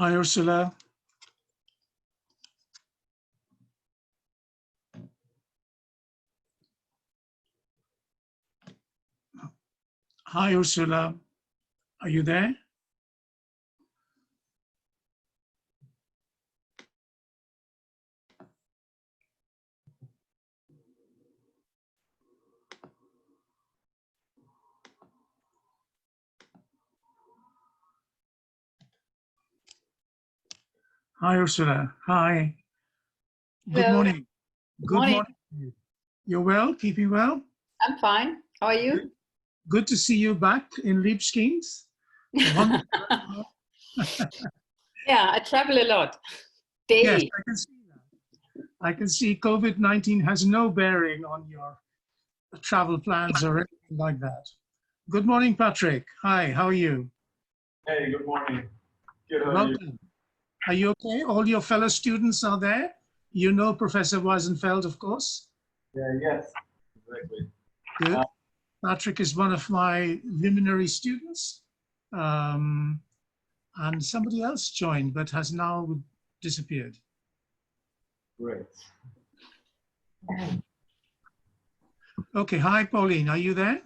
Hi, Ursula. Hi, Ursula. Are you there? Hi, Ursula. Hi. Good Hello. morning. Good Morning. morning. You're well? Keeping well? I'm fine. How are you? Good to see you back in Liebskins. Wonderful. Yeah, I travel a lot. Yes, Daily. I can see that. I can see COVID-19 has no bearing on your travel plans or anything like that. Good morning, Patrick. Hi, how are you? Hey, good morning. Good, how are you? Welcome. Are you okay? All your fellow students are there? You know Professor Weisenfeld, of course. Yeah, yes, exactly. Good. Patrick is one of my luminary students. And somebody else joined, but has now disappeared. Great. Okay, hi, Pauline, are you there?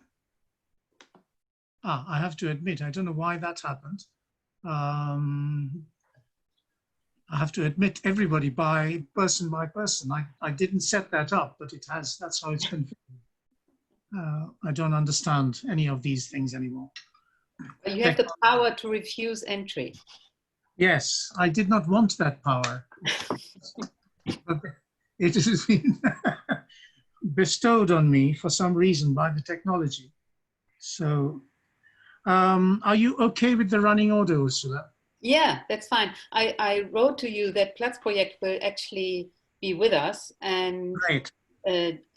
I have to admit, I don't know why that happened. I have to admit everybody by person. I didn't set that up, but it has, that's how it's configured. I don't understand any of these things anymore. You have the power to refuse entry. Yes, I did not want that power. But it has been bestowed on me for some reason by the technology. So, are you okay with the running order, Ursula? Yeah, that's fine. I wrote to you that Platz Project will actually be with us, and Great.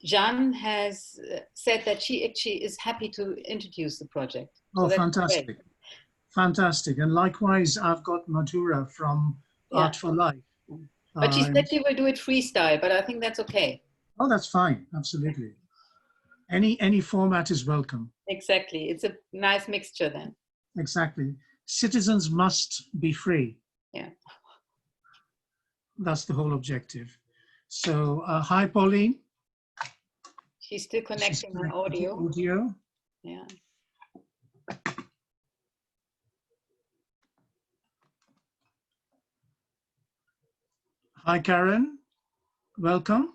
Jeanne has said that she actually is happy to introduce the project. Oh, so fantastic. great. Fantastic. And likewise, I've got Madhura from Art for Life. But she said she will do it freestyle, but I think that's okay. Oh, that's fine. Absolutely. Any format is welcome. Exactly. It's a nice mixture then. Exactly. Citizens must be free. Yeah. That's the whole objective. So, hi, Pauline. She's still connecting her audio. Yeah. Hi, Karen. Welcome.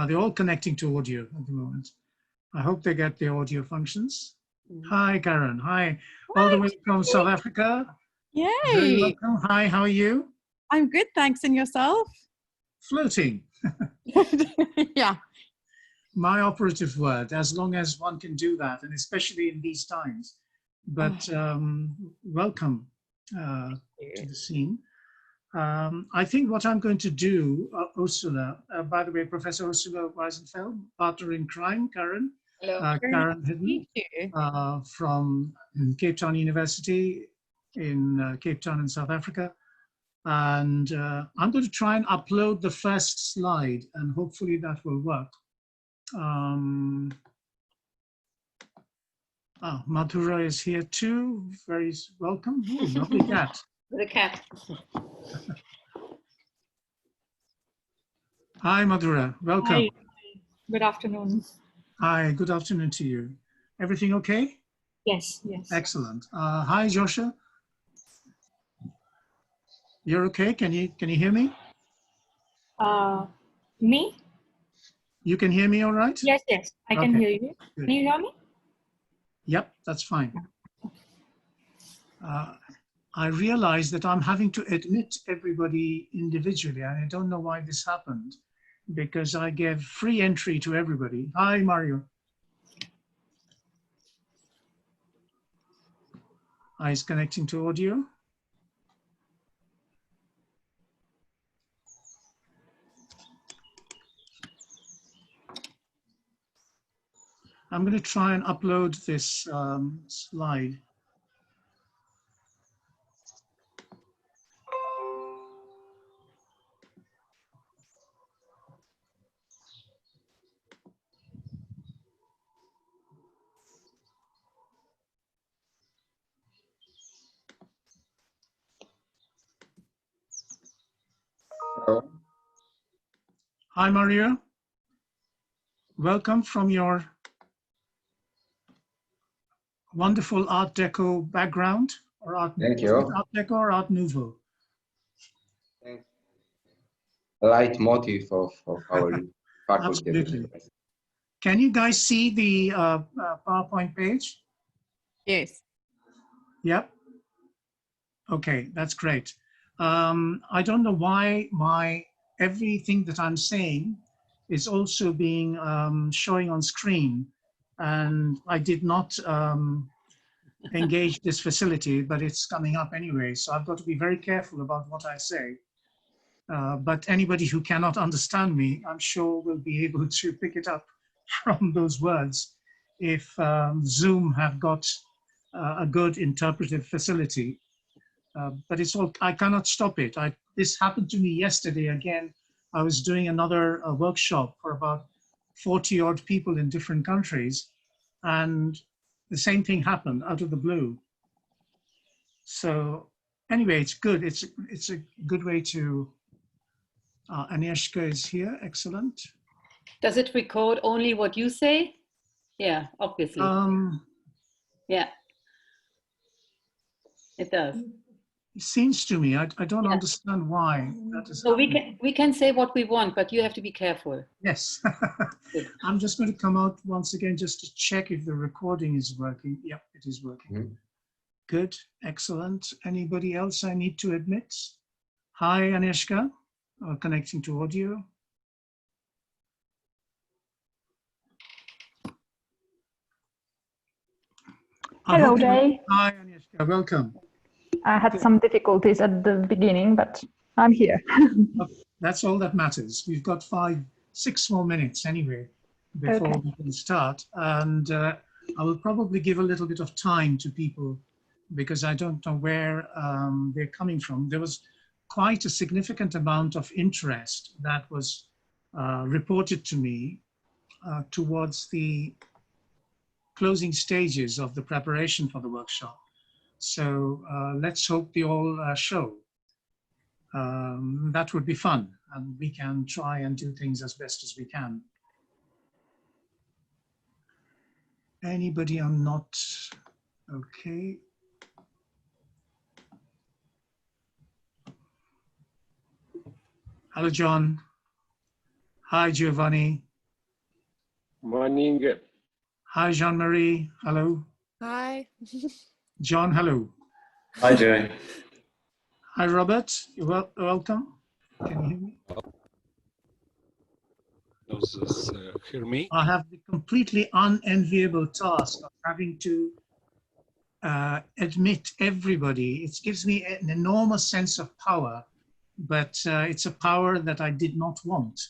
They're all connecting to audio at the moment. I hope they get the audio functions. Hi, Karen. Hi. All the way from South Africa. Yay. Very welcome. Hi, how are you? I'm good, thanks. And yourself? Floating. Yeah. My operative word, as long as one can do that, and especially in these times. But welcome to the scene. I think what I'm going to do, Ursula, by the way, Professor Ursula Weisenfeld, partner in crime, Karen. Hello. Karen Hidden from Cape Town University in Cape Town in South Africa. And I'm going to try and upload the first slide, and hopefully that will work. Madhura is here too. Very welcome. Ooh, lovely cat. The cat. Hi, Madhura. Welcome. Hi. Good afternoon. Hi, good afternoon to you. Everything okay? Yes, yes. Excellent. Hi, Joshua. You're okay? Can you hear me? Me? You can hear me all right? Yes, yes. I can hear you. Good. Can you hear me? Yep, that's fine. I realize that I'm having to admit everybody individually, and I don't know why this happened, because I gave free entry to everybody. Hi, Mario. Is connecting to audio. I'm going to try and upload this slide. Hi, Maria. Welcome from your wonderful Art Deco background, or Art, Thank is you. it Art Deco or Art Nouveau? Light motif of our faculty. Absolutely. Can you guys see the PowerPoint page? Yes. Yep. Okay, that's great. I don't know why everything that I'm saying is also being showing on screen, and I did not engage this facility, but it's coming up anyway. So I've got to be very careful about what I say. But anybody who cannot understand me, I'm sure will be able to pick it up from those words if Zoom have got a good interpretive facility. But it's all, I cannot stop it. This happened to me yesterday again. I was doing another workshop for about 40 odd people in different countries, and the same thing happened out of the blue. So anyway, it's good. It's a good way to, Agnieszka is here, excellent. Does it record only what you say? Yeah, obviously. Yeah, it does. It seems to me, I don't understand why that is So happening. we can say what we want, but you have to be careful. Yes. I'm just going to come out once again just to check if the recording is working. Yep, it is working. Mm-hmm. Good, excellent. Anybody else I need to admit? Hi, Agnieszka, connecting to audio. Hello, Jay. Hi, Agnieszka, welcome. I had some difficulties at the beginning, but I'm here. That's all that matters. We've got 6 more minutes anyway before we can start. And I will probably give a little bit of time to people because I don't know where they're coming from. There was quite a significant amount of interest that was reported to me towards the closing stages of the preparation for the workshop. So let's hope they all show. That would be fun, and we can try and do things as best as we can. Anybody I'm not okay? Hello, John. Hi, Giovanni. Morning. Hi, Jean-Marie. Hello. Hi. John, hello. Hi, Jay. Hi, Robert. You're welcome. Can you hear me? Does hear me? I have the completely unenviable task of having to admit everybody. It gives me an enormous sense of power, but it's a power that I did not want.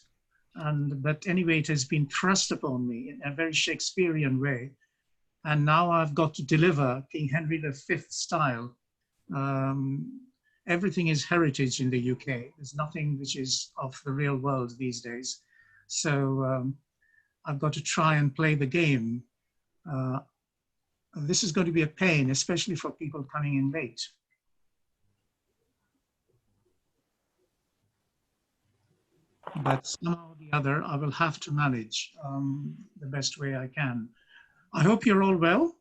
But anyway, it has been thrust upon me in a very Shakespearean way. And now I've got to deliver King Henry V style. Everything is heritage in the UK. There's nothing which is of the real world these days. So I've got to try and play the game. This is going to be a pain, especially for people coming in late. But somehow or the other, I will have to manage the best way I can. I hope you're all well.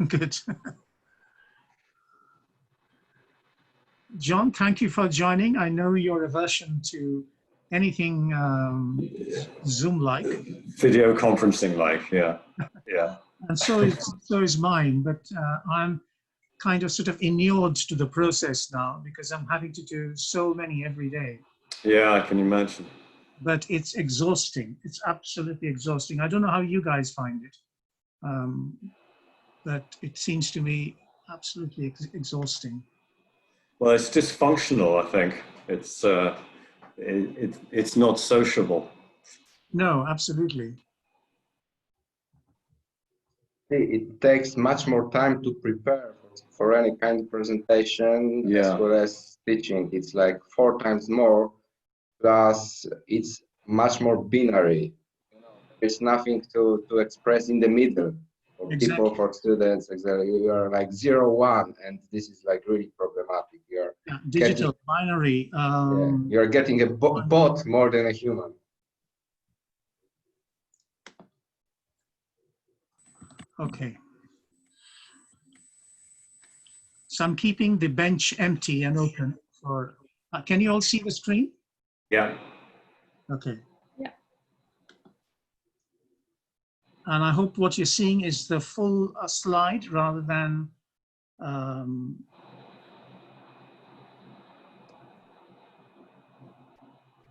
Good. John, thank you for joining. I know your aversion to anything Zoom-like. Video conferencing-like, yeah, yeah. And so is mine, but I'm kind of sort of inured to the process now because I'm having to do so many every day. Yeah, I can imagine. But it's exhausting. It's absolutely exhausting. I don't know how you guys find it, but it seems to me absolutely exhausting. Well, it's dysfunctional, I think. It's not sociable. No, absolutely. It takes much more time to prepare for any kind of presentation as well as teaching. It's like 4 times more, plus it's much more binary. There's nothing to express in the middle. For people, for students, exactly. You are like 0, 1, and this is like really problematic. You're digital, binary. you're getting a bot more than a human. Okay. So I'm keeping the bench empty and open for, can you all see the screen? Yeah. Okay. Yeah. And I hope what you're seeing is the full slide rather than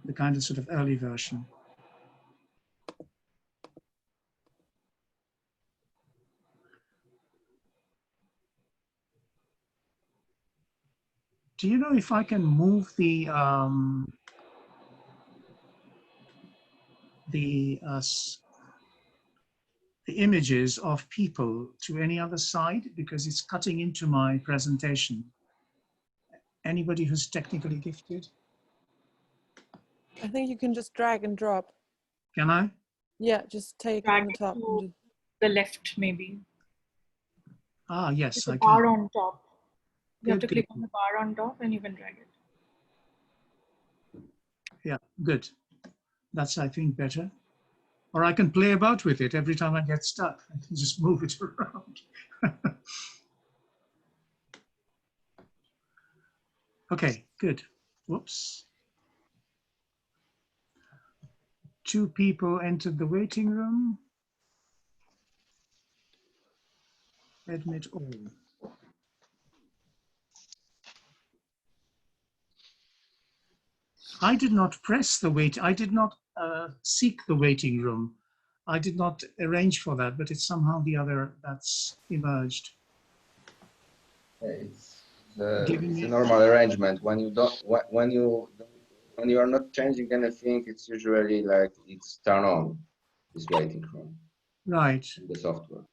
the kind of sort of early version. Do you know if I can move the images of people to any other side, because it's cutting into my presentation? Anybody who's technically gifted? I think you can just drag and drop. Can I? Yeah, just take Drag on the it top. to the left, maybe. Ah, yes, There's I a bar can. on top. You have to Good, click good. on the bar on top and you can drag it. Yeah, good. That's, I think, better. Or I can play about with it every time I get stuck. I can just move it around. Okay, good. Whoops. 2 people entered the waiting room. Admit all. I did not press the wait. I did not seek the waiting room. I did not arrange for that, but it's somehow the other that's emerged. It's a normal arrangement. When you are not changing anything, it's usually like it's turned on, this waiting room. Right. In the software.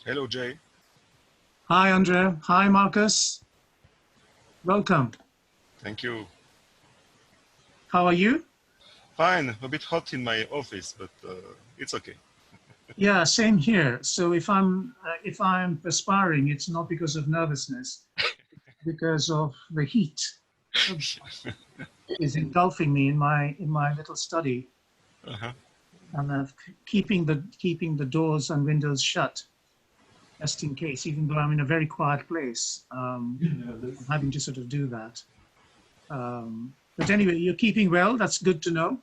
Hello, Jay. Hi, Andrea. Hi, Marcus. Welcome. Thank you. How are you? Fine. A bit hot in my office, but it's okay. Yeah, same here. So if I'm perspiring, it's not because of nervousness, because of the heat. Is engulfing me in my little study, and keeping the doors and windows shut, just in case. Even though I'm in a very quiet place, I'm having to sort of do that. But anyway, you're keeping well. That's good to know.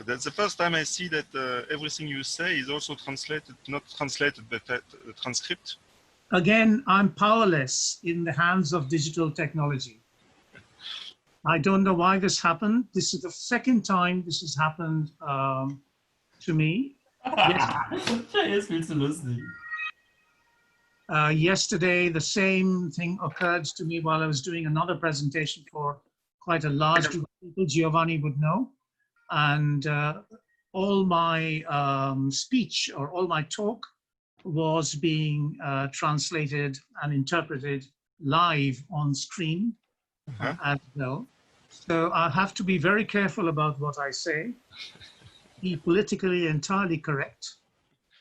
That's the first time I see that everything you say is also translated, not translated, but transcript. Again, I'm powerless in the hands of digital technology. I don't know why this happened. This is the second time this has happened to me. Yesterday, the same thing occurred to me while I was doing another presentation for quite a large group of people. Giovanni would know. And all my speech or all my talk was being translated and interpreted live on screen as well. So I have to be very careful about what I say, be politically entirely correct.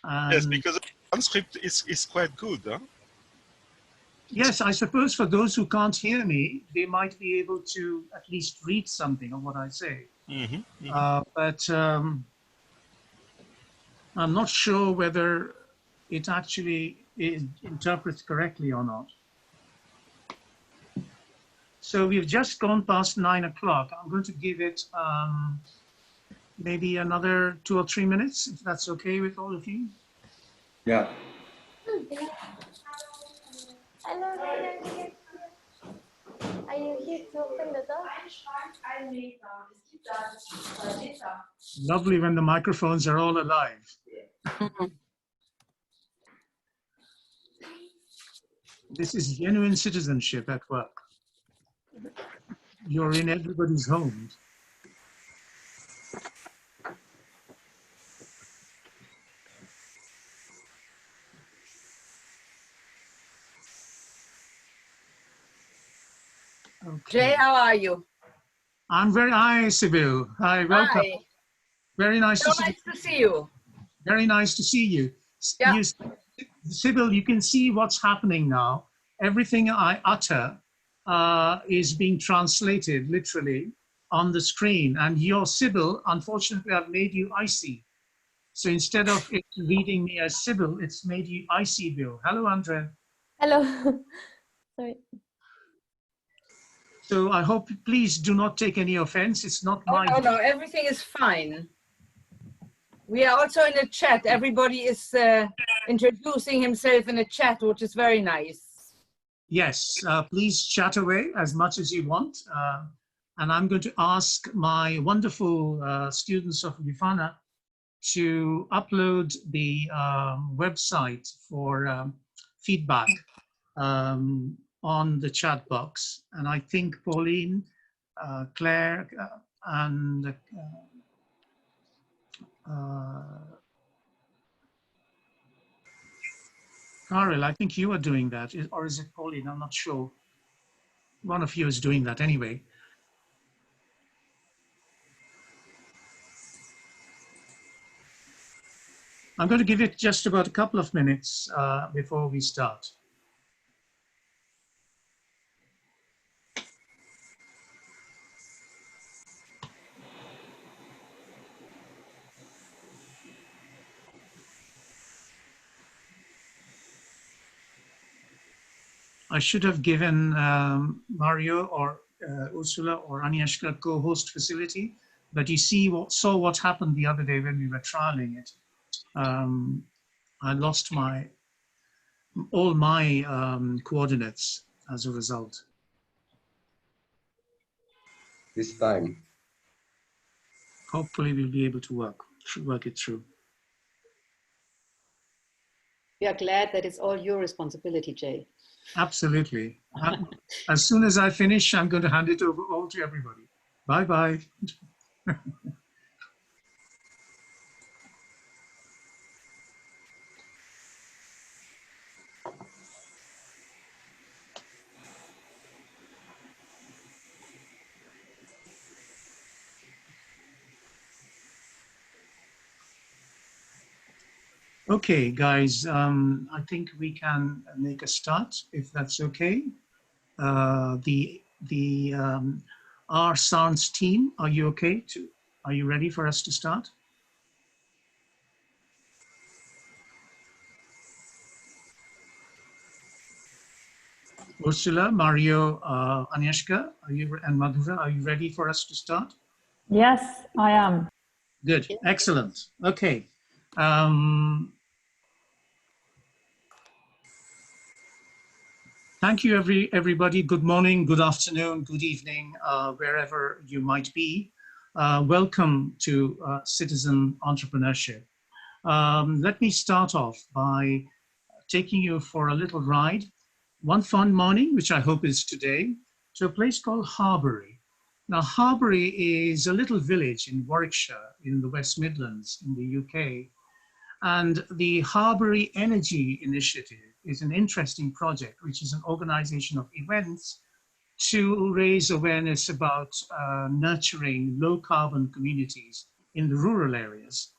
Yes, because the transcript is quite good, huh? Yes, I suppose for those who can't hear me, they might be able to at least read something of what I say. But I'm not sure whether it actually interprets correctly or not. So we've just gone past 9 o'clock. I'm going to give it maybe another 2 or 3 minutes, if that's okay with all of you. Yeah. Are you here to open the door? Lovely when the microphones are all alive. This is genuine citizenship at work. You're in everybody's homes. Okay. Jay, how are you? I'm very, hi, Sibyl. Hi, welcome. Hi. Very nice So to see you. nice to see you. Very nice to see you. Yeah. Sybil, you can see what's happening now. Everything I utter is being translated literally on the screen. And your Sybil, unfortunately, I've made you icy. So instead of it reading me as Sybil, it's made you icy Bill. Hello, Andre. Hello. Sorry. So I hope, please do not take any offense. It's not my... No, everything is fine. We are also in a chat. Everybody is introducing himself in a chat, which is very nice. Yes, please chat away as much as you want. And I'm going to ask my wonderful students of Lifana to upload the website for feedback on the chat box. And I think Pauline, Claire, and Carol, I think you are doing that, or is it Pauline? I'm not sure. One of you is doing that anyway. I'm going to give it just about a couple of minutes before we start. I should have given Mario or Ursula or Agnieszka co-host facility, but you saw what happened the other day when we were trialing it. I lost all my coordinates as a result. This time. Hopefully we'll be able to work it through. We are glad that it's all your responsibility, Jay. Absolutely. As soon as I finish, I'm going to hand it over all to everybody. Bye-bye. Okay, guys, I think we can make a start, if that's okay. The RSARNCE team, are you okay? Are you ready for us to start? Ursula, Mario, Agnieszka, and Madhura, are you ready for us to start? Yes, I am. Good, excellent. Okay. Thank you, everybody. Good morning, good afternoon, good evening, wherever you might be. Welcome to Citizen Entrepreneurship. Let me start off by taking you for a little ride, one fun morning, which I hope is today, to a place called Harboury. Now, Harboury is a little village in Warwickshire, in the West Midlands, in the UK. And the Harboury Energy Initiative is an interesting project, which is an organization of events to raise awareness about nurturing low-carbon communities in the rural areas.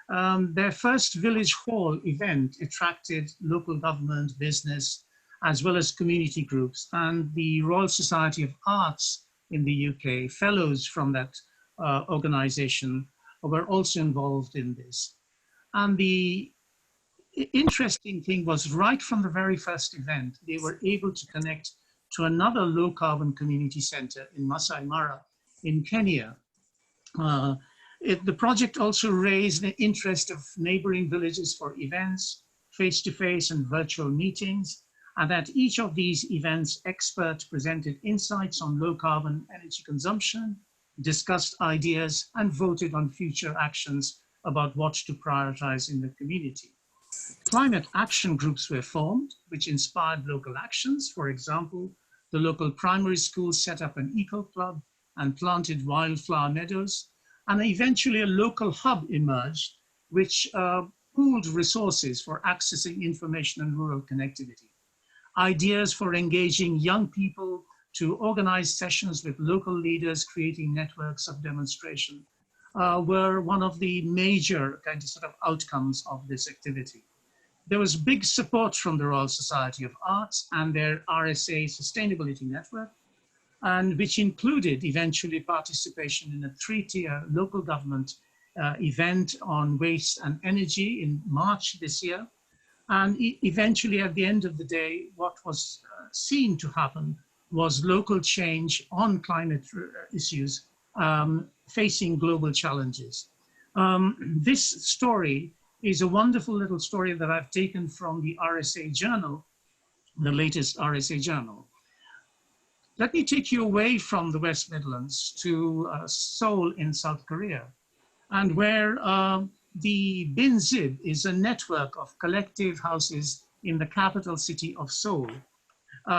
Their first village hall event attracted local government, business, as well as community groups, and the Royal Society of Arts in the UK, fellows from that organization were also involved in this. And the interesting thing was right from the very first event, they were able to connect to another low carbon community center in Masai Mara in Kenya. The project also raised the interest of neighboring villages for events, face-to-face and virtual meetings, and at each of these events, experts presented insights on low carbon energy consumption, discussed ideas, and voted on future actions about what to prioritize in the community. Climate action groups were formed, which inspired local actions. For example, the local primary school set up an eco club and planted wildflower meadows, and eventually a local hub emerged, which pooled resources for accessing information and rural connectivity. Ideas for engaging young people to organize sessions with local leaders, creating networks of demonstration, were one of the major kind of sort of outcomes of this activity. There was big support from the Royal Society of Arts and their RSA Sustainability Network, and which included eventually participation in a 3-tier local government event on waste and energy in March this year. And eventually, at the end of the day, what was seen to happen was local change on climate issues facing global challenges. This story is a wonderful little story that I've taken from the RSA journal, the latest RSA journal. Let me take you away from the West Midlands to Seoul in South Korea, and where the Binzib is a network of collective houses in the capital city of Seoul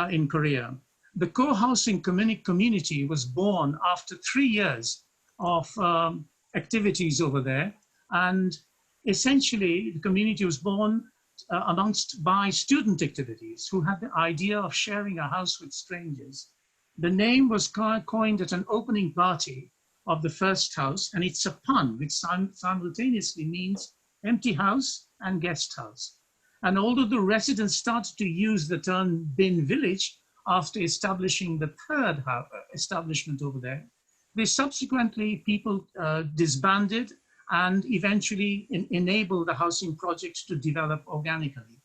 in Korea. The co-housing community was born after 3 years of activities over there, and essentially the community was born by student activities who had the idea of sharing a house with strangers. The name was coined at an opening party of the first house, and it's a pun which simultaneously means empty house and guest house. And although the residents started to use the term bin village after establishing the third establishment over there, they subsequently people disbanded and eventually enabled the housing project to develop organically.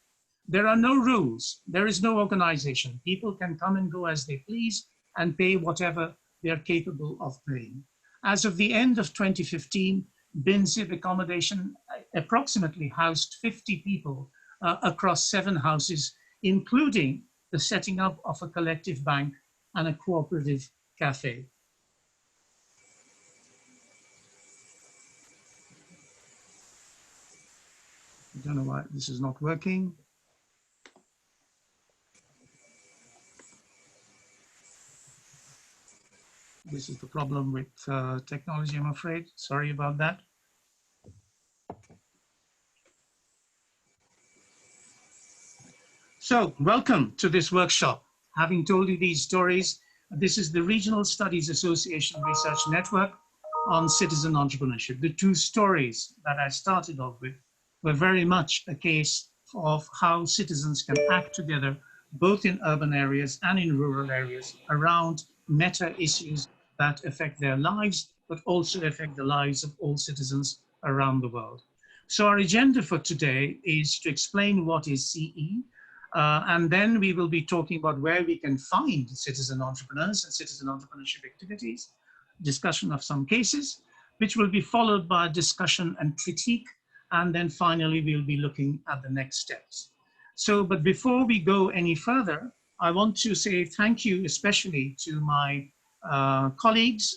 There are no rules, there is no organization. People can come and go as they please and pay whatever they are capable of paying. As of the end of 2015, Binzib accommodation approximately housed 50 people across 7 houses, including the setting up of a collective bank and a cooperative cafe. I don't know why this is not working. This is the problem with technology, I'm afraid. Sorry about that. So, welcome to this workshop. Having told you these stories, this is the Regional Studies Association Research Network on Citizen Entrepreneurship. The 2 stories that I started off with were very much a case of how citizens can act together, both in urban areas and in rural areas, around meta issues that affect their lives, but also affect the lives of all citizens around the world. So our agenda for today is to explain what is CE, and then we will be talking about where we can find citizen entrepreneurs and citizen entrepreneurship activities, discussion of some cases, which will be followed by discussion and critique, and then finally we'll be looking at the next steps. So, but before we go any further, I want to say thank you especially to my colleagues,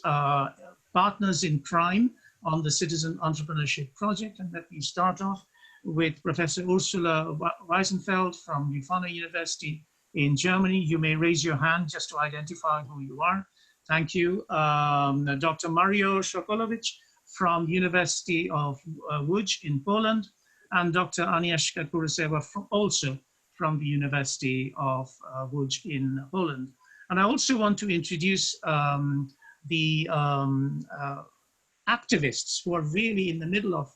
partners in crime on the Citizen Entrepreneurship Project. And let me start off with Professor Ursula Weisenfeld from Leuphana University in Germany. You may raise your hand just to identify who you are. Thank you. Dr. Mario Sokolovic from University of Łódź in Poland, and Dr. Agnieszka Kurysewa also from the University of Łódź in Poland. And I also want to introduce the activists who are really in the middle of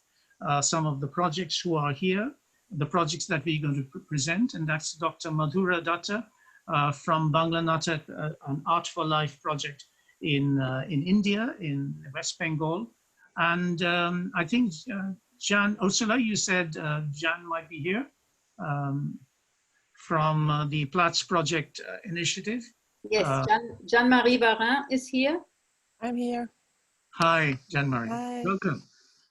some of the projects who are here, the projects that we're going to present, and that's Dr. Madhura Datta from Bangla Natak, an Art for Life project in India, in West Bengal. And I think, Jan, Ursula, you said Jan might be here from the Platz Project Initiative. Yes, Jean-Marie Varin is here. I'm here. Hi, Jean-Marie. Hi. Welcome.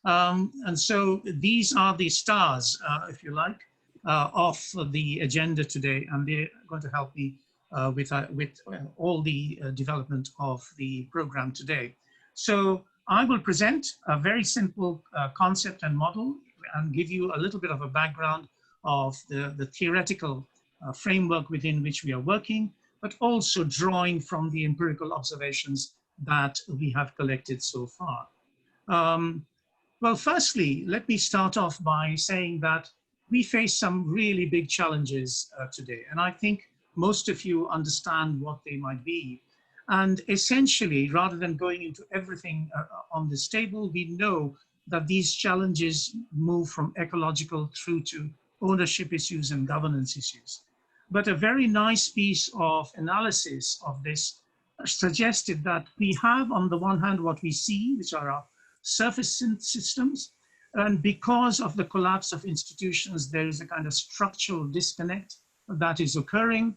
And so these are the stars, if you like, of the agenda today, and they're going to help me with all the development of the program today. So I will present a very simple concept and model and give you a little bit of a background of the theoretical framework within which we are working, but also drawing from the empirical observations that we have collected so far. Well, firstly, let me start off by saying that we face some really big challenges today, and I think most of you understand what they might be. And essentially, rather than going into everything on this table, we know that these challenges move from ecological through to ownership issues and governance issues. But a very nice piece of analysis of this suggested that we have, on the one hand, what we see, which are our surface systems, and because of the collapse of institutions, there is a kind of structural disconnect that is occurring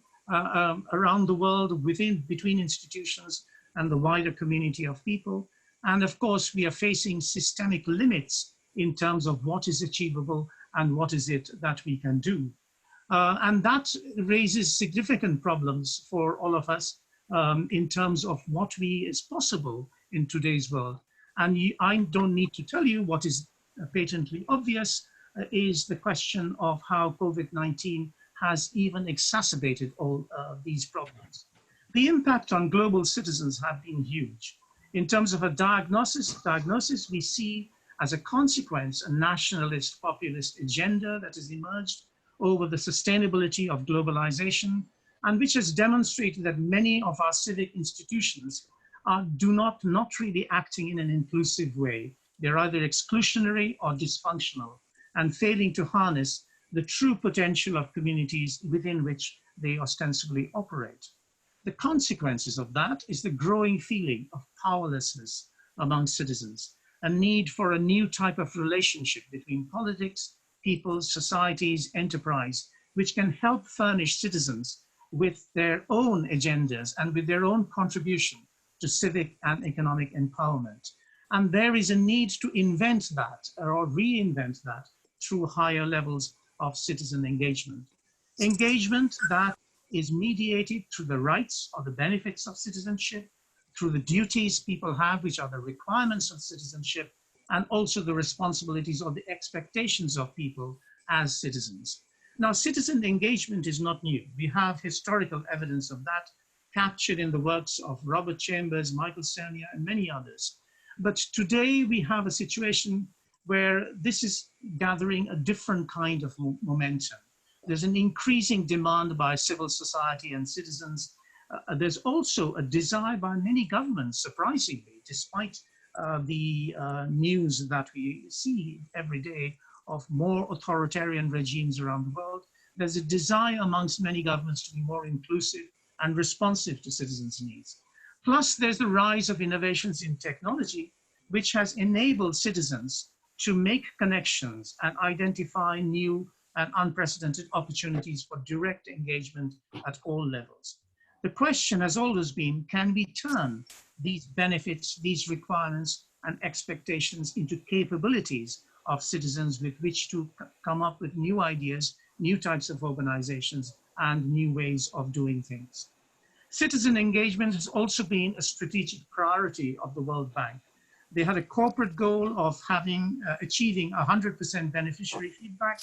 around the world between institutions and the wider community of people. And of course, we are facing systemic limits in terms of what is achievable and what is it that we can do. And that raises significant problems for all of us in terms of what is possible in today's world. And I don't need to tell you what is patently obvious is the question of how COVID-19 has even exacerbated all these problems. The impact on global citizens have been huge. In terms of a diagnosis we see as a consequence a nationalist populist agenda that has emerged over the sustainability of globalization, and which has demonstrated that many of our civic institutions are not really acting in an inclusive way. They're either exclusionary or dysfunctional, and failing to harness the true potential of communities within which they ostensibly operate. The consequences of that is the growing feeling of powerlessness among citizens, a need for a new type of relationship between politics, people, societies, enterprise, which can help furnish citizens with their own agendas and with their own contribution to civic and economic empowerment. And there is a need to invent that or reinvent that through higher levels of citizen engagement. Engagement that is mediated through the rights or the benefits of citizenship, through the duties people have, which are the requirements of citizenship, and also the responsibilities or the expectations of people as citizens. Now, citizen engagement is not new. We have historical evidence of that captured in the works of Robert Chambers, Michael Cernier, and many others. But today we have a situation where this is gathering a different kind of momentum. There's an increasing demand by civil society and citizens. There's also a desire by many governments, surprisingly, despite the news that we see every day of more authoritarian regimes around the world. There's a desire amongst many governments to be more inclusive and responsive to citizens' needs. Plus, there's the rise of innovations in technology, which has enabled citizens to make connections and identify new and unprecedented opportunities for direct engagement at all levels. The question has always been, can we turn these benefits, these requirements and expectations into capabilities of citizens with which to come up with new ideas, new types of organizations, and new ways of doing things. Citizen engagement has also been a strategic priority of the World Bank. They had a corporate goal of achieving 100% beneficiary feedback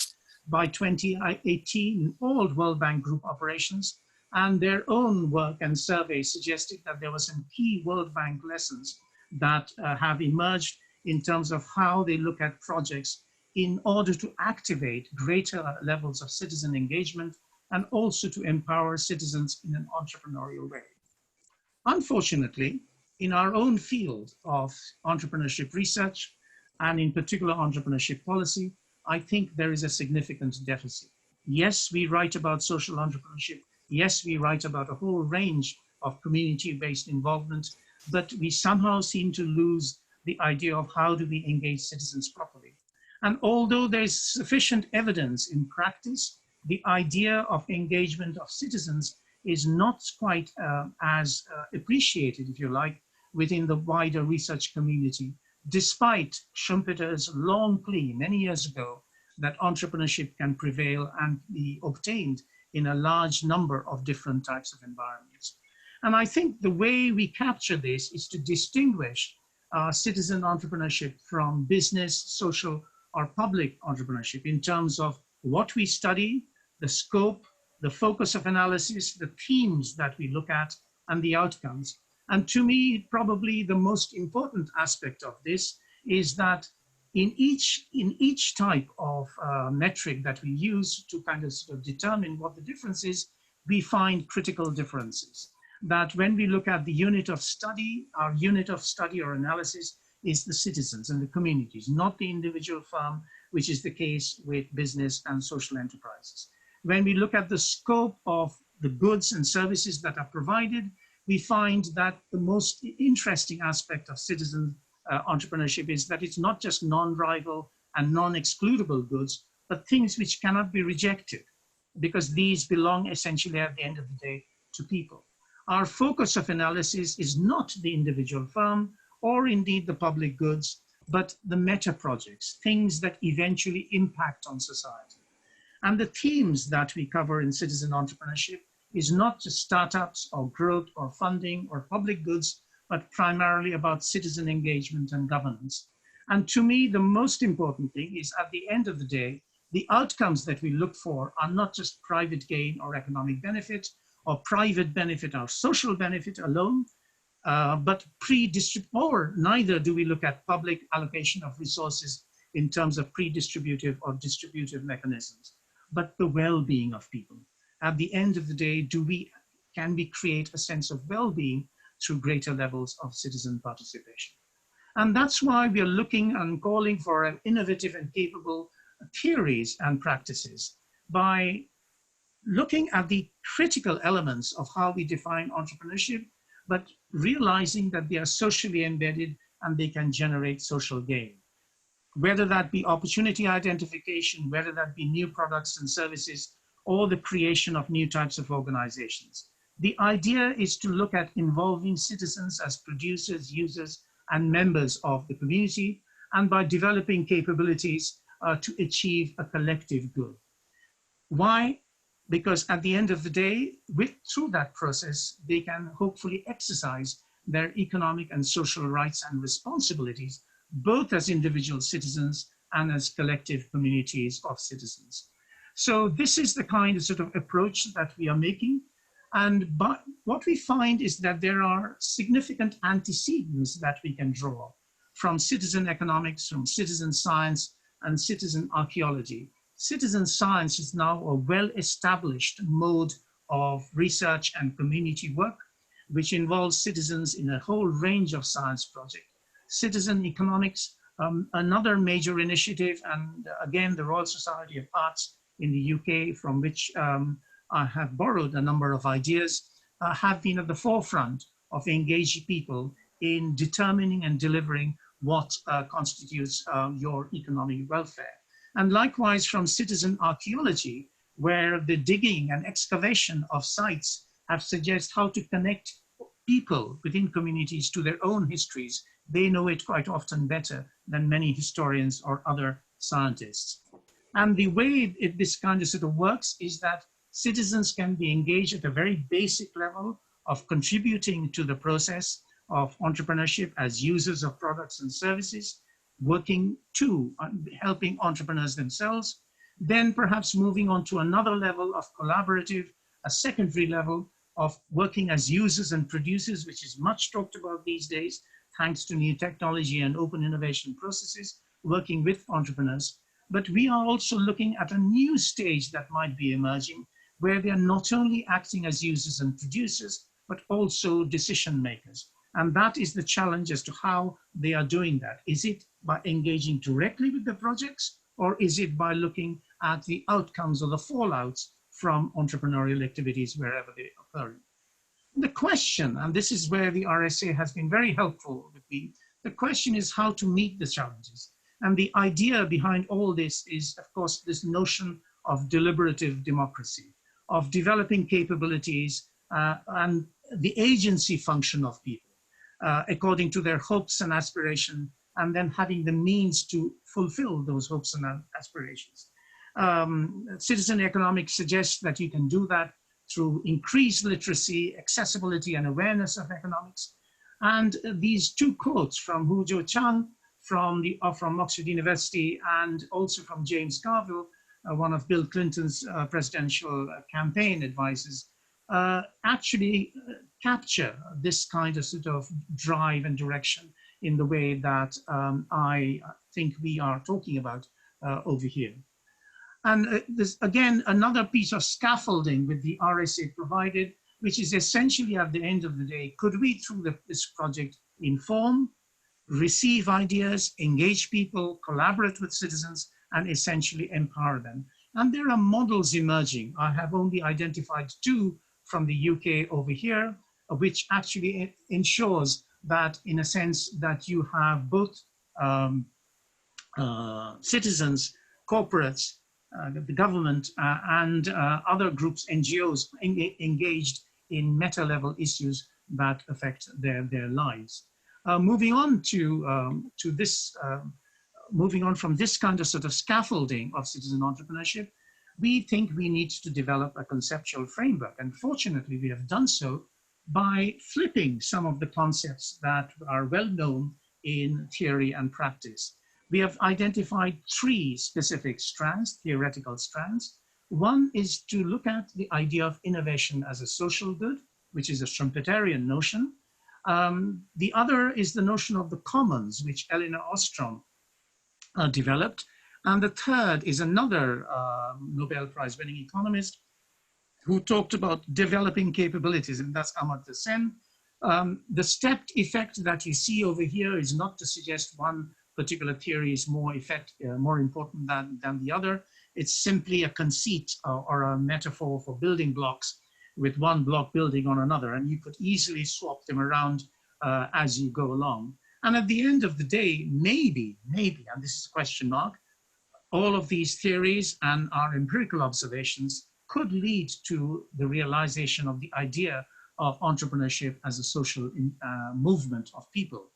by 2018 in all World Bank Group operations, and their own work and surveys suggested that there were some key World Bank lessons that have emerged in terms of how they look at projects in order to activate greater levels of citizen engagement and also to empower citizens in an entrepreneurial way. Unfortunately, in our own field of entrepreneurship research, and in particular entrepreneurship policy, I think there is a significant deficit. Yes, we write about social entrepreneurship. Yes, we write about a whole range of community-based involvement, but we somehow seem to lose the idea of how do we engage citizens properly. And although there's sufficient evidence in practice, the idea of engagement of citizens is not quite as appreciated, if you like, within the wider research community, despite Schumpeter's long plea many years ago that entrepreneurship can prevail and be obtained in a large number of different types of environments. And I think the way we capture this is to distinguish citizen entrepreneurship from business, social, or public entrepreneurship in terms of what we study, the scope, the focus of analysis, the themes that we look at, and the outcomes. And to me, probably the most important aspect of this is that in each type of metric that we use to kind of sort of determine what the difference is, we find critical differences. That when we look at the unit of study, our unit of study or analysis is the citizens and the communities, not the individual firm, which is the case with business and social enterprises. When we look at the scope of the goods and services that are provided, we find that the most interesting aspect of citizen entrepreneurship is that it's not just non-rival and non-excludable goods, but things which cannot be rejected, because these belong essentially at the end of the day to people. Our focus of analysis is not the individual firm or indeed the public goods, but the meta projects, things that eventually impact on society. And the themes that we cover in citizen entrepreneurship is not just startups or growth or funding or public goods, but primarily about citizen engagement and governance. And to me, the most important thing is at the end of the day, the outcomes that we look for are not just private gain or economic benefit or private benefit or social benefit alone, but or neither do we look at public allocation of resources in terms of pre-distributive or distributive mechanisms, but the well-being of people. At the end of the day, can we create a sense of well-being through greater levels of citizen participation? And that's why we are looking and calling for innovative and capable theories and practices by looking at the critical elements of how we define entrepreneurship, but realizing that they are socially embedded and they can generate social gain. Whether that be opportunity identification, whether that be new products and services, or the creation of new types of organizations. The idea is to look at involving citizens as producers, users, and members of the community, and by developing capabilities to achieve a collective good. Why? Because at the end of the day, through that process, they can hopefully exercise their economic and social rights and responsibilities, both as individual citizens and as collective communities of citizens. So this is the kind of sort of approach that we are making. And but what we find is that there are significant antecedents that we can draw from citizen economics, from citizen science, and citizen archaeology. Citizen science is now a well-established mode of research and community work, which involves citizens in a whole range of science projects. Citizen economics, another major initiative, and again, the Royal Society of Arts in the UK, from which I have borrowed a number of ideas, have been at the forefront of engaging people in determining and delivering what constitutes your economic welfare. And likewise from citizen archaeology, where the digging and excavation of sites have suggested how to connect people within communities to their own histories. They know it quite often better than many historians or other scientists. And the way this kind of sort of works is that citizens can be engaged at a very basic level of contributing to the process of entrepreneurship as users of products and services, working to helping entrepreneurs themselves, then perhaps moving on to another level of collaborative, a secondary level of working as users and producers, which is much talked about these days, thanks to new technology and open innovation processes, working with entrepreneurs. But we are also looking at a new stage that might be emerging, where they are not only acting as users and producers, but also decision makers. And that is the challenge as to how they are doing that. Is it by engaging directly with the projects, or is it by looking at the outcomes or the fallouts from entrepreneurial activities wherever they occur? The question, and this is where the RSA has been very helpful with me, the question is how to meet the challenges. And the idea behind all this is, of course, this notion of deliberative democracy, of developing capabilities and the agency function of people according to their hopes and aspirations, and then having the means to fulfill those hopes and aspirations. Citizen economics suggests that you can do that through increased literacy, accessibility, and awareness of economics. And these two quotes from Hu Jo Chang from Oxford University, and also from James Carville, one of Bill Clinton's presidential campaign advisors, actually capture this kind of sort of drive and direction in the way that I think we are talking about over here. And there's again another piece of scaffolding with the RSA provided, which is essentially at the end of the day, could we through this project inform, receive ideas, engage people, collaborate with citizens, and essentially empower them. And there are models emerging. I have only identified 2 from the UK over here, which actually ensures that, in a sense, that you have both citizens, corporates, the government, and other groups, NGOs, engaged in meta-level issues that affect their lives. Moving on moving on from this kind of sort of scaffolding of citizen entrepreneurship, we think we need to develop a conceptual framework. And fortunately, we have done so by flipping some of the concepts that are well known in theory and practice. We have identified 3 specific strands, theoretical strands. One is to look at the idea of innovation as a social good, which is a Schumpeterian notion. The other is the notion of the commons, which Elinor Ostrom developed. And the third is another Nobel Prize winning economist who talked about developing capabilities, and that's Amartya Sen. The stepped effect that you see over here is not to suggest one particular theory is more important than the other. It's simply a conceit or a metaphor for building blocks, with one block building on another, and you could easily swap them around as you go along. And at the end of the day, maybe, and this is a question mark, all of these theories and our empirical observations could lead to the realization of the idea of entrepreneurship as a social movement of people,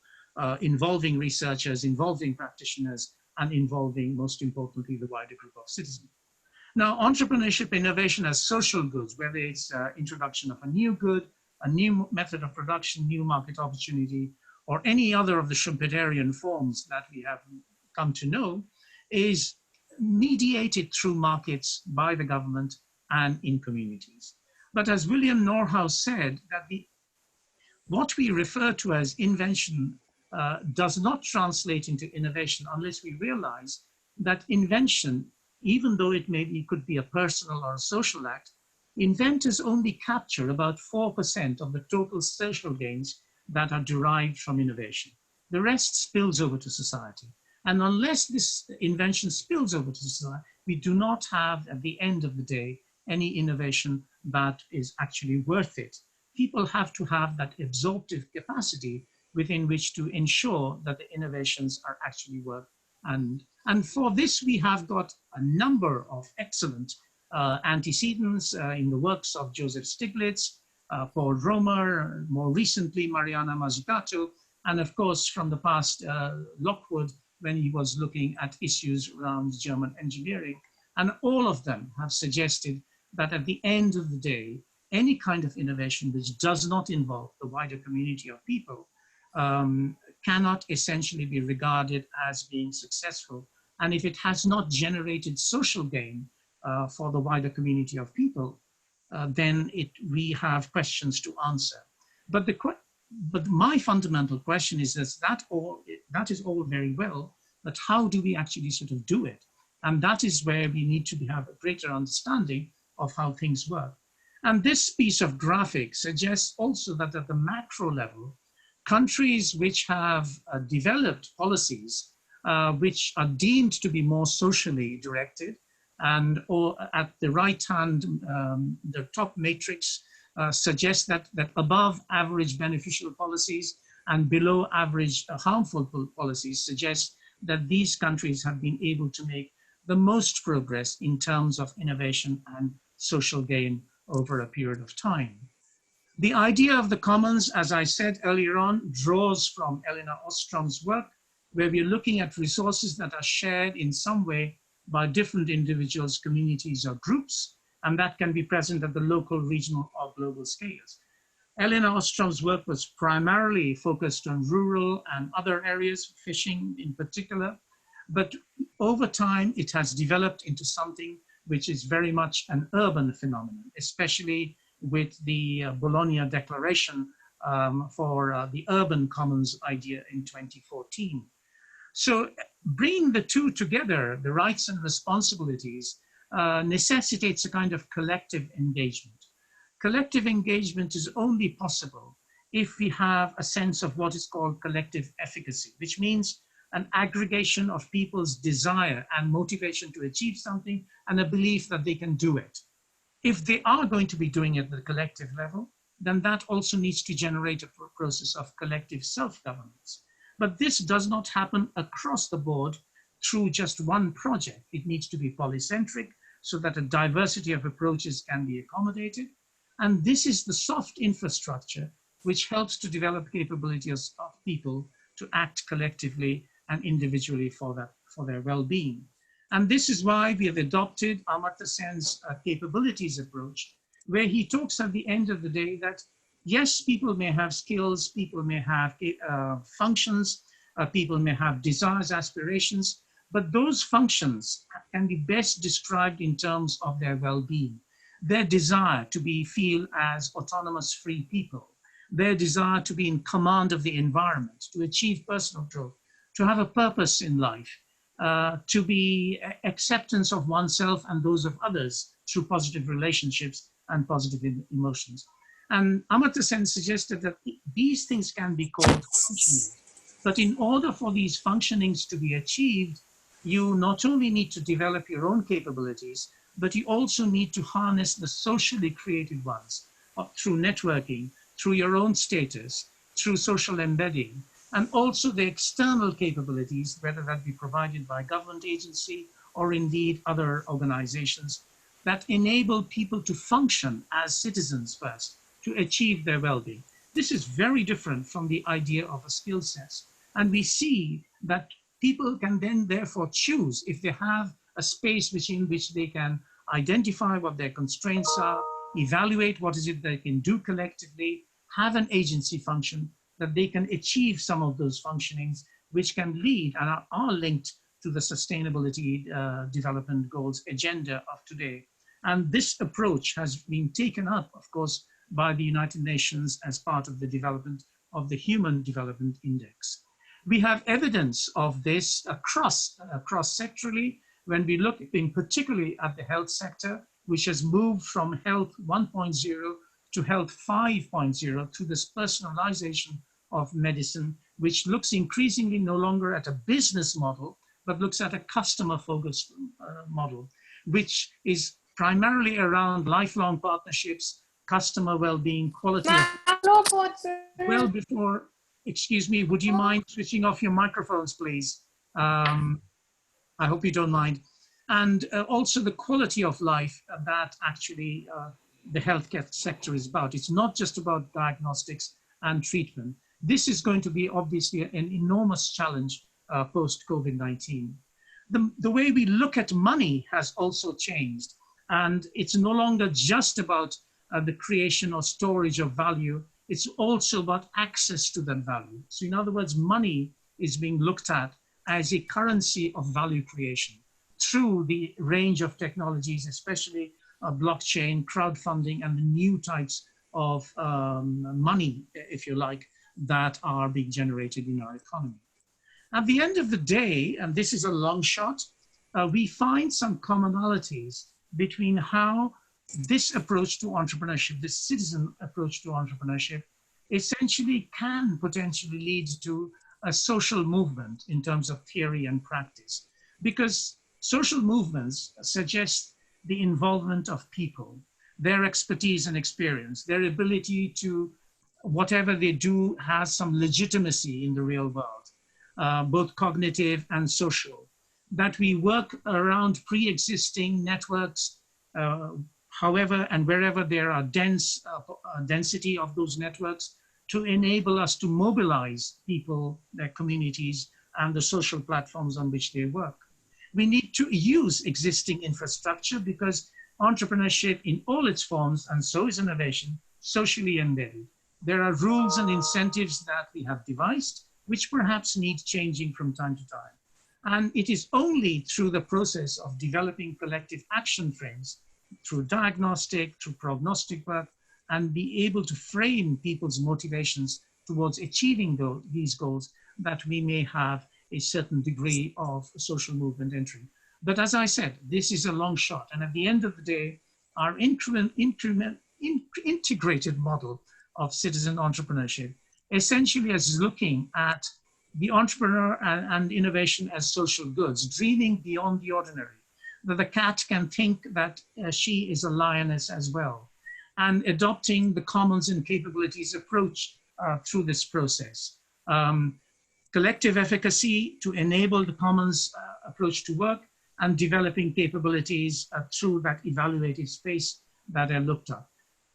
involving researchers, involving practitioners, and involving, most importantly, the wider group of citizens. Now, entrepreneurship innovation as social goods, whether it's introduction of a new good, a new method of production, new market opportunity, or any other of the Schumpeterian forms that we have come to know, is mediated through markets by the government and in communities. But as William Norhaus said, that what we refer to as invention does not translate into innovation unless we realize that invention, even though it could be a personal or a social act, inventors only capture about 4% of the total social gains that are derived from innovation. The rest spills over to society. And unless this invention spills over to society, we do not have, at the end of the day, any innovation that is actually worth it. People have to have that absorptive capacity within which to ensure that the innovations are actually worth. And for this, we have got a number of excellent antecedents in the works of Joseph Stiglitz, Paul Romer, more recently Mariana Mazzucato, and of course from the past Lockwood, when he was looking at issues around German engineering. And all of them have suggested that at the end of the day, any kind of innovation which does not involve the wider community of people cannot essentially be regarded as being successful. And if it has not generated social gain for the wider community of people, then we have questions to answer. But my fundamental question is that is all very well, but how do we actually sort of do it? And that is where we need to have a greater understanding of how things work. And this piece of graphic suggests also that at the macro level, countries which have developed policies which are deemed to be more socially directed, and or at the right hand, the top matrix suggests that above average beneficial policies and below average harmful policies suggest that these countries have been able to make the most progress in terms of innovation and social gain over a period of time. The idea of the commons, as I said earlier on, draws from Elinor Ostrom's work, where we're looking at resources that are shared in some way by different individuals, communities, or groups, and that can be present at the local, regional, or global scales. Elinor Ostrom's work was primarily focused on rural and other areas, fishing in particular, but over time it has developed into something which is very much an urban phenomenon, especially with the Bologna Declaration for the urban commons idea in 2014. So bringing the two together, the rights and responsibilities, necessitates a kind of collective engagement. Collective engagement is only possible if we have a sense of what is called collective efficacy, which means an aggregation of people's desire and motivation to achieve something and a belief that they can do it. If they are going to be doing it at the collective level, then that also needs to generate a process of collective self-governance. But this does not happen across the board through just one project. It needs to be polycentric so that a diversity of approaches can be accommodated. And this is the soft infrastructure which helps to develop capabilities of people to act collectively and individually for their well-being. And this is why we have adopted Amartya Sen's capabilities approach, where he talks at the end of the day that, yes, people may have skills, people may have functions, people may have desires, aspirations, but those functions can be best described in terms of their well-being, their desire to feel as autonomous free people, their desire to be in command of the environment, to achieve personal growth, to have a purpose in life, to be acceptance of oneself and those of others through positive relationships and positive emotions. And Amartya Sen suggested that these things can be called functioning. But in order for these functionings to be achieved, you not only need to develop your own capabilities, but you also need to harness the socially created ones through networking, through your own status, through social embedding, and also the external capabilities, whether that be provided by government agency or indeed other organizations, that enable people to function as citizens first, to achieve their well-being. This is very different from the idea of a skill set. And we see that people can then therefore choose, if they have a space in which they can identify what their constraints are, evaluate what is it they can do collectively, have an agency function, that they can achieve some of those functionings, which can lead and are linked to the sustainability development goals agenda of today. And this approach has been taken up, of course, by the United Nations as part of the development of the Human Development Index. We have evidence of this across sectorally when we look in particularly at the health sector, which has moved from health 1.0 to health 5.0 to this personalization of medicine, which looks increasingly no longer at a business model, but looks at a customer-focused model, which is primarily around lifelong partnerships, customer well-being, quality of well before, excuse me, would you mind switching off your microphones, please? I hope you don't mind. And also the quality of life that actually the healthcare sector is about. It's not just about diagnostics and treatment. This is going to be obviously an enormous challenge post-COVID-19. The way we look at money has also changed, and it's no longer just about the creation or storage of value. It's also about access to that value. So in other words, money is being looked at as a currency of value creation through the range of technologies, especially blockchain, crowdfunding, and the new types of money, if you like, that are being generated in our economy. At the end of the day, and this is a long shot, we find some commonalities between how this approach to entrepreneurship, this citizen approach to entrepreneurship, essentially can potentially lead to a social movement in terms of theory and practice, because social movements suggest the involvement of people, their expertise and experience, their ability to, whatever they do has some legitimacy in the real world, both cognitive and social, that we work around pre-existing networks, however and wherever there are density of those networks, to enable us to mobilize people, their communities, and the social platforms on which they work. We need to use existing infrastructure because entrepreneurship in all its forms, and so is innovation, socially embedded. There are rules and incentives that we have devised, which perhaps need changing from time to time. And it is only through the process of developing collective action frames, through diagnostic, through prognostic work, and be able to frame people's motivations towards achieving these goals, that we may have a certain degree of social movement entry. But as I said, this is a long shot. And at the end of the day, our integrated model of citizen entrepreneurship essentially is looking at the entrepreneur and innovation as social goods, dreaming beyond the ordinary, that the cat can think that she is a lioness as well, and adopting the commons and capabilities approach through this process. Collective efficacy to enable the commons approach to work, and developing capabilities through that evaluative space that I looked at.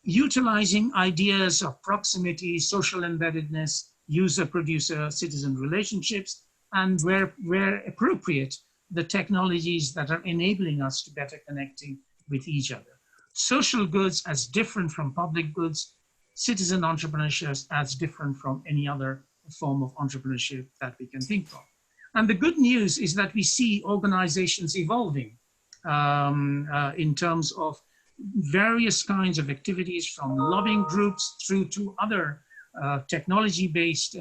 Utilizing ideas of proximity, social embeddedness, user-producer, citizen relationships, and where appropriate, the technologies that are enabling us to better connecting with each other. Social goods as different from public goods, citizen entrepreneurship as different from any other form of entrepreneurship that we can think of. And the good news is that we see organizations evolving in terms of various kinds of activities, from lobbying groups through to other technology-based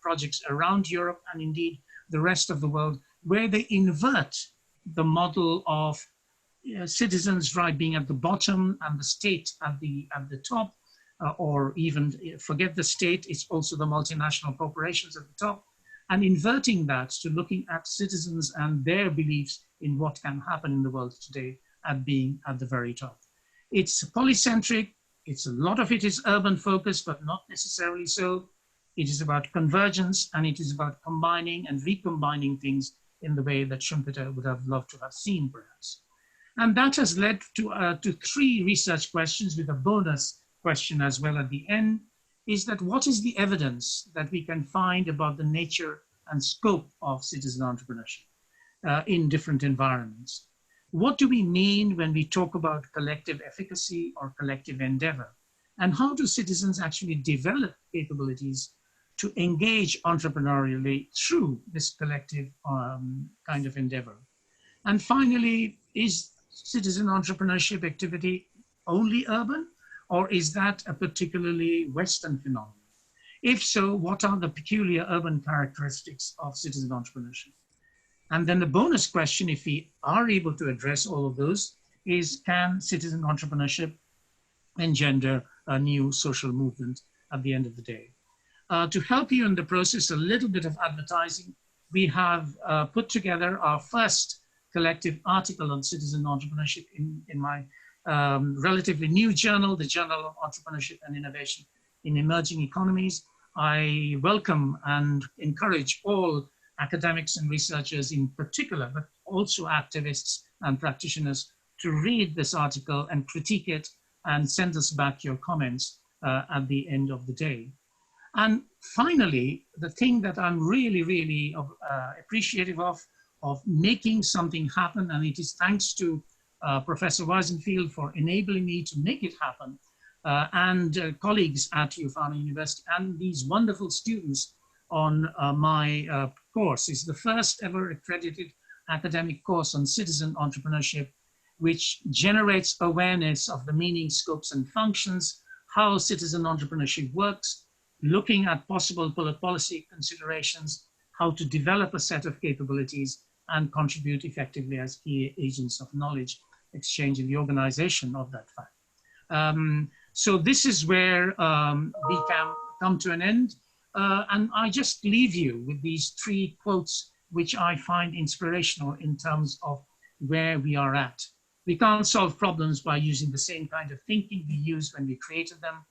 projects around Europe and indeed the rest of the world, where they invert the model of citizens' right being at the bottom and the state at the top, or even forget the state, it's also the multinational corporations at the top, and inverting that to looking at citizens and their beliefs in what can happen in the world today at being at the very top. It's polycentric, a lot of it is urban focused, but not necessarily so. It is about convergence, and it is about combining and recombining things in the way that Schumpeter would have loved to have seen, perhaps. And that has led to 3 research questions, with a bonus question as well at the end, is that what is the evidence that we can find about the nature and scope of citizen entrepreneurship in different environments? What do we mean when we talk about collective efficacy or collective endeavor? And how do citizens actually develop capabilities to engage entrepreneurially through this collective kind of endeavor? And finally, is citizen entrepreneurship activity only urban, or is that a particularly Western phenomenon? If so, what are the peculiar urban characteristics of citizen entrepreneurship? And then the bonus question, if we are able to address all of those, is can citizen entrepreneurship engender a new social movement at the end of the day? To help you in the process, a little bit of advertising, we have put together our first collective article on citizen entrepreneurship in my relatively new journal, the Journal of Entrepreneurship and Innovation in Emerging Economies. I welcome and encourage all academics and researchers in particular, but also activists and practitioners, to read this article and critique it and send us back your comments at the end of the day. And finally, the thing that I'm really, really appreciative of making something happen, and it is thanks to Professor Weisenfeld for enabling me to make it happen, and colleagues at UFANA University, and these wonderful students on my course. It's the first ever accredited academic course on citizen entrepreneurship, which generates awareness of the meaning, scopes, and functions, how citizen entrepreneurship works, looking at possible policy considerations, how to develop a set of capabilities and contribute effectively as key agents of knowledge exchange in the organization of that fact. So this is where we can come to an end. And I just leave you with these 3 quotes, which I find inspirational in terms of where we are at. We can't solve problems by using the same kind of thinking we used when we created them.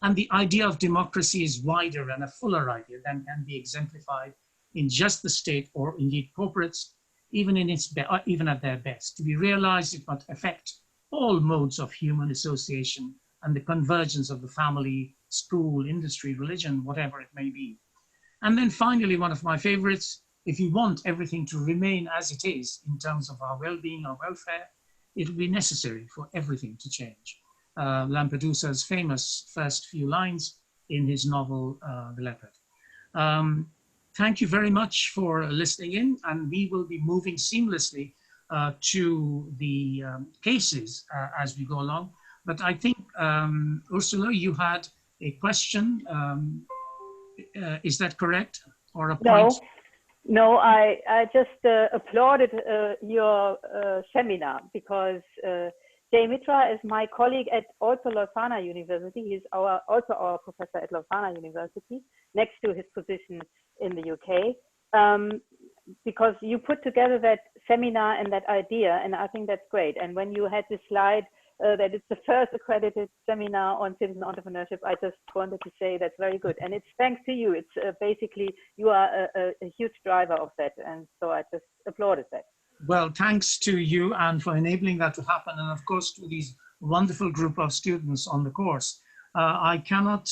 And the idea of democracy is wider and a fuller idea than can be exemplified in just the state or indeed corporates, even at their best. To be realized, it must affect all modes of human association and the convergence of the family, school, industry, religion, whatever it may be. And then finally, one of my favorites, if you want everything to remain as it is in terms of our well-being, our welfare, it will be necessary for everything to change. Lampedusa's famous first few lines in his novel, The Leopard. Thank you very much for listening in, and we will be moving seamlessly to the cases as we go along. But I think, Ursula, you had a question. Is that correct? Or a point? No, I just applauded your seminar, because Jay Mitra is my colleague at also Lausanne University. He's also our professor at Lausanne University, next to his position in the UK. Because you put together that seminar and that idea, and I think that's great. And when you had this slide that it's the first accredited seminar on citizen entrepreneurship, I just wanted to say that's very good. And it's thanks to you. It's basically, you are a huge driver of that. And so I just applauded that. Well, thanks to you and for enabling that to happen. And of course, to these wonderful group of students on the course. I cannot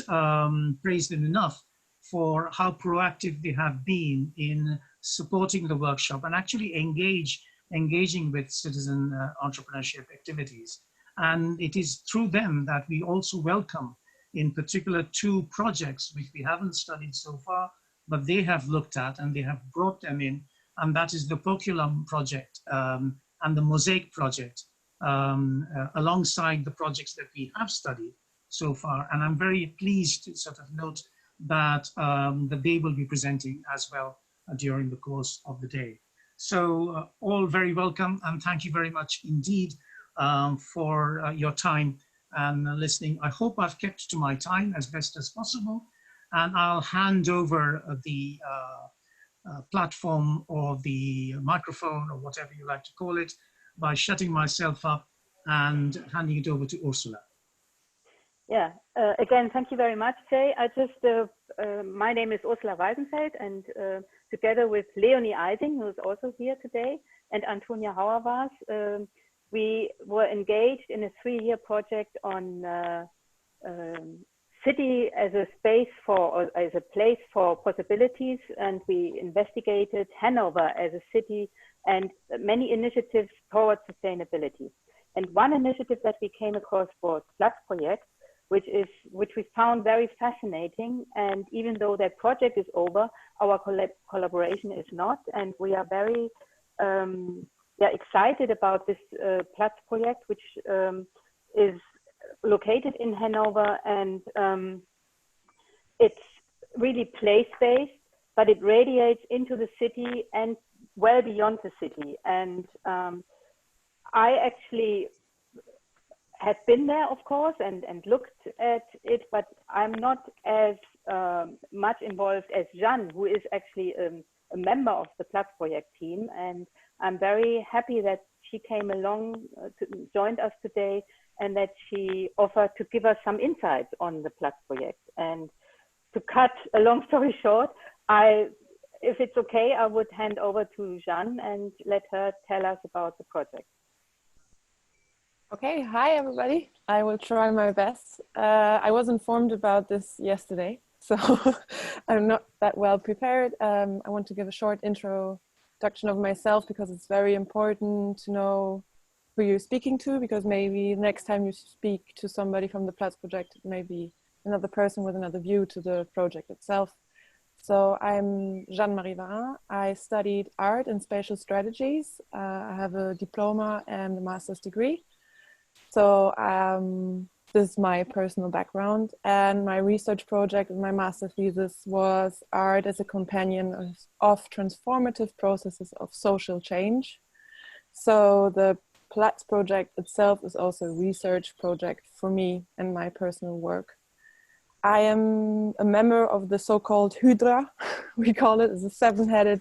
praise them enough for how proactive they have been in supporting the workshop and actually engaging with citizen entrepreneurship activities. And it is through them that we also welcome, in particular, 2 projects which we haven't studied so far, but they have looked at and they have brought them in. And that is the Poculum project and the Mosaic project, alongside the projects that we have studied so far. And I'm very pleased to sort of note that, that they will be presenting as well during the course of the day. So all very welcome, and thank you very much indeed for your time and listening. I hope I've kept to my time as best as possible, and I'll hand over the platform or the microphone or whatever you like to call it by shutting myself up and handing it over to Ursula. Yeah, again, thank you very much, Jay. I just, my name is Ursula Weisenfeld, and together with Leonie Eising, who is also here today, and Antonia Hauerwas, we were engaged in a 3-year project on city as a space for, or as a place for possibilities, and we investigated Hanover as a city and many initiatives towards sustainability. And one initiative that we came across was Platzprojekt, which we found very fascinating. And even though that project is over, our collaboration is not, and we are very excited about this Platzprojekt, which is located in Hanover, and it's really place-based, but it radiates into the city and well beyond the city. And I actually have been there, of course, and looked at it, but I'm not as much involved as Jeanne, who is actually a member of the Platzprojekt team. And I'm very happy that she came along, joined us today, and that she offered to give us some insights on the Platzprojekt. And to cut a long story short, if it's okay, I would hand over to Jeanne and let her tell us about the project. Okay, hi everybody. I will try my best. I was informed about this yesterday, so I'm not that well prepared. I want to give a short introduction of myself because it's very important to know who you're speaking to, because maybe next time you speak to somebody from the Platzprojekt, it may be another person with another view to the project itself. So I'm Jeanne-Marie Varin. I studied art and spatial strategies. I have a diploma and a master's degree. So this is my personal background, and my research project and my master thesis was art as a companion of transformative processes of social change. So the Platzprojekt itself is also a research project for me and my personal work. I am a member of the so-called Hydra, we call it, as a 7-headed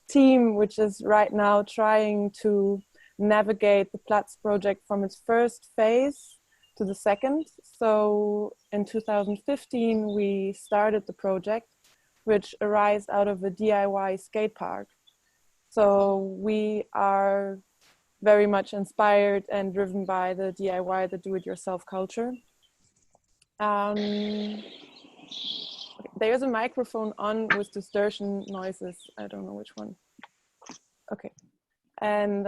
team, which is right now trying to navigate the Platzprojekt from its first phase to the second. So in 2015, we started the project, which arose out of a DIY skate park. So we are very much inspired and driven by the DIY, the do-it-yourself culture. There's a microphone on with distortion noises. I don't know which one. Okay. And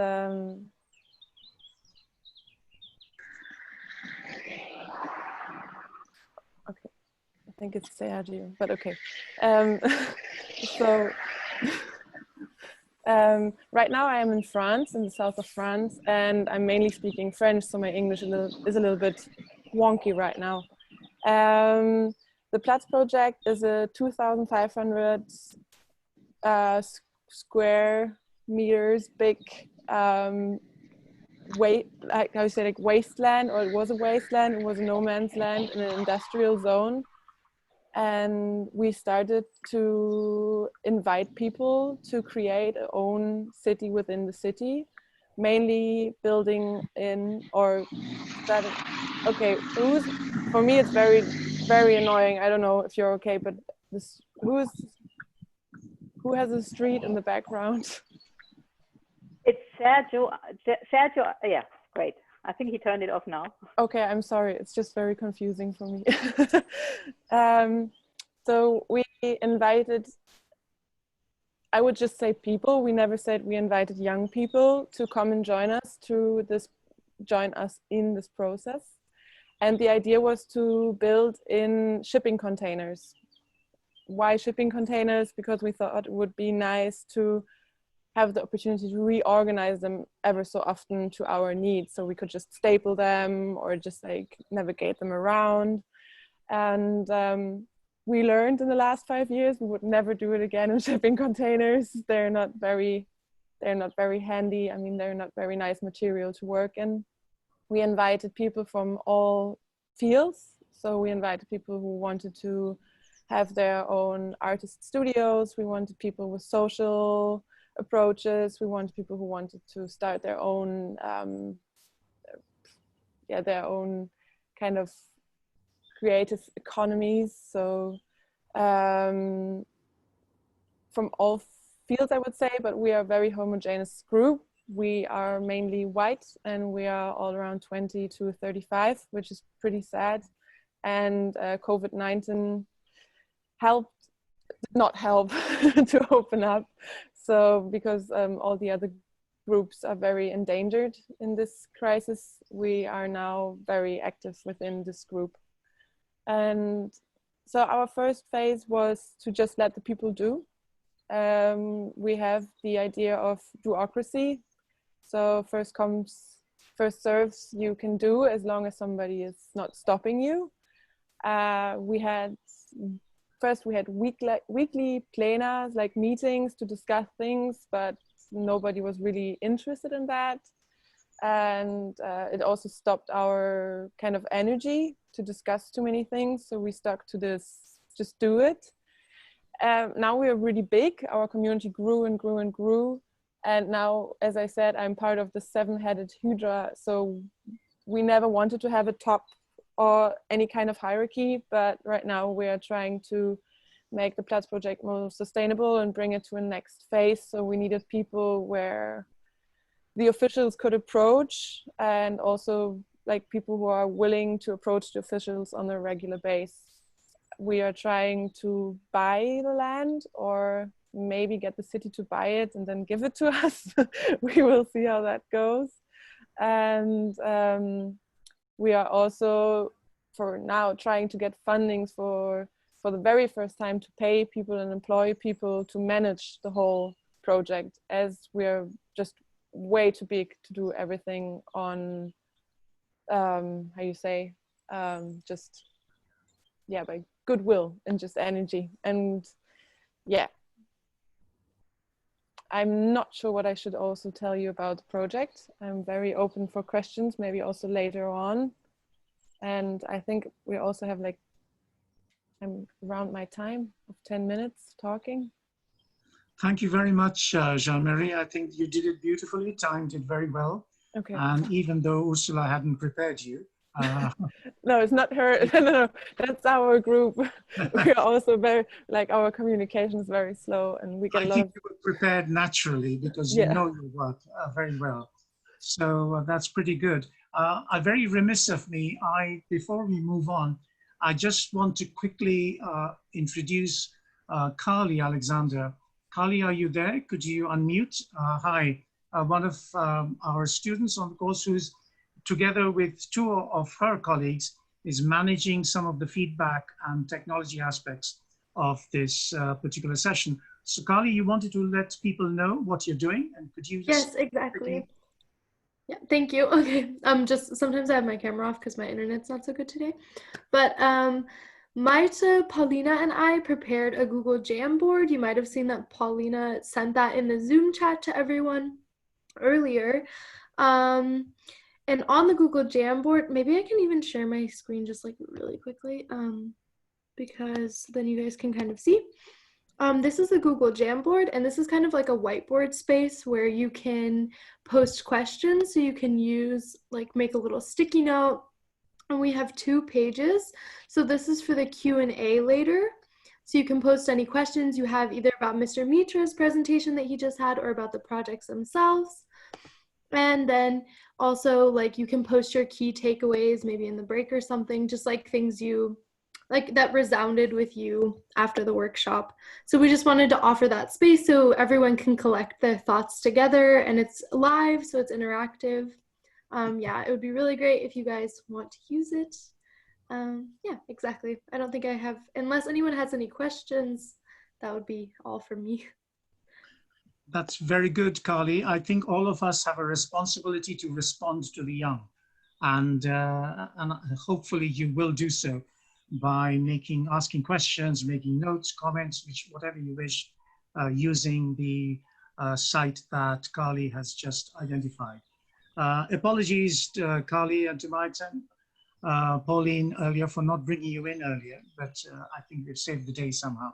okay, I think it's Sergio, but okay. So right now I am in France, in the south of France, and I'm mainly speaking French, so my English is a little bit wonky right now. The Platzprojekt is a 2,500 square meters big like I say, like wasteland, or it was a wasteland. It was a no man's land in an industrial zone. And we started to invite people to create their own city within the city, mainly building in or started. Okay, for me it's very, very annoying. I don't know if you're okay, but who has a street in the background? It's Sergio. Sergio, yeah, great. I think he turned it off now. Okay, I'm sorry. It's just very confusing for me. So we invited, I would just say people. We never said we invited young people to come and join us in this process. And the idea was to build in shipping containers. Why shipping containers? Because we thought it would be nice to have the opportunity to reorganize them ever so often to our needs. So we could just staple them or just like navigate them around. And we learned in the last 5 years we would never do it again in shipping containers. They're not very handy. I mean, they're not very nice material to work in. We invited people from all fields. So we invited people who wanted to have their own artist studios. We wanted people with social approaches. We wanted people who wanted to start their own, their own kind of creative economies. So from all fields, I would say, but we are a very homogeneous group. We are mainly white and we are all around 20 to 35, which is pretty sad. And COVID-19 did not help to open up. So because all the other groups are very endangered in this crisis, we are now very active within this group. And so our first phase was to just let the people do. We have the idea of duocracy. So first comes, first serves, you can do as long as somebody is not stopping you. We had weekly plenas, like meetings to discuss things, but nobody was really interested in that. And it also stopped our kind of energy to discuss too many things. So we stuck to this, just do it. Now we are really big. Our community grew and grew and grew. And now, as I said, I'm part of the 7-headed Hydra. So we never wanted to have a top or any kind of hierarchy, but right now we are trying to make the Platz project more sustainable and bring it to a next phase. So we needed people where the officials could approach, and also like people who are willing to approach the officials on a regular basis. We are trying to buy the land or maybe get the city to buy it and then give it to us. We will see how that goes. And we are also for now trying to get fundings for the very first time to pay people and employ people to manage the whole project, as we're just way too big to do everything on by goodwill and just energy. And yeah, I'm not sure what I should also tell you about the project. I'm very open for questions, maybe also later on. And I think we also have I'm around my time of 10 minutes talking. Thank you very much, Jean-Marie. I think you did it beautifully, timed it very well. Okay. And even though Ursula hadn't prepared you. No, it's not her. No, that's our group. We're also very, our communication is very slow, and we get a lot of... I think you were prepared naturally because you know your work very well. So that's pretty good. Very remiss of me, before we move on, I just want to quickly introduce Carly Alexander. Carly, are you there? Could you unmute? Hi, one of our students on the course who's together with 2 of her colleagues is managing some of the feedback and technology aspects of this particular session. So Carly, you wanted to let people know what you're doing, and could you just... Yes, exactly. Yeah, thank you. Okay, sometimes I have my camera off because my internet's not so good today. But Maita, Paulina, and I prepared a Google Jamboard. You might have seen that Paulina sent that in the Zoom chat to everyone earlier. And on the Google Jamboard, maybe I can even share my screen just like really quickly, because then you guys can kind of see. This is the Google Jamboard, and this is kind of like a whiteboard space where you can post questions. So you can use, like, make a little sticky note, and we have 2 pages. So this is for the Q&A later. So you can post any questions you have either about Mr. Mitra's presentation that he just had or about the projects themselves. And then also, like, you can post your key takeaways maybe in the break or something, just like things you like that resounded with you after the workshop. So we just wanted to offer that space so everyone can collect their thoughts together, and it's live, so it's interactive. Yeah, it would be really great if you guys want to use it. Yeah, exactly. I don't think I have, unless anyone has any questions, that would be all from me. That's very good, Carly. I think all of us have a responsibility to respond to the young, and hopefully you will do so by asking questions, making notes, comments, whatever you wish, using the site that Carly has just identified. Apologies to Carly and to Maiten, Pauline earlier for not bringing you in earlier, but I think we've saved the day somehow.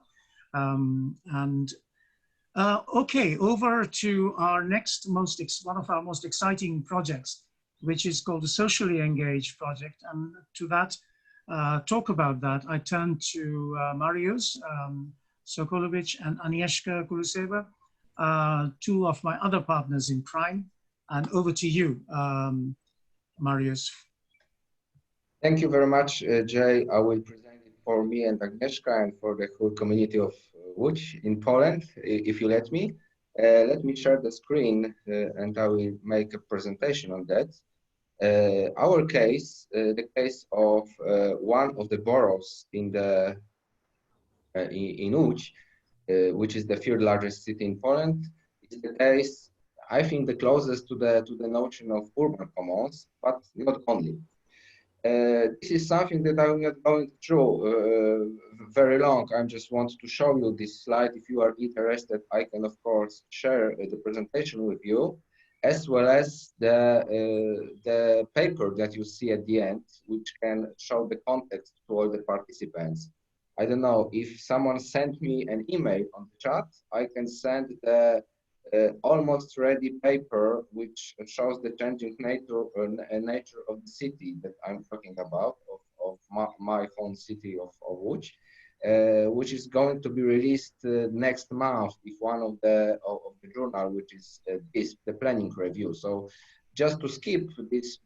Okay, over to our next one of our most exciting projects, which is called the Socially Engaged Project. And to that, talk about that, I turn to Mariusz Sokolovic and Agnieszka Kuluseva, 2 of my other partners in crime. And over to you, Mariusz. Thank you very much, Jay. I will present it for me and Agnieszka and for the whole community of Łódź in Poland, if you let me. Let me share the screen and I will make a presentation on that. Our case, the case of one of the boroughs in Łódź, which is the 3rd largest city in Poland, is the case, I think, the closest to the notion of urban commons, but not only. This is something that I'm not going through very long. I just want to show you this slide. If you are interested, I can, of course, share the presentation with you, as well as the paper that you see at the end, which can show the context to all the participants. I don't know, if someone sent me an email on the chat, I can send the almost ready paper, which shows the changing nature of the city that I'm talking about, of my home city of Łódź, which is going to be released next month if one of the journal, which is the planning review. So just to skip this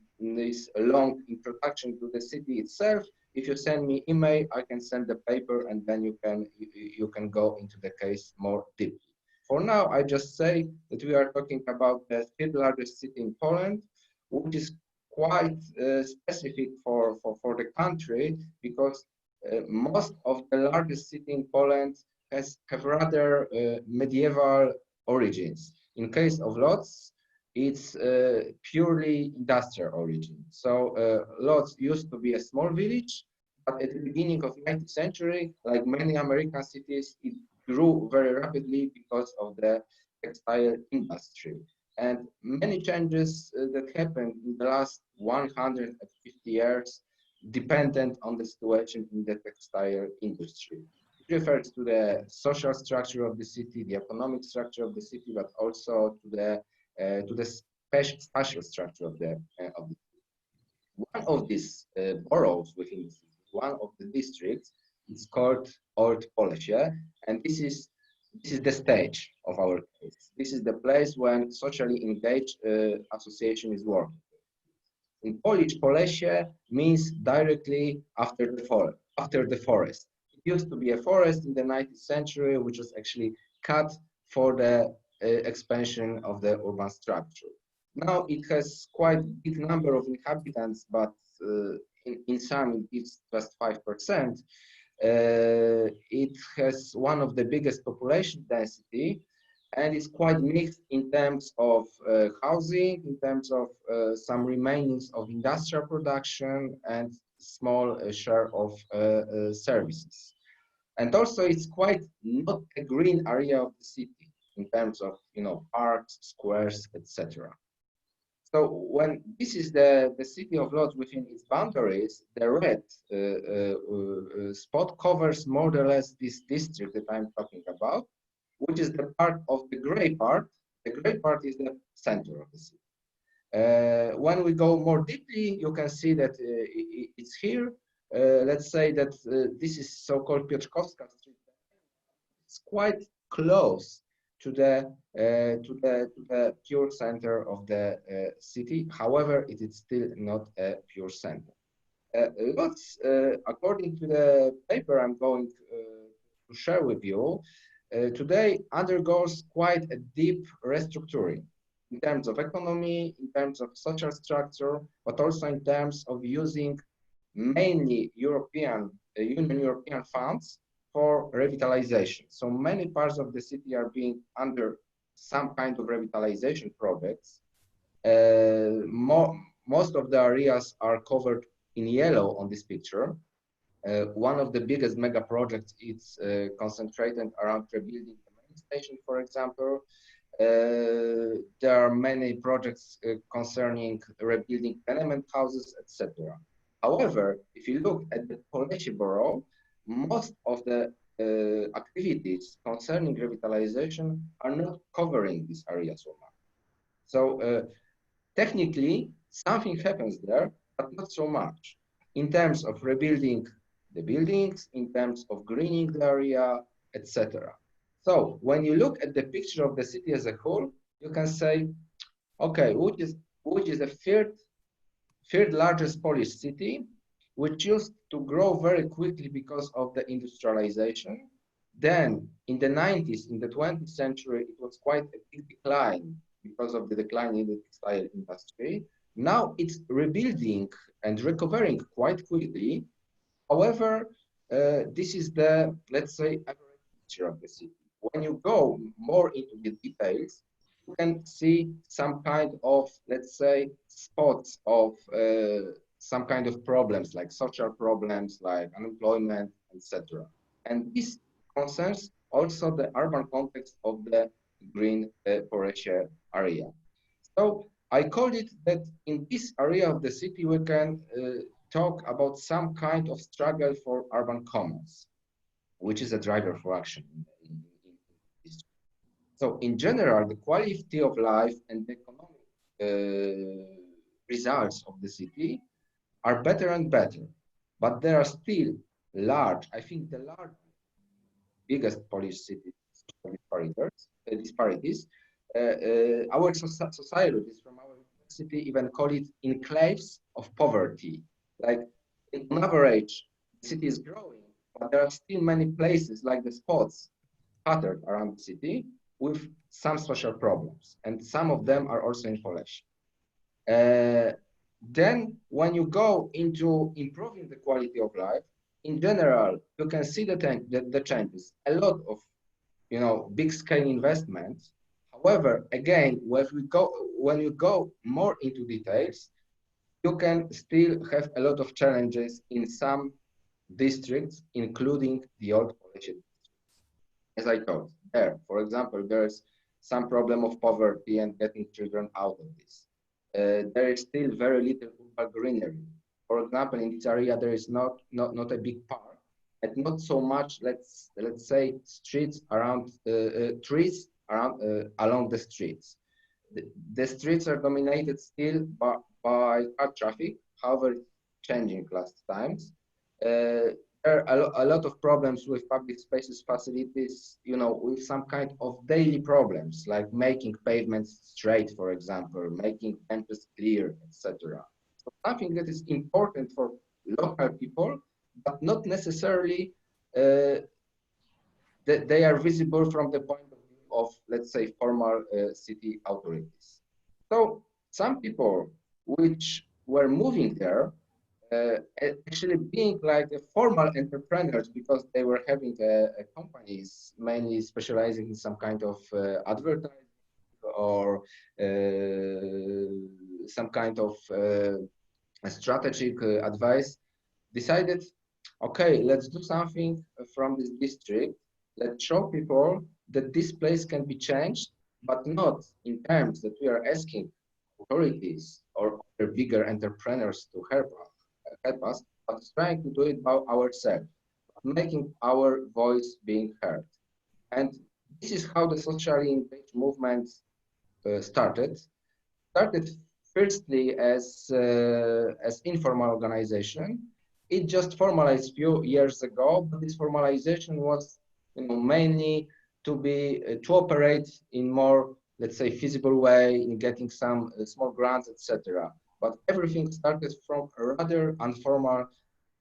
long introduction to the city itself, if you send me email, I can send the paper, and then you can go into the case more deeply. For now, I just say that we are talking about the 3rd largest city in Poland, which is quite specific for the country, because most of the largest city in Poland have rather medieval origins. In case of Lodz, it's purely industrial origin. So Lodz used to be a small village, but at the beginning of the 19th century, like many American cities, it grew very rapidly because of the textile industry. And many changes that happened in the last 150 years dependent on the situation in the textile industry. It refers to the social structure of the city, the economic structure of the city, but also to the spatial structure of the city. One of these boroughs within the city, one of the districts, is called Old Polesie, and this is the stage of our case. This is the place when socially engaged association is working. In Polish, Polesie means directly after the forest. It used to be a forest in the 19th century, which was actually cut for the expansion of the urban structure. Now it has quite a big number of inhabitants, but in some it's just 5%. It has one of the biggest population density, and it's quite mixed in terms of housing, in terms of some remainings of industrial production, and small share of services. And also it's quite not a green area of the city in terms of, parks, squares, etc. So when this is the city of Lodz within its boundaries, the red spot covers more or less this district that I'm talking about, which is the part of the gray part. The gray part is the center of the city. When we go more deeply, you can see that it's here. Let's say that this is so-called Piotrkowska Street. It's quite close to the pure center of the city. However, it is still not a pure center. Lodz, according to the paper I'm going to share with you, today undergoes quite a deep restructuring in terms of economy, in terms of social structure, but also in terms of using mainly European funds for revitalization. So many parts of the city are being under some kind of revitalization projects. Most of the areas are covered in yellow on this picture. One of the biggest mega projects is concentrated around rebuilding the main station, for example. There are many projects concerning rebuilding tenement houses, etc. However, if you look at the Polish borough, most of the activities concerning revitalization are not covering this area so much. So technically, something happens there, but not so much in terms of rebuilding the buildings, in terms of greening the area, etc. So when you look at the picture of the city as a whole, you can say, okay, which is the third largest Polish city, which used to grow very quickly because of the industrialization. Then in the 90s, in the 20th century, it was quite a big decline because of the decline in the textile industry. Now it's rebuilding and recovering quite quickly. However, this is the, let's say, average picture of the city. When you go more into the details, you can see some kind of, let's say, spots of some kind of problems, like social problems, like unemployment, etc. And this concerns also the urban context of the green Poresia area. So I called it that in this area of the city, we can talk about some kind of struggle for urban commons, which is a driver for action. So in general, the quality of life and the economic results of the city are better and better, but there are still large, I think the biggest Polish city disparities. Our societies from our university even call it enclaves of poverty. Like on average, the city is growing, but there are still many places like the spots scattered around the city with some social problems, and some of them are also in Polish. Then when you go into improving the quality of life, in general, you can see the changes. A lot of, big scale investments. However, again, when you go more into details, you can still have a lot of challenges in some districts, including the old Polish districts. As I told, for example, there's some problem of poverty and getting children out of this. There is still very little urban greenery. For example, in this area, there is not a big park, and not so much, let's say, streets around trees around along the streets. The streets are dominated still by car traffic. However, it's changing last times. There are a lot of problems with public spaces facilities, with some kind of daily problems, like making pavements straight, for example, making benches clear, etc. So something that is important for local people, but not necessarily that they are visible from the point of view of, let's say, formal city authorities. So some people which were moving there, actually being like formal entrepreneurs, because they were having companies mainly specializing in some kind of advertising or some kind of strategic advice, decided, okay, let's do something from this district. Let's show people that this place can be changed, but not in terms that we are asking authorities or other bigger entrepreneurs to help us, but trying to do it by ourselves, making our voice being heard. And this is how the socially engaged movement started firstly as informal organization. It just formalized few years ago, but this formalization was, mainly to operate in more, let's say, feasible way in getting some small grants, etc. But everything started from rather informal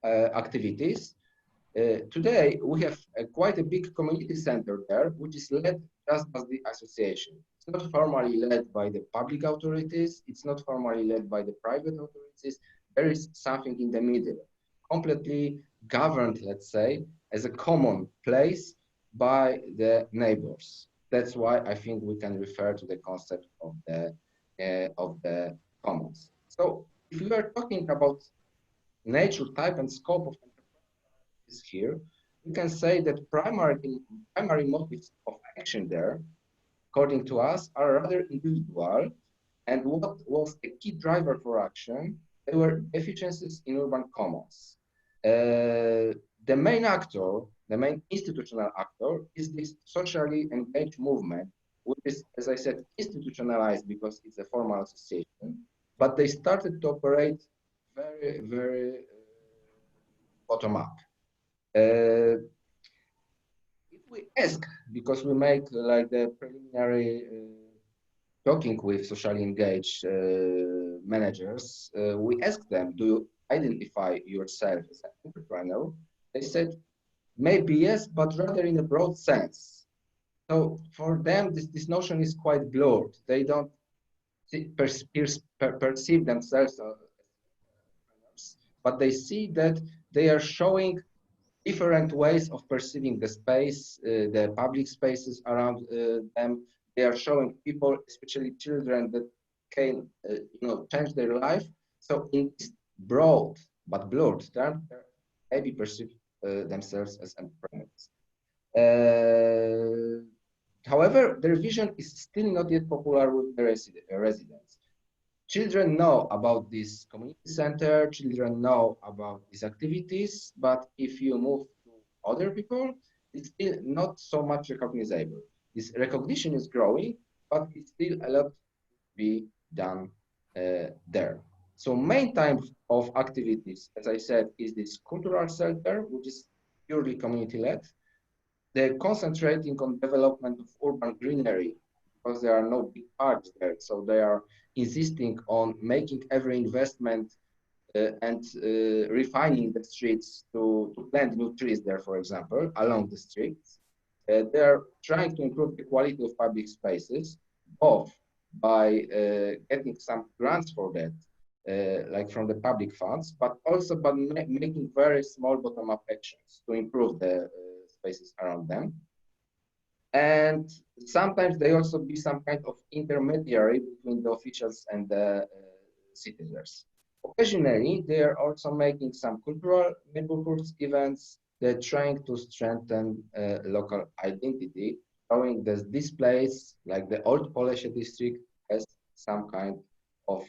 activities. Today, we have quite a big community center there, which is led just as the association. It's not formally led by the public authorities. It's not formally led by the private authorities. There is something in the middle, completely governed, let's say, as a common place by the neighbors. That's why I think we can refer to the concept of the commons. So if we are talking about nature, type, and scope of entrepreneurship here, we can say that primary motives of action there, according to us, are rather individual. And what was the key driver for action? They were deficiencies in urban commons. The main actor, the main institutional actor, is this socially engaged movement, which is, as I said, institutionalized because it's a formal association, but they started to operate very, very bottom up. If we ask, because we make like the preliminary talking with socially engaged managers, we ask them, do you identify yourself as an entrepreneur? They said, maybe yes, but rather in a broad sense. So for them, this notion is quite blurred. They don't perceive themselves as entrepreneurs, but they see that they are showing different ways of perceiving the space, the public spaces around them. They are showing people, especially children, that can change their life. So in this broad but blurred term, they maybe perceive themselves as entrepreneurs. However, their vision is still not yet popular with the residents. Children know about this community center, children know about these activities, but if you move to other people, it's still not so much recognizable. This recognition is growing, but it's still a lot to be done there. So main type of activities, as I said, is this cultural center, which is purely community-led. They're concentrating on development of urban greenery because there are no big parks there. So they are insisting on making every investment and refining the streets to plant new trees there, for example, along the streets. They are trying to improve the quality of public spaces, both by getting some grants for that, like from the public funds, but also by making very small bottom-up actions to improve the spaces around them. And sometimes they also be some kind of intermediary between the officials and the citizens. Occasionally, they are also making some cultural neighborhoods events. They're trying to strengthen local identity, showing that this place, like the old Polish district, has some kind of.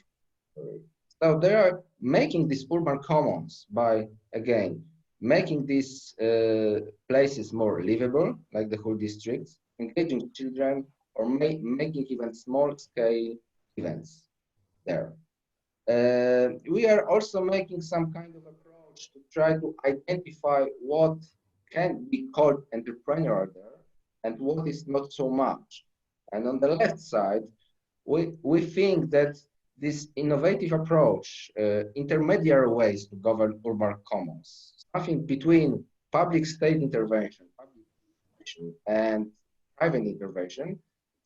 So they are making these urban commons by, again, making these places more livable, like the whole districts, engaging children, or making even small-scale events there. We are also making some kind of approach to try to identify what can be called entrepreneurial there and what is not so much. And on the left side, we think that this innovative approach, intermediary ways to govern urban commons, something between public state intervention, and private intervention,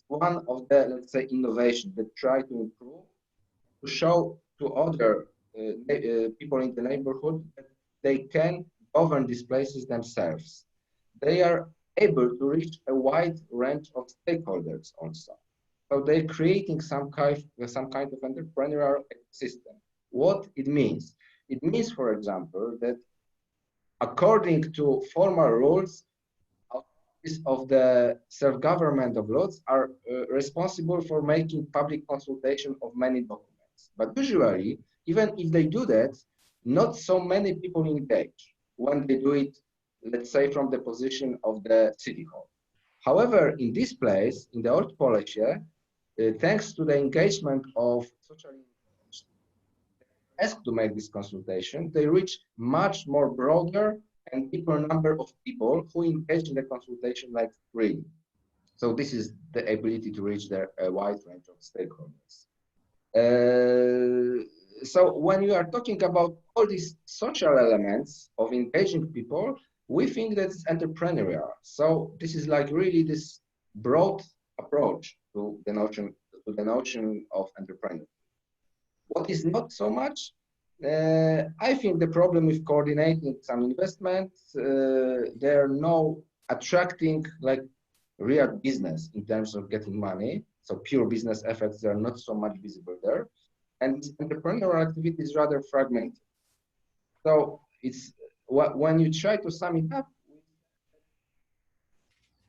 one of the, let's say, innovations that try to improve, to show to other people in the neighborhood that they can govern these places themselves. They are able to reach a wide range of stakeholders also. So they're creating some kind of entrepreneurial ecosystem. What it means? It means, for example, that according to formal rules, of the self-government of Lodz are responsible for making public consultation of many documents. But usually, even if they do that, not so many people engage when they do it, let's say, from the position of the city hall. However, in this place, in the Old Polessie, thanks to the engagement of social asked to make this consultation, they reach much more broader and deeper number of people who engage in the consultation like really. So this is the ability to reach a wide range of stakeholders. So when you are talking about all these social elements of engaging people, we think that it's entrepreneurial. So this is like really this broad approach to the notion of entrepreneurship. What is not so much? I think the problem with coordinating some investments, there are no attracting like real business in terms of getting money. So pure business effects are not so much visible there. And entrepreneurial activity is rather fragmented. So it's when you try to sum it up,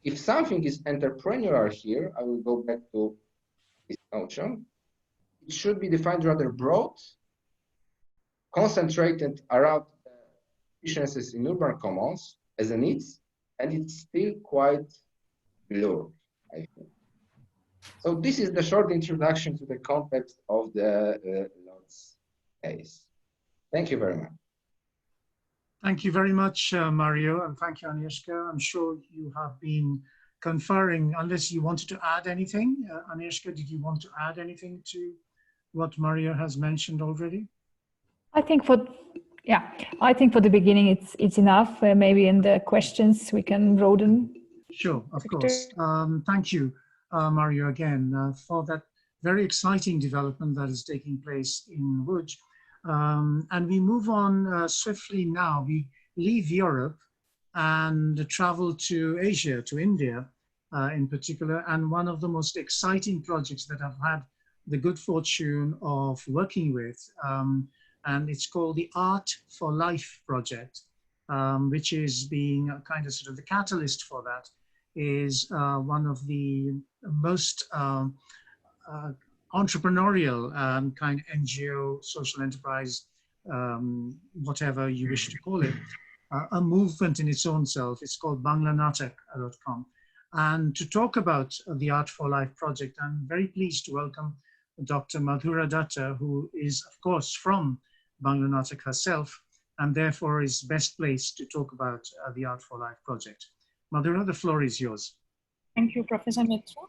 if something is entrepreneurial here, I will go back to this notion, it should be defined rather broad, concentrated around efficiencies in urban commons as a needs, and it's still quite blurred, I think. So this is the short introduction to the context of the Lodz case. Thank you very much. Thank you very much, Mario, and thank you, Agnieszka. I'm sure you have been conferring, unless you wanted to add anything. Agnieszka, did you want to add anything to what Mario has mentioned already? I think for the beginning it's enough. Maybe in the questions we can broaden. Sure, of course. Thank you, Mario, again, for that very exciting development that is taking place in Łódź. And we move on swiftly now. We leave Europe and travel to Asia, to India in particular. And one of the most exciting projects that I've had the good fortune of working with, and it's called the Art for Life project, which is being kind of sort of the catalyst for that, is one of the most entrepreneurial kind of NGO, social enterprise, whatever you wish to call it, a movement in its own self. It's called banglanatak.com. And to talk about the Art for Life project, I'm very pleased to welcome Dr. Madhura Datta, who is, of course, from Banglanatak herself, and therefore is best placed to talk about the Art for Life project. Madhura, the floor is yours. Thank you, Professor Mitra.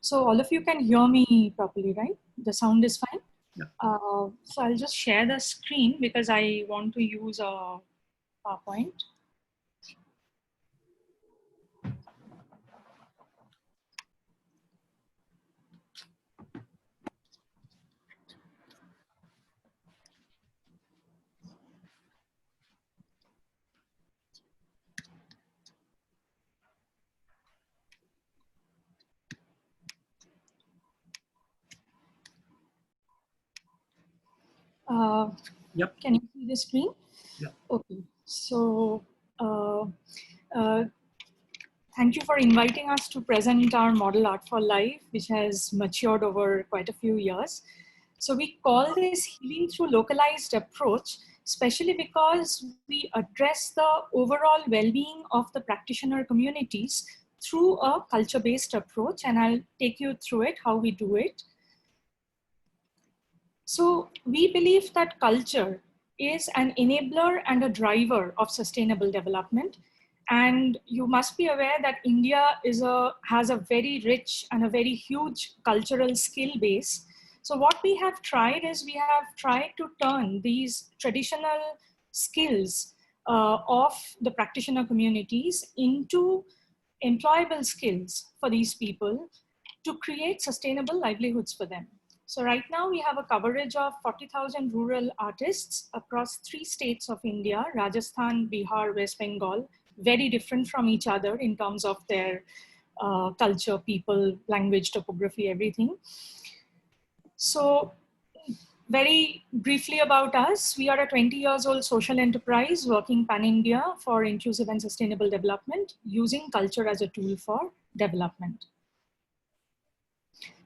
So all of you can hear me properly, right? The sound is fine? Yeah. So I'll just share the screen because I want to use a PowerPoint. Yep. Can you see the screen? Yeah. Okay. So thank you for inviting us to present our model Art for Life, which has matured over quite a few years. So we call this healing through localized approach, especially because we address the overall well-being of the practitioner communities through a culture-based approach, and I'll take you through it, how we do it. So we believe that culture is an enabler and a driver of sustainable development. And you must be aware that India has a very rich and a very huge cultural skill base. So what we have tried is we have tried to turn these traditional skills of the practitioner communities into employable skills for these people to create sustainable livelihoods for them. So right now we have a coverage of 40,000 rural artists across 3 states of India, Rajasthan, Bihar, West Bengal, very different from each other in terms of their culture, people, language, topography, everything. So Very briefly about us, we are a 20 years old social enterprise working pan-India for inclusive and sustainable development using culture as a tool for development.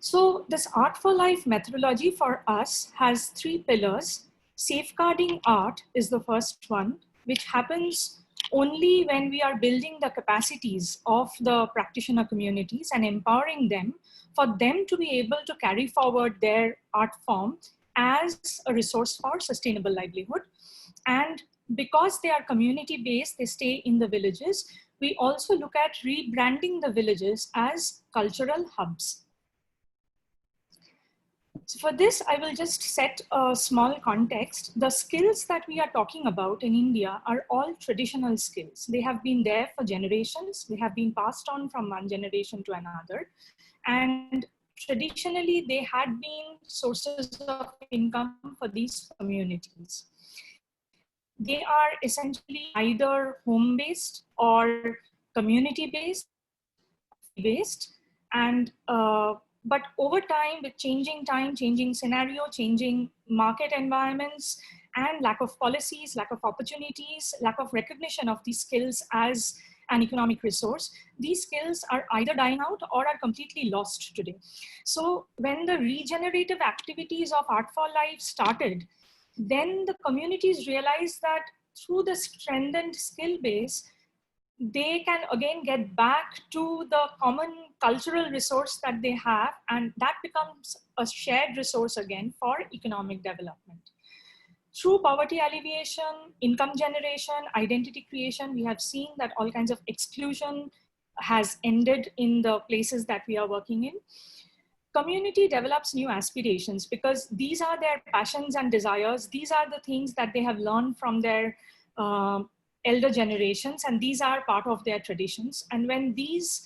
So this Art for Life methodology for us has 3 pillars. Safeguarding art is the first one, which happens only when we are building the capacities of the practitioner communities and empowering them for them to be able to carry forward their art form as a resource for sustainable livelihood. And because they are community-based, they stay in the villages, we also look at rebranding the villages as cultural hubs. So for this, I will just set a small context. The skills that we are talking about in India are all traditional skills. They have been there for generations. They have been passed on from one generation to another. And traditionally, they had been sources of income for these communities. They are essentially either home-based or community-based, and but over time, with changing time, changing scenario, changing market environments, and lack of policies, lack of opportunities, lack of recognition of these skills as an economic resource, these skills are either dying out or are completely lost today. So when the regenerative activities of Art for Life started, then the communities realized that through the strengthened skill base, they can again get back to the common cultural resource that they have, and that becomes a shared resource again for economic development. Through poverty alleviation, income generation, identity creation, we have seen that all kinds of exclusion has ended in the places that we are working in. Community develops new aspirations because these are their passions and desires. These are the things that they have learned from their elder generations, and these are part of their traditions. And when these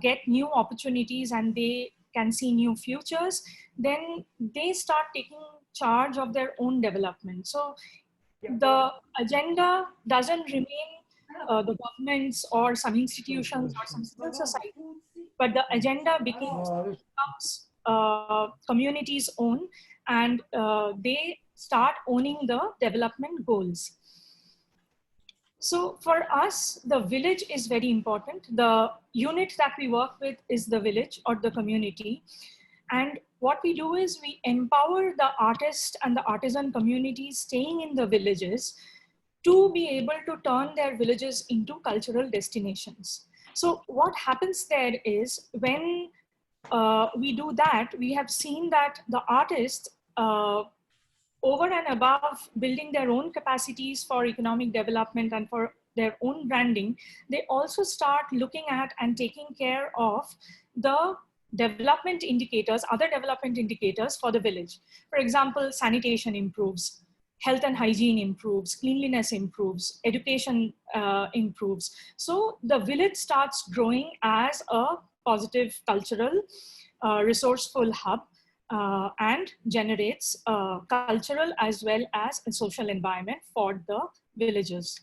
get new opportunities and they can see new futures, then they start taking charge of their own development. So the agenda doesn't remain the governments or some institutions or some civil society, but the agenda becomes communities' own, and they start owning the development goals. So for us, the village is very important. The unit that we work with is the village or the community. And what we do is we empower the artist and the artisan communities staying in the villages to be able to turn their villages into cultural destinations. So what happens there is when we do that, we have seen that the artists, over and above building their own capacities for economic development and for their own branding, they also start looking at and taking care of the development indicators, other development indicators for the village. For example, sanitation improves, health and hygiene improves, cleanliness improves, education improves. So the village starts growing as a positive cultural, resourceful hub, and generates a cultural as well as a social environment for the villages.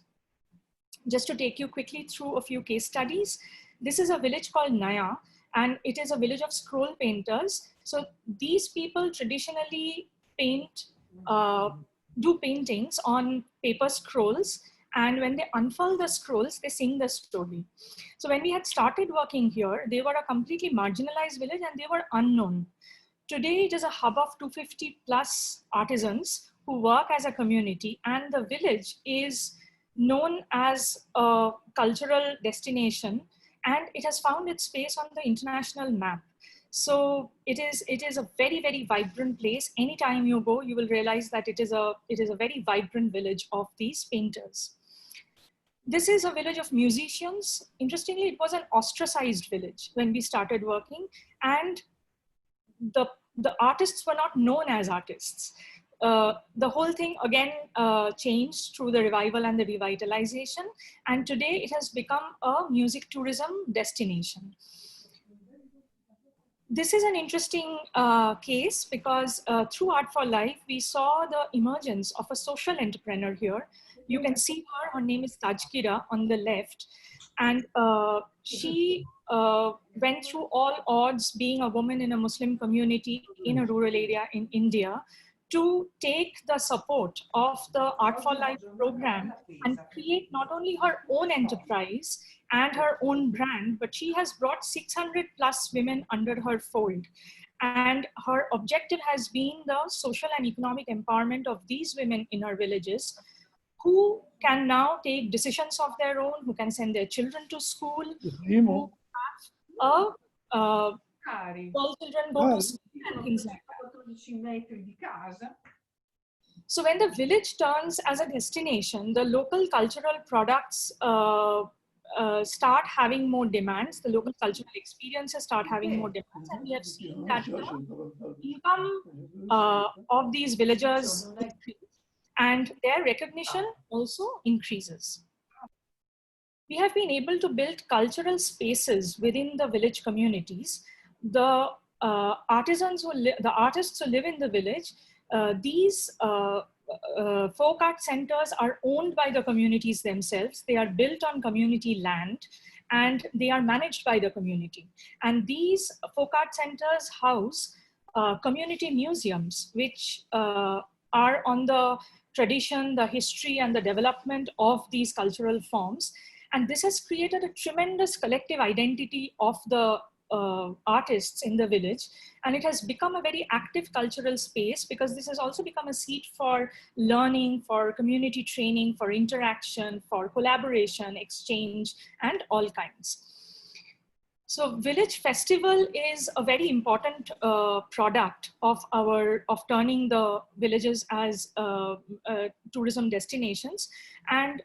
Just to take you quickly through a few case studies, this is a village called Naya, and it is a village of scroll painters. So these people traditionally paint, do paintings on paper scrolls, and when they unfurl the scrolls, they sing the story. So when we had started working here, they were a completely marginalized village and they were unknown. Today, it is a hub of 250 plus artisans who work as a community, and the village is known as a cultural destination, and it has found its space on the international map. So it is a very, very vibrant place. Anytime you go, you will realize that it is a very vibrant village of these painters. This is a village of musicians. Interestingly, it was an ostracized village when we started working, and the artists were not known as artists. The whole thing again changed through the revival and the revitalization, and today it has become a music tourism destination. This is an interesting case because through Art for Life, we saw the emergence of a social entrepreneur here. You can see her name is Tajkira on the left, and she went through all odds being a woman in a Muslim community in a rural area in India to take the support of the Art for Life program and create not only her own enterprise and her own brand, but she has brought 600 plus women under her fold. And her objective has been the social and economic empowerment of these women in her villages, who can now take decisions of their own, who can send their children to school, who have all children go to school and things like that. So when the village turns as a destination, the local cultural products start having more demands, the local cultural experiences start having more demands, and we have seen that the income of these villagers increase, and their recognition also increases. We have been able to build cultural spaces within the village communities. The artisans the artists who live in the village, these folk art centers are owned by the communities themselves. They are built on community land and they are managed by the community. And these folk art centers house community museums, which are on the tradition, the history, and the development of these cultural forms. And this has created a tremendous collective identity of the artists in the village, and it has become a very active cultural space, because this has also become a seat for learning, for community training, for interaction, for collaboration, exchange, and all kinds. So Village Festival is a very important product of turning the villages as tourism destinations. And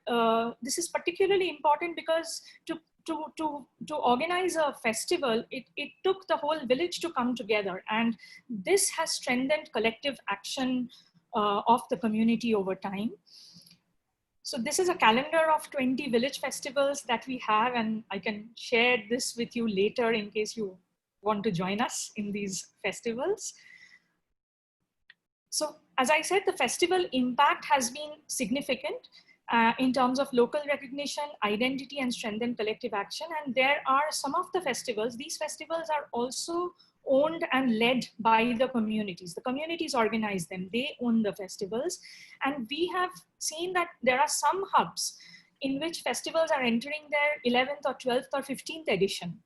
this is particularly important because to organize a festival, it took the whole village to come together. And this has strengthened collective action of the community over time. So this is a calendar of 20 village festivals that we have, and I can share this with you later in case you want to join us in these festivals. So as I said, the festival impact has been significant in terms of local recognition, identity, and strengthened collective action. And there are some of the festivals, these festivals are also owned and led by the communities. The communities organize them, they own the festivals. And we have seen that there are some hubs in which festivals are entering their 11th or 12th or 15th edition.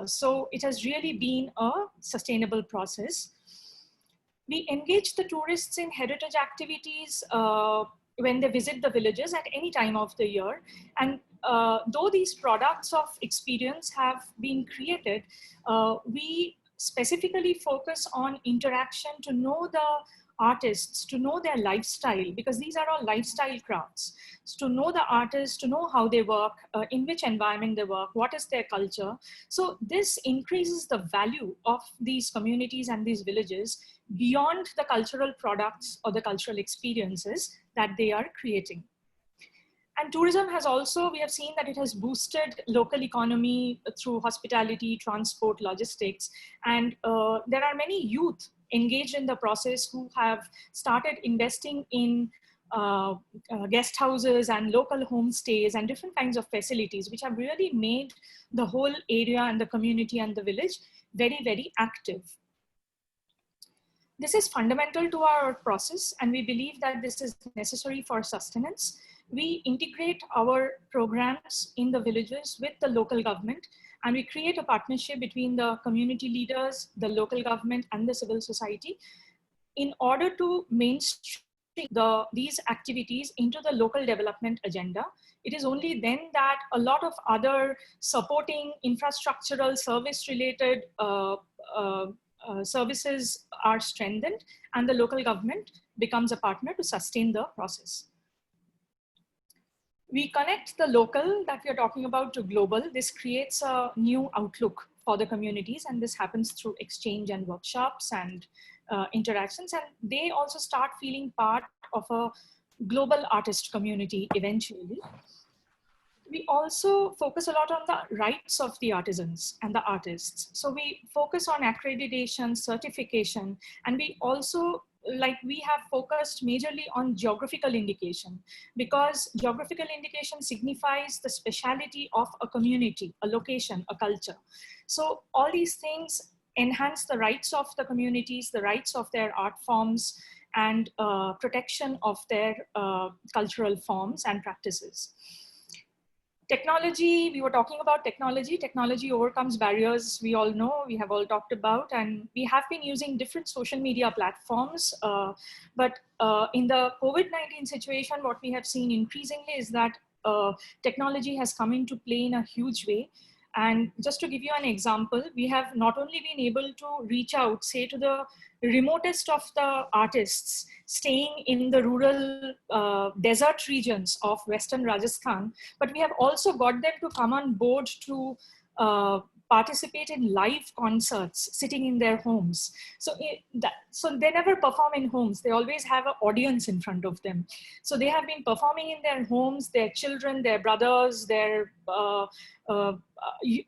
So it has really been a sustainable process. We engage the tourists in heritage activities when they visit the villages at any time of the year. And though these products of experience have been created, we specifically focus on interaction to know the artists, to know their lifestyle, because these are all lifestyle crafts. So to know the artists, to know how they work, in which environment they work, what is their culture. So this increases the value of these communities and these villages beyond the cultural products or the cultural experiences that they are creating. And tourism has also, we have seen that it has boosted local economy through hospitality, transport, logistics. And there are many youth engaged in the process who have started investing in guest houses and local homestays and different kinds of facilities, which have really made the whole area and the community and the village very, very active. This is fundamental to our process, and we believe that this is necessary for sustenance. We integrate our programs in the villages with the local government, and we create a partnership between the community leaders, the local government, and the civil society in order to mainstream these activities into the local development agenda. It is only then that a lot of other supporting infrastructural service-related services are strengthened, and the local government becomes a partner to sustain the process. We connect the local that we are talking about to global. This creates a new outlook for the communities, and this happens through exchange and workshops and interactions, and they also start feeling part of a global artist community eventually. We also focus a lot on the rights of the artisans and the artists. So we focus on accreditation, certification, and we also, we have focused majorly on geographical indication, because geographical indication signifies the speciality of a community, a location, a culture. So all these things enhance the rights of the communities, the rights of their art forms, and protection of their cultural forms and practices. Technology, we were talking about technology. Technology overcomes barriers we all know, we have all talked about, and we have been using different social media platforms. But in the COVID-19 situation, what we have seen increasingly is that technology has come into play in a huge way. And just to give you an example, we have not only been able to reach out, say, to the remotest of the artists staying in the rural desert regions of Western Rajasthan, but we have also got them to come on board to participate in live concerts sitting in their homes. So they never perform in homes. They always have an audience in front of them. So they have been performing in their homes, their children, their brothers, their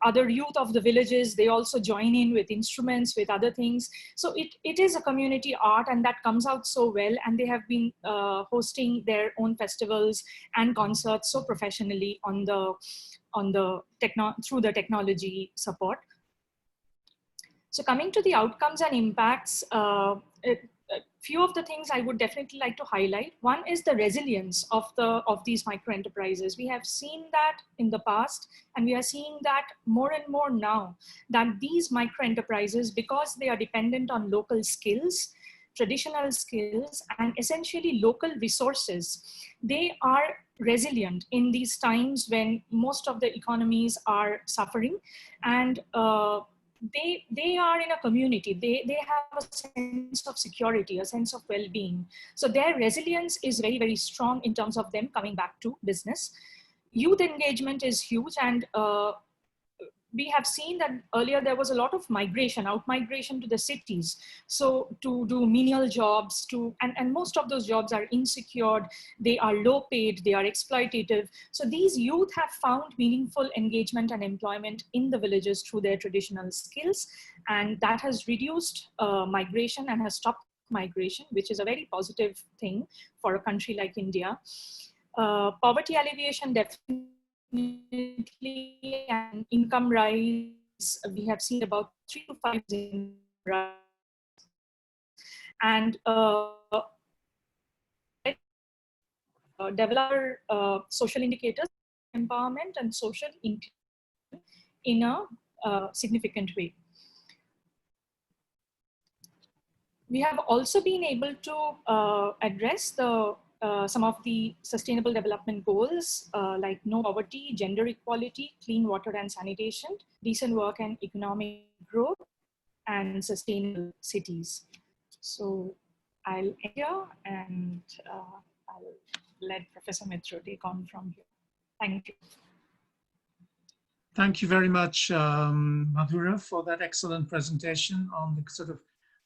other youth of the villages. They also join in with instruments, with other things. So it is a community art, and that comes out so well. And they have been hosting their own festivals and concerts so professionally through the technology support. So coming to the outcomes and impacts, a few of the things I would definitely like to highlight. One is the resilience of these micro enterprises. We have seen that in the past, and we are seeing that more and more now, that these micro enterprises, because they are dependent on local skills, traditional skills, and essentially local resources, they are resilient in these times when most of the economies are suffering, and they are in a community. They have a sense of security, a sense of well-being. So their resilience is very, very strong in terms of them coming back to business. Youth engagement is huge, and we have seen that earlier there was a lot of migration, out-migration to the cities. So to do menial jobs, and most of those jobs are insecure, they are low paid, they are exploitative. So these youth have found meaningful engagement and employment in the villages through their traditional skills. And that has reduced migration and has stopped migration, which is a very positive thing for a country like India. Poverty alleviation definitely, and income rise, we have seen about 3 to 5 in rise. And develop social indicators, empowerment and social inclusion in a significant way. We have also been able to address some of the sustainable development goals like no poverty, gender equality, clean water and sanitation, decent work and economic growth, and sustainable cities. So I'll end here, and I'll let Professor Mitra take on from here. Thank you. Thank you very much, Madhura, for that excellent presentation on the sort of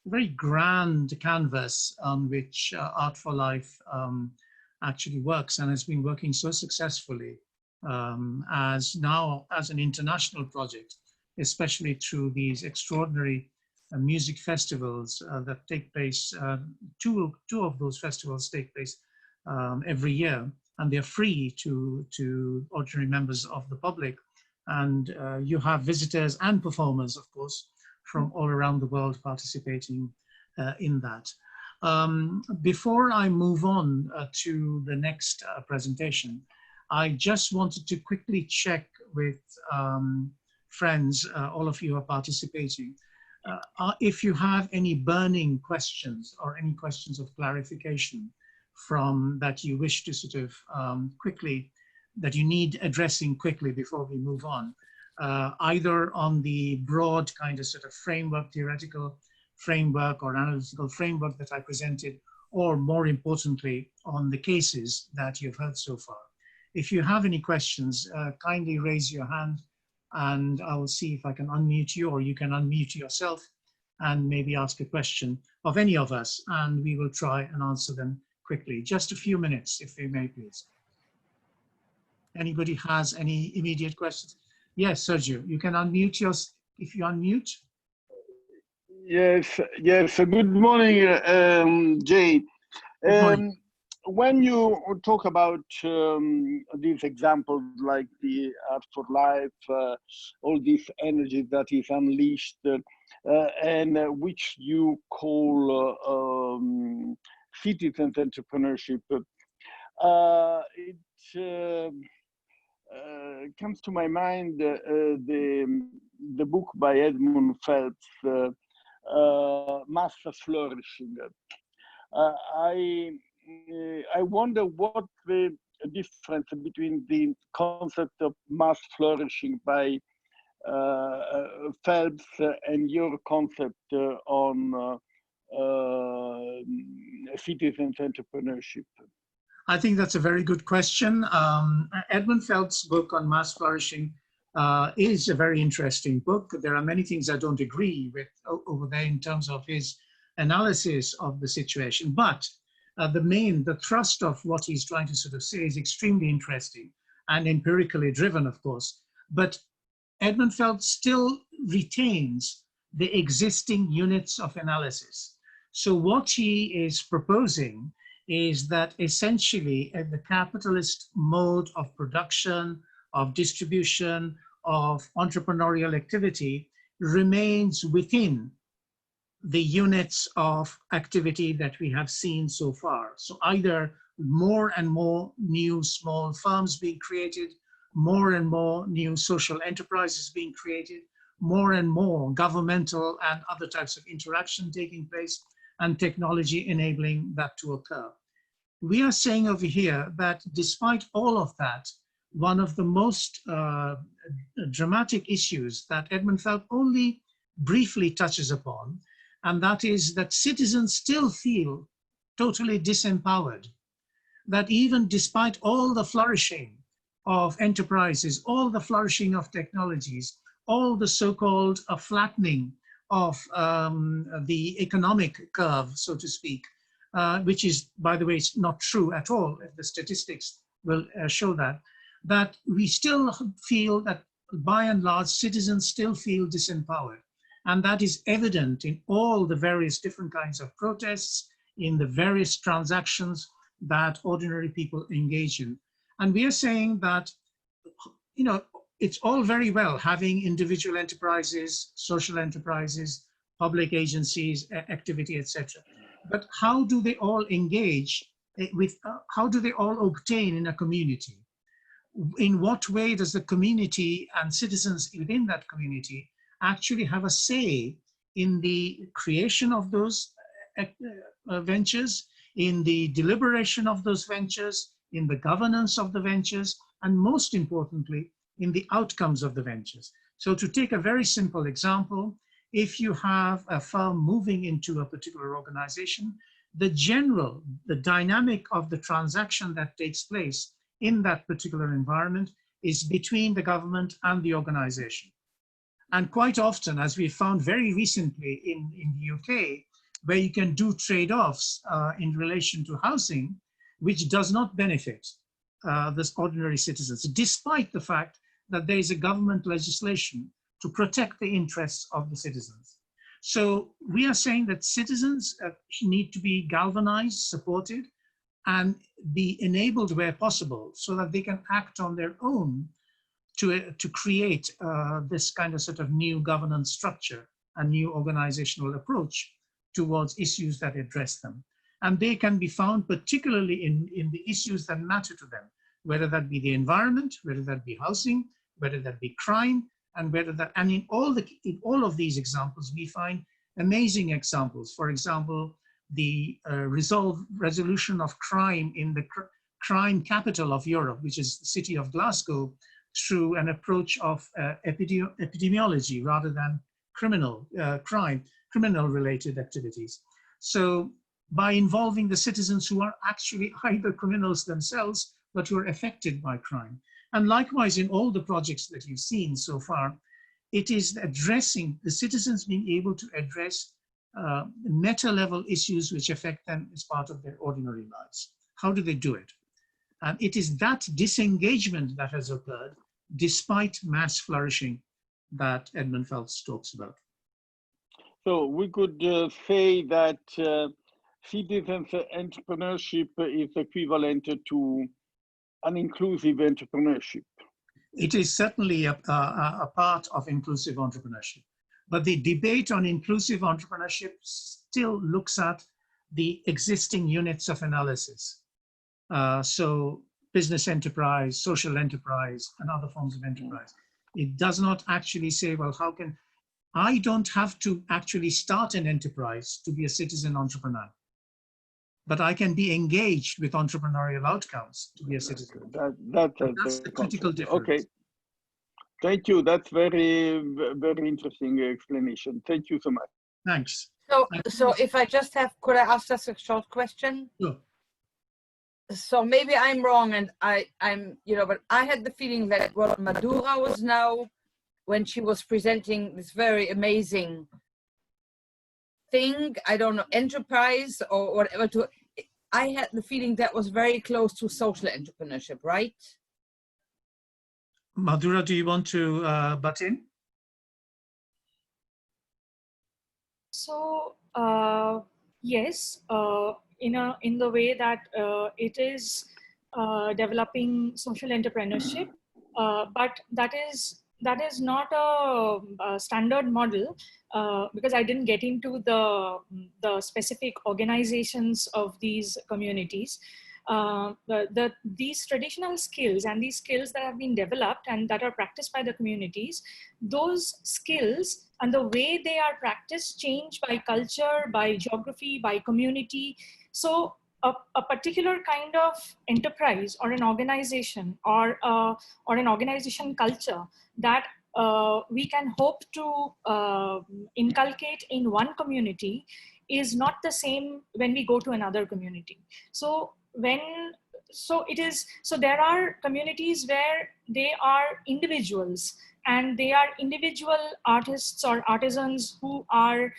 very grand canvas on which Art for Life actually works, and has been working so successfully as an international project, especially through these extraordinary music festivals that take place. Two of those festivals take place every year, and they're free to ordinary members of the public. And you have visitors and performers, of course, from all around the world participating in that. Before I move on to the next presentation, I just wanted to quickly check with friends, all of you are participating, if you have any burning questions or any questions of clarification from that you wish to sort of quickly, that you need addressing quickly before we move on. Either on the broad kind of sort of framework, theoretical framework or analytical framework that I presented, or more importantly, on the cases that you've heard so far. If you have any questions, kindly raise your hand and I will see if I can unmute you, or you can unmute yourself and maybe ask a question of any of us, and we will try and answer them quickly. Just a few minutes, if we may, please. Anybody has any immediate questions? Yes, Sergio, you can unmute yourself if you unmute. Yes, yes. Good morning, Jay. Good morning. When you talk about these examples like the Art for Life, all this energy that is unleashed, and which you call citizens' entrepreneurship. It comes to my mind the book by Edmund Feldt, Master Flourishing. I wonder what the difference between the concept of mass flourishing by Phelps and your concept on citizens' entrepreneurship. I think that's a very good question. Edmund Felt's book on mass flourishing is a very interesting book. There are many things I don't agree with over there in terms of his analysis of the situation, but the thrust of what he's trying to sort of say is extremely interesting and empirically driven, of course. But Edmund Feldt still retains the existing units of analysis. So what he is proposing is that essentially the capitalist mode of production, of distribution, of entrepreneurial activity remains within the units of activity that we have seen so far. So either more and more new small firms being created, more and more new social enterprises being created, more and more governmental and other types of interaction taking place, and technology enabling that to occur. We are saying over here that despite all of that, one of the most dramatic issues that Edmund Feldt only briefly touches upon, and that is that citizens still feel totally disempowered, that even despite all the flourishing of enterprises, all the flourishing of technologies, all the so-called flattening of the economic curve, so to speak, which is, by the way, it's not true at all. The statistics will show that we still feel that by and large, citizens still feel disempowered. And that is evident in all the various different kinds of protests, in the various transactions that ordinary people engage in. And we are saying that, you know, it's all very well having individual enterprises, social enterprises, public agencies, activity, etc. But how do they all engage with, how do they all obtain in a community? In what way does the community and citizens within that community actually have a say in the creation of those ventures, in the deliberation of those ventures, in the governance of the ventures, and most importantly, in the outcomes of the ventures? So to take a very simple example, if you have a firm moving into a particular organization, the dynamic of the transaction that takes place in that particular environment is between the government and the organization. And quite often, as we found very recently in the UK, where you can do trade-offs in relation to housing, which does not benefit the ordinary citizens, despite the fact that there is a government legislation to protect the interests of the citizens. So we are saying that citizens need to be galvanized, supported, and be enabled where possible so that they can act on their own to create this kind of sort of new governance structure, a new organizational approach towards issues that address them. And they can be found particularly in the issues that matter to them, whether that be the environment, whether that be housing, whether that be crime, and whether that, and in all of these examples, we find amazing examples. For example, the resolution of crime in the crime capital of Europe, which is the city of Glasgow, through an approach of epidemiology rather than criminal-related activities. So by involving the citizens who are actually either criminals themselves, but who are affected by crime. And likewise, in all the projects that you've seen so far, it is addressing the citizens being able to address meta-level issues which affect them as part of their ordinary lives. How do they do it? And it is that disengagement that has occurred despite mass flourishing that Edmund Feldt talks about. So we could say that citizens entrepreneurship is equivalent to an inclusive entrepreneurship. It is certainly a part of inclusive entrepreneurship. But the debate on inclusive entrepreneurship still looks at the existing units of analysis. So business enterprise, social enterprise, and other forms of enterprise. It does not actually say, well, how can, I don't have to actually start an enterprise to be a citizen entrepreneur, but I can be engaged with entrepreneurial outcomes to be a citizen. That's the critical difference. Okay. Thank you. That's very interesting explanation. Thank you so much. Thanks. So if I just have, could I ask just a short question? Sure. So maybe I'm wrong, and I'm, you know, but I had the feeling that what Madura was now, when she was presenting this very amazing thing, I don't know, enterprise or whatever, I had the feeling that was very close to social entrepreneurship, right? Madhura, do you want to butt in? So yes, in the way that it is developing social entrepreneurship, but that is not a standard model because I didn't get into the specific organizations of these communities. These traditional skills and these skills that have been developed and that are practiced by the communities, those skills and the way they are practiced change by culture, by geography, by community. So a particular kind of enterprise or an organization or an organization culture that we can hope to inculcate in one community is not the same when we go to another community. So there are communities where they are individuals and they are individual artists or artisans who are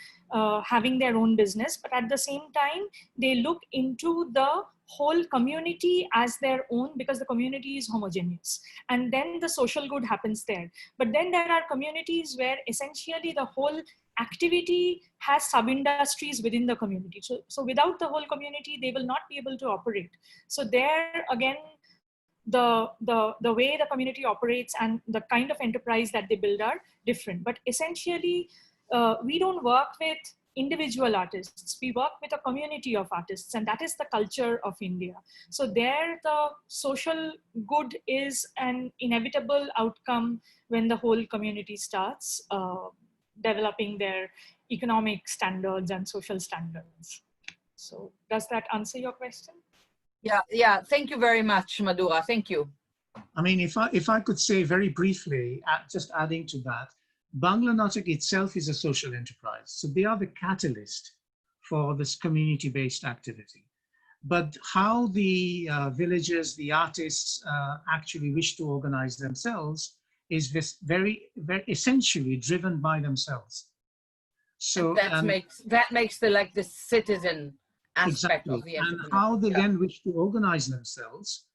having their own business, but at the same time they look into the whole community as their own because the community is homogeneous, and then the social good happens there. But then there are communities where essentially the whole activity has sub-industries within the community. So without the whole community, they will not be able to operate. So there again, the way the community operates and the kind of enterprise that they build are different. But essentially, we don't work with individual artists. We work with a community of artists, and that is the culture of India. So there, the social good is an inevitable outcome when the whole community starts developing their economic standards and social standards. So does that answer your question? Yeah. Thank you very much, Madhura. Thank you. I mean, if I could say very briefly, just adding to that, Bangla Natak itself is a social enterprise. So they are the catalyst for this community-based activity. But how the villagers, the artists actually wish to organize themselves is this very essentially driven by themselves. So that makes the citizen aspect exactly. of the and how they then wish to organize themselves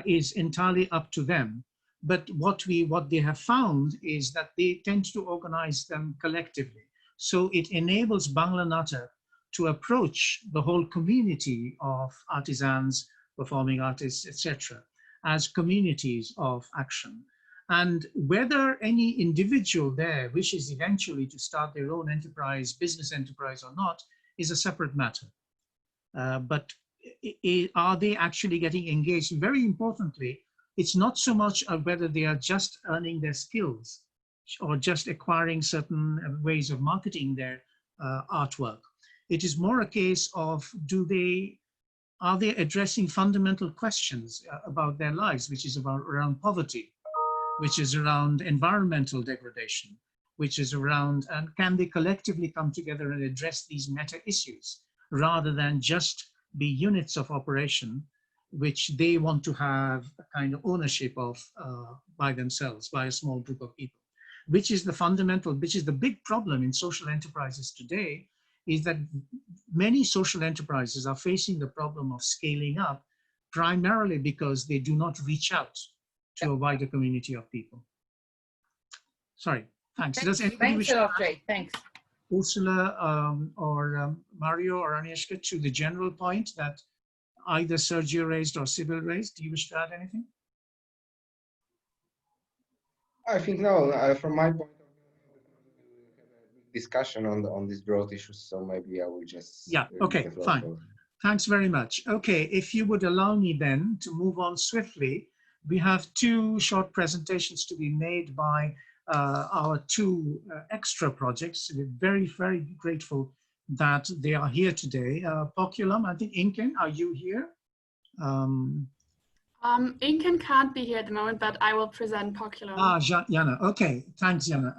is entirely up to them. But what they have found is that they tend to organize them collectively. So it enables Bangla Natak to approach the whole community of artisans, performing artists, etc., as communities of action. And whether any individual there wishes eventually to start their own enterprise, business enterprise or not, is a separate matter. But are they actually getting engaged? Very importantly, it's not so much of whether they are just earning their skills or just acquiring certain ways of marketing their artwork. It is more a case of are they addressing fundamental questions about their lives, which is around poverty, which is around environmental degradation, which is around, and can they collectively come together and address these meta issues rather than just be units of operation, which they want to have a kind of ownership of by themselves, by a small group of people, which is the big problem in social enterprises today, is that many social enterprises are facing the problem of scaling up primarily because they do not reach out to a wider community of people. Sorry, thanks. Thanks a lot, Jay. Thanks. Ursula or Mario or Agnieszka, to the general point that either Sergio raised or Sybil raised. Do you wish to add anything? I think no. From my point of view, we have a big discussion on these broad issues, so maybe I will just Yeah, okay, fine. Thanks very much. Okay, if you would allow me then to move on swiftly, we have 2 short presentations to be made by our 2 extra projects. We're very, very grateful that they are here today. Poculum, I think Inken, are you here? Inken can't be here at the moment, but I will present Poculum. Ah, Jana. Okay, thanks, Jana.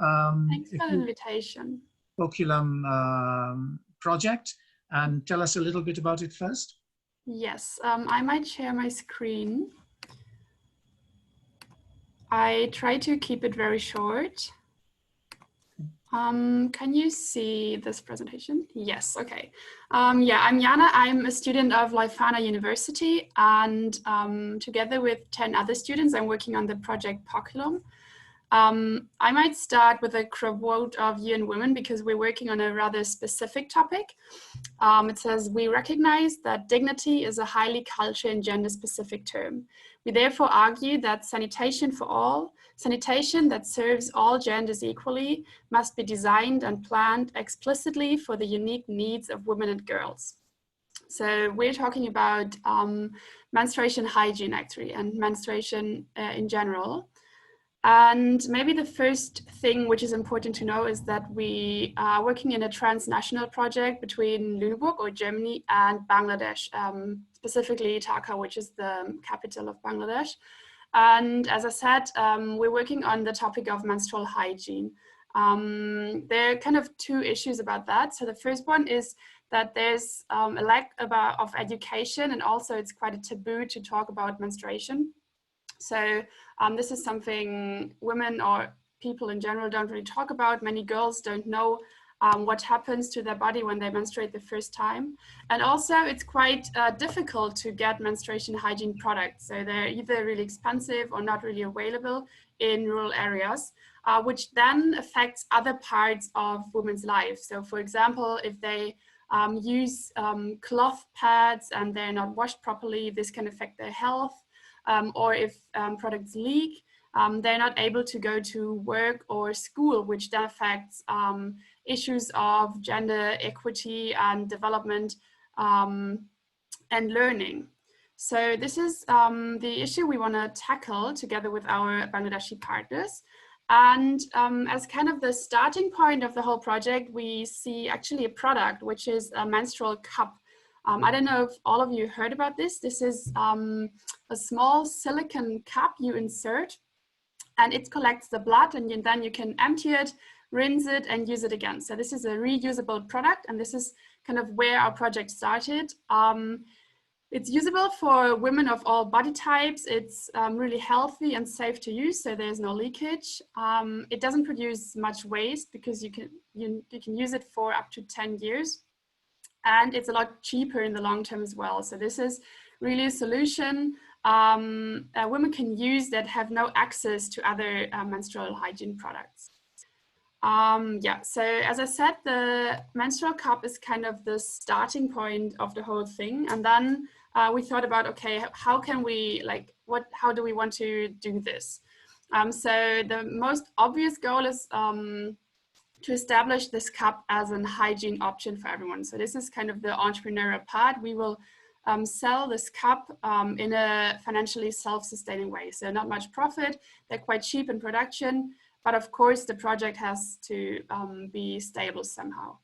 Thanks for the invitation. Poculum project, and tell us a little bit about it first. Yes, I might share my screen. I try to keep it very short. Can you see this presentation? Yes, okay. Yeah, I'm Jana. I'm a student of Leuphana University, and together with 10 other students, I'm working on the project Poculum. I might start with a quote of UN Women because we're working on a rather specific topic. It says, "We recognize that dignity is a highly culture and gender specific term. We therefore argue that sanitation for all, sanitation that serves all genders equally, must be designed and planned explicitly for the unique needs of women and girls." So we're talking about menstruation hygiene actually, and menstruation in general. And maybe the first thing which is important to know is that we are working in a transnational project between Lüneburg or Germany and Bangladesh, specifically Dhaka, which is the capital of Bangladesh. And as I said, we're working on the topic of menstrual hygiene. There are kind of 2 issues about that. So the first one is that there's a lack of education, and also it's quite a taboo to talk about menstruation. So this is something women or people in general don't really talk about. Many girls don't know what happens to their body when they menstruate the first time. And also it's quite difficult to get menstruation hygiene products. So they're either really expensive or not really available in rural areas, which then affects other parts of women's lives. So for example, if they use cloth pads and they're not washed properly, this can affect their health. Or if products leak, they're not able to go to work or school, which then affects issues of gender equity and development and learning. So this is the issue we want to tackle together with our Bangladeshi partners. And as kind of the starting point of the whole project, we see actually a product, which is a menstrual cup. I don't know if all of you heard about this. This is a small silicone cup you insert, and it collects the blood, and then you can empty it, rinse it, and use it again. So this is a reusable product, and this is kind of where our project started. It's usable for women of all body types. It's really healthy and safe to use, so there's no leakage. It doesn't produce much waste because you can use it for up to 10 years. And it's a lot cheaper in the long term as well. So this is really a solution women can use that have no access to other menstrual hygiene products. Yeah, so as I said, the menstrual cup is kind of the starting point of the whole thing. And then we thought about, okay, how can we, how do we want to do this? So the most obvious goal is to establish this cup as an hygiene option for everyone. So this is kind of the entrepreneurial part. We will sell this cup in a financially self-sustaining way. So not much profit, they're quite cheap in production, but of course the project has to be stable somehow.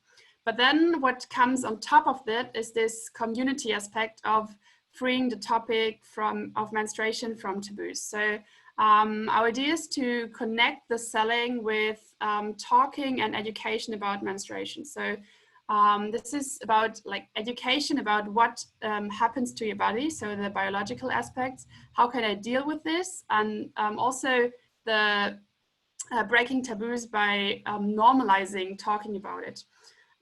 But then what comes on top of that is this community aspect of freeing the topic of menstruation from taboos. So our idea is to connect the selling with talking and education about menstruation. So this is about education about what happens to your body, so the biological aspects, how can I deal with this, and also the breaking taboos by normalizing talking about it.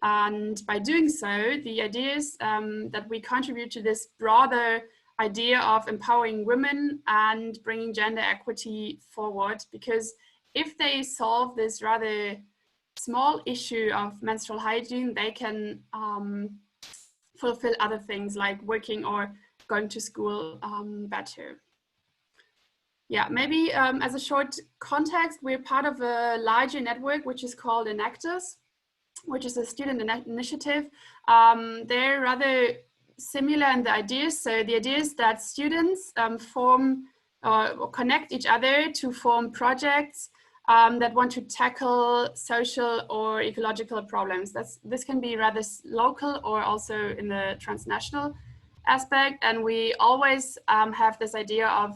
And by doing so, the idea is that we contribute to this broader idea of empowering women and bringing gender equity forward, because if they solve this rather small issue of menstrual hygiene, they can fulfill other things like working or going to school better. Yeah, maybe as a short context, we're part of a larger network which is called Enactors. which is a student initiative. They're rather similar in the ideas. So the idea is that students form or connect each other to form projects that want to tackle social or ecological problems. This can be rather local or also in the transnational aspect. And we always have this idea of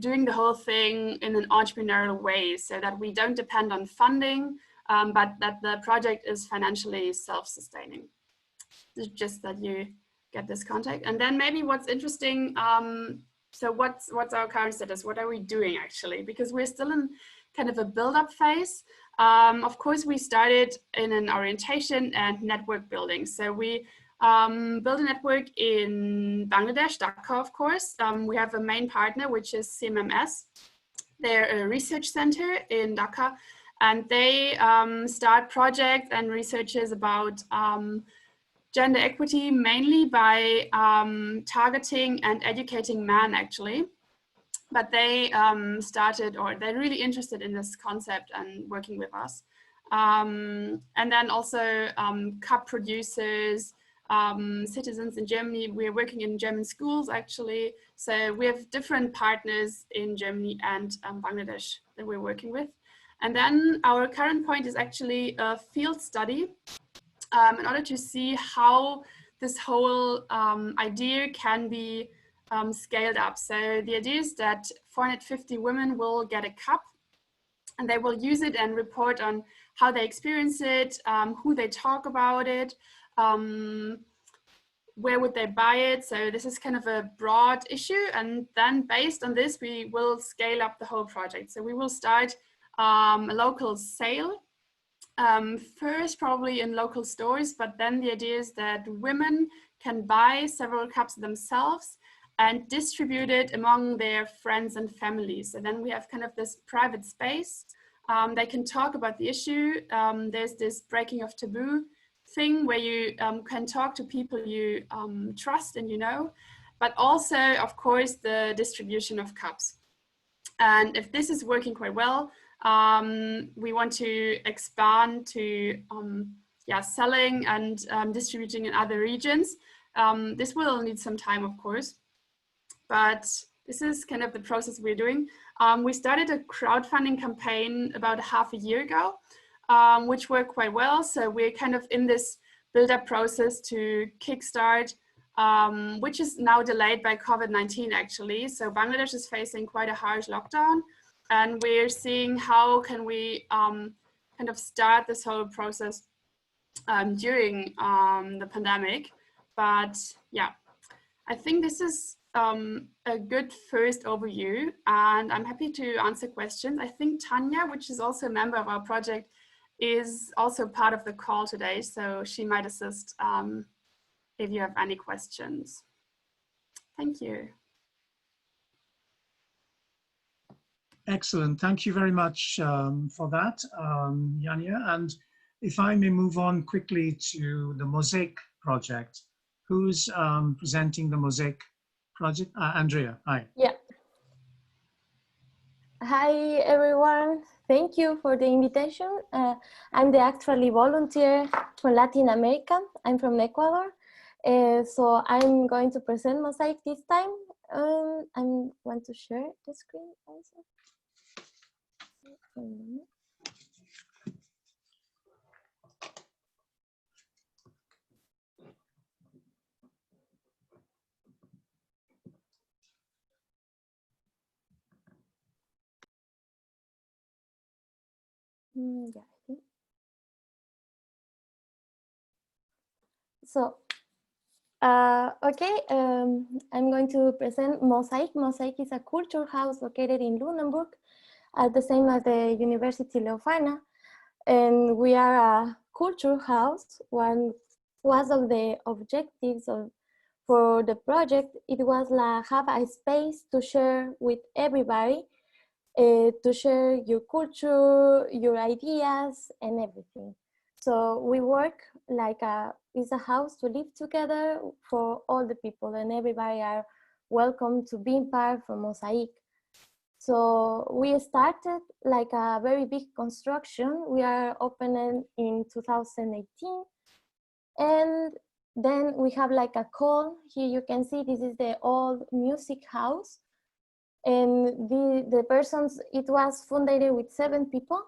doing the whole thing in an entrepreneurial way, so that we don't depend on funding, but that the project is financially self-sustaining. Just that you get this contact. And then maybe what's interesting, so what's our current status? What are we doing actually? Because we're still in kind of a build-up phase. Of course, we started in an orientation and network building. So we built a network in Bangladesh, Dhaka, of course. We have a main partner, which is CMMS. They're a research center in Dhaka, and they start projects and researches about gender equity, mainly by targeting and educating men, actually. But they started, or they're really interested in this concept and working with us. And then also cup producers, citizens in Germany. We're working in German schools, actually. So we have different partners in Germany and Bangladesh that we're working with. And then our current point is actually a field study in order to see how this whole idea can be scaled up. So the idea is that 450 women will get a cup, and they will use it and report on how they experience it, who they talk about it, where would they buy it. So this is kind of a broad issue, and then based on this we will scale up the whole project. So we will start a local sale, first probably in local stores, but then the idea is that women can buy several cups themselves and distribute it among their friends and families. So then we have kind of this private space. They can talk about the issue. There's this breaking of taboo thing where you can talk to people you trust and you know, but also, of course, the distribution of cups. And if this is working quite well, we want to expand to selling and distributing in other regions. This will need some time, of course, but this is kind of the process we're doing. We started a crowdfunding campaign about half a year ago, which worked quite well. So we're kind of in this build-up process to kickstart, which is now delayed by COVID-19 actually. So Bangladesh is facing quite a harsh lockdown, and we're seeing how can we kind of start this whole process during the pandemic. But yeah, I think this is a good first overview, and I'm happy to answer questions. I think Tanya, which is also a member of our project, is also part of the call today, so she might assist if you have any questions. Thank you. Excellent. Thank you very much for that, Yanya. And if I may move on quickly to the Mosaic project. Who's presenting the Mosaic project? Andrea, hi. Yeah. Hi, everyone. Thank you for the invitation. I'm the actually volunteer from Latin America. I'm from Ecuador. So I'm going to present Mosaic this time. I want to share the screen also. Yeah, I think. So, okay, I'm going to present Mosaic. Mosaic is a culture house located in Lunenburg, the same as the University Leuphana. And we are a culture house. One of the objectives for the project, it was have a space to share with everybody, to share your culture, your ideas, and everything. So we work like it's a house to live together for all the people, and everybody are welcome to be part from Mosaic. So we started like a very big construction. We are opening in 2018. And then we have like a call. Here you can see this is the old music house. And the persons, it was funded with 7 people.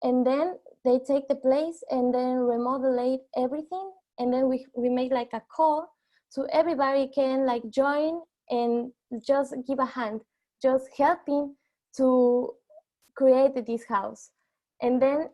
And then they take the place and then remodel everything. And then we make like a call so everybody can like join and just give a hand, just helping to create this house. And then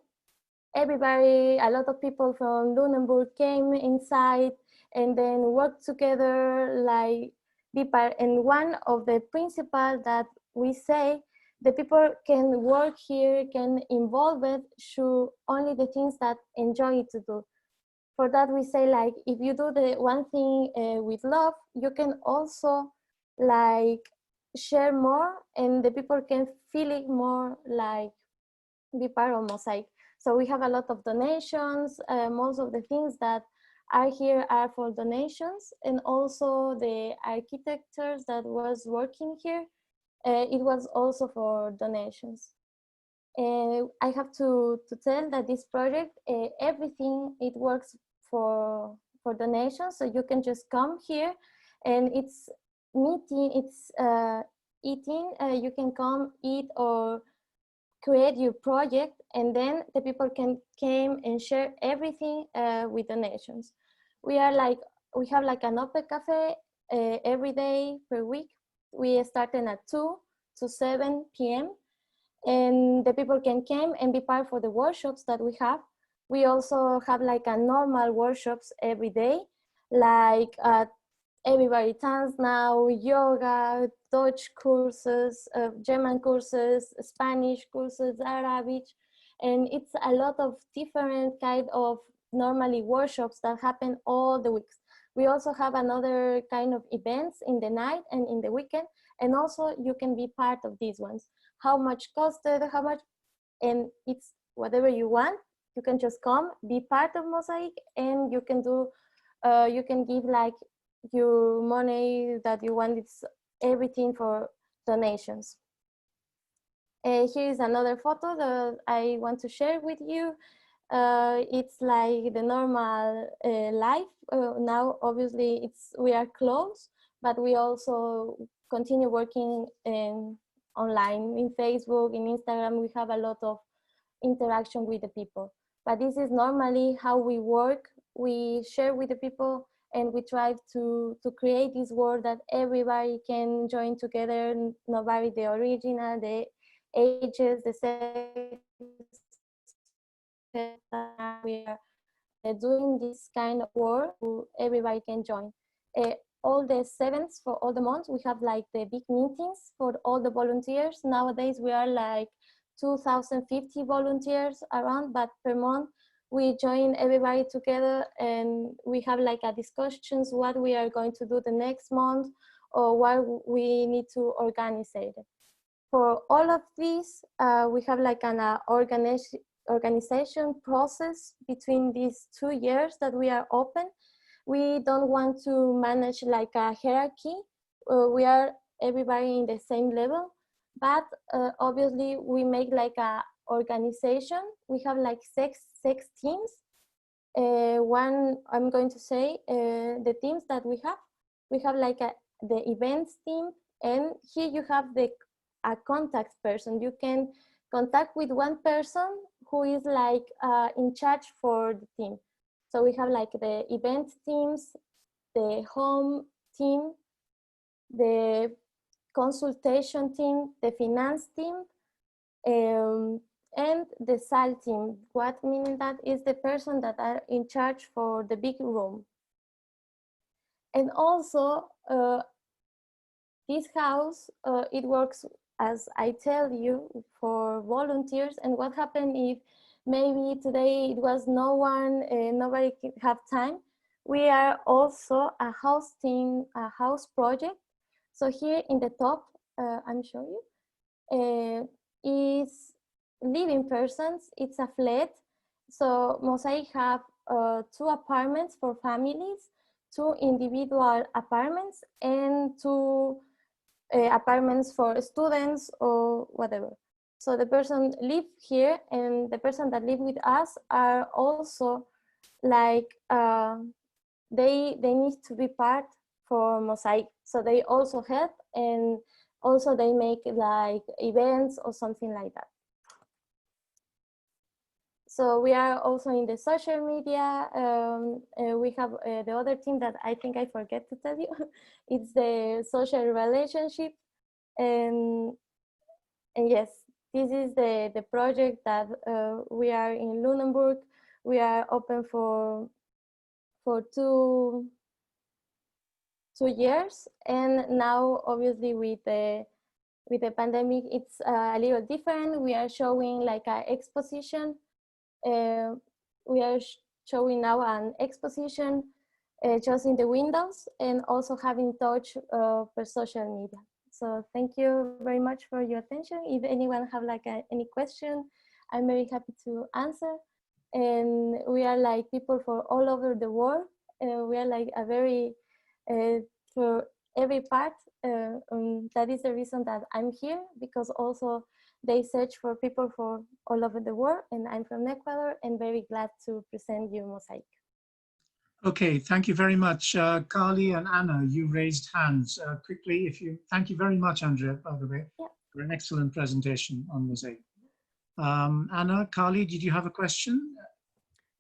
everybody, a lot of people from Lunenburg came inside and then worked together, like be part. And one of the principles that we say, the people can work here, can involve it, should only the things that enjoy to do. For that we say, like, if you do the one thing with love, you can also like share more, and the people can feel it more, like be part of Mosaic. So we have a lot of donations. Most of the things that are here are for donations, and also the architects that was working here, it was also for donations. I have to tell that this project, everything, it works for donations. So you can just come here and it's meeting, it's eating, you can come eat or create your project, and then the people can come and share everything with donations. We have like an open cafe every day per week. We starting at 2 to 7 p.m. and the people can come and be part for the workshops that we have. We also have like a normal workshops every day, like everybody dance now, yoga, Dutch courses, German courses, Spanish courses, Arabic, and it's a lot of different kind of normally workshops that happen all the weeks. We also have another kind of events in the night and in the weekend, and also you can be part of these ones. How much costed, how much, and it's whatever you want. You can just come, be part of Mosaic, and you can do, you can give like your money that you want. It's everything for donations. Here is another photo that I want to share with you. It's like the normal life. Now, obviously, we are closed, but we also continue working online, in Facebook, in Instagram. We have a lot of interaction with the people. But this is normally how we work. We share with the people, and we try to create this world that everybody can join together. Nobody the original, the ages, the sex. We are doing this kind of work so everybody can join. All the 7th for all the months, we have like the big meetings for all the volunteers. Nowadays we are like 2,050 volunteers around, but per month we join everybody together and we have like a discussions what we are going to do the next month or what we need to organize it. For all of these, we have like an organization process between these 2 years that we are open. We don't want to manage like a hierarchy. We are everybody in the same level, but obviously we make like a organization. We have like six teams. One, I'm going to say the teams that we have like the events team, and here you have a contact person. You can contact with one person who is like in charge for the team. So we have like the event teams, the home team, the consultation team, the finance team, and the SAL team. What meaning that is the person that are in charge for the big room. And also this house, it works, as I tell you, for volunteers. And what happened if maybe today it was no one, nobody have time? We are also a house team, a house project. So here in the top, I'm showing you, is living persons. It's a flat. So Mosaic have 2 apartments for families, 2 individual apartments, and 2 apartments for students or whatever. So the person live here, and the person that live with us are also like they need to be part for Mosaic. So they also help, and also they make like events or something like that. So we are also in the social media. We have the other thing that I think I forget to tell you. It's the social relationship. And yes, this is the project that we are in Lunenburg. We are open for 2 years, and now obviously with the pandemic, it's a little different. We are showing like an exposition. We are showing now an exposition just in the windows, and also having touch per social media. So thank you very much for your attention. If anyone have like any question, I'm very happy to answer. And we are like people for all over the world. We are like a very, for every part. That is the reason that I'm here, because also they search for people for all over the world, and I'm from Ecuador, and very glad to present you Mosaic. Okay, thank you very much. Carly and Anna, you raised hands quickly. Thank you very much, Andrea, by the way, for an excellent presentation on Mosaic. Anna, Carly, did you have a question?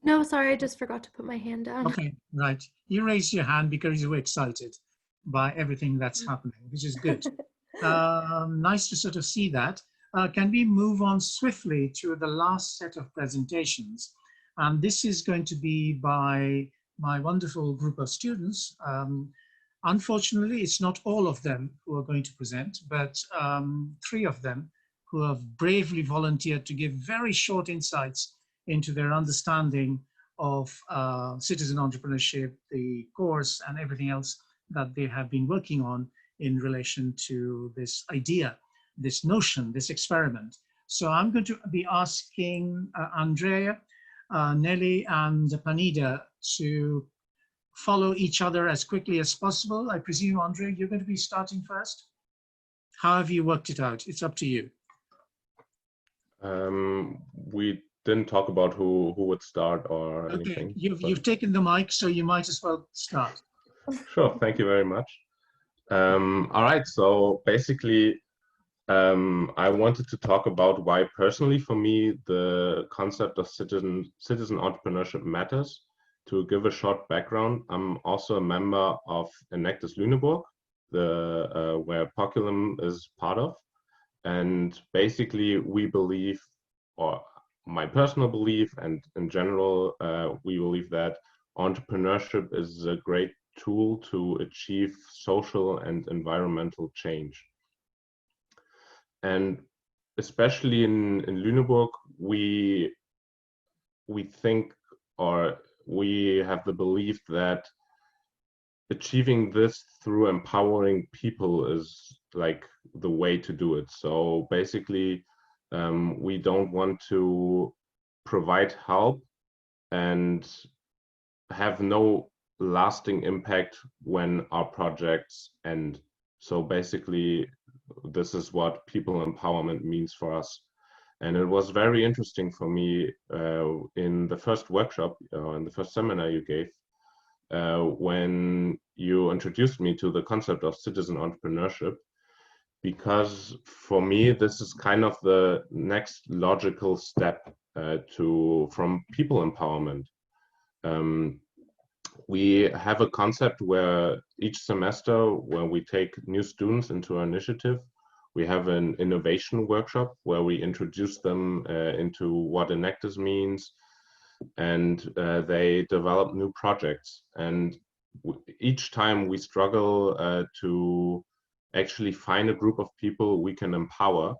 No, sorry, I just forgot to put my hand down. Okay, right. You raised your hand because you were excited by everything that's happening, which is good. Nice to sort of see that. Can we move on swiftly to the last set of presentations? And this is going to be by my wonderful group of students. Unfortunately, it's not all of them who are going to present, but 3 of them who have bravely volunteered to give very short insights into their understanding of citizen entrepreneurship, the course, and everything else that they have been working on in relation to this idea, this notion, this experiment. So I'm going to be asking Andrea, Nelly, and Panida to follow each other as quickly as possible. I presume, Andrea, you're going to be starting first? How have you worked it out? It's up to you. We didn't talk about who would start or anything. You've taken the mic, so you might as well start. Sure, thank you very much. All right, so basically, I wanted to talk about why personally for me the concept of citizen entrepreneurship matters. To give a short background, I'm also a member of Enactus Lüneburg, where Poculum is part of. And basically we believe, or my personal belief and in general, we believe that entrepreneurship is a great tool to achieve social and environmental change. And especially in Lüneburg, we think, or we have the belief that achieving this through empowering people is like the way to do it. So basically, we don't want to provide help and have no lasting impact when our projects end. So basically, this is what people empowerment means for us. And it was very interesting for me in the first workshop, in the first seminar you gave, when you introduced me to the concept of citizen entrepreneurship, because for me, this is kind of the next logical step from people empowerment. We have a concept where each semester, when we take new students into our initiative, we have an innovation workshop where we introduce them into what Enactus means, and they develop new projects. And each time we struggle to actually find a group of people we can empower,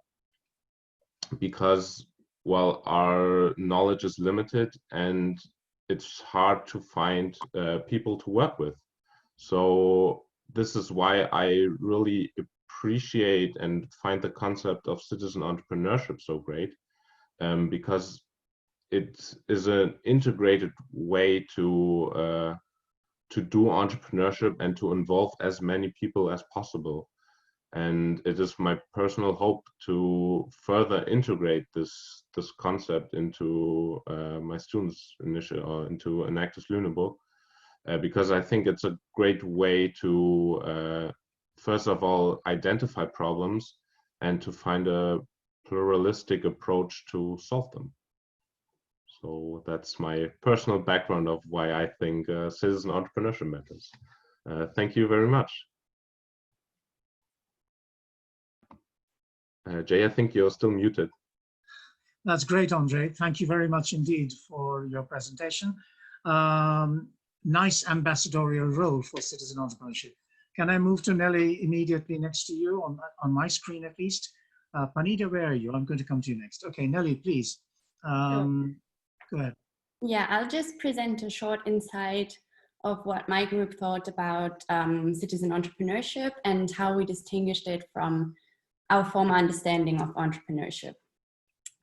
because, well, our knowledge is limited and it's hard to find people to work with. So this is why I really appreciate and find the concept of citizen entrepreneurship so great, because it is an integrated way to do entrepreneurship and to involve as many people as possible. And it is my personal hope to further integrate this concept into my students' into Enactus Lüneburg, because I think it's a great way to first of all identify problems and to find a pluralistic approach to solve them. So that's my personal background of why I think citizen entrepreneurship matters. Thank you very much. Jay, I think you're still muted. That's great, Andre. Thank you very much indeed for your presentation. Nice ambassadorial role for citizen entrepreneurship. Can I move to Nelly immediately next to you, on my screen at least? Panida, where are you? I'm going to come to you next. Okay, Nelly, please. Go ahead. Yeah, I'll just present a short insight of what my group thought about citizen entrepreneurship and how we distinguished it from our former understanding of entrepreneurship.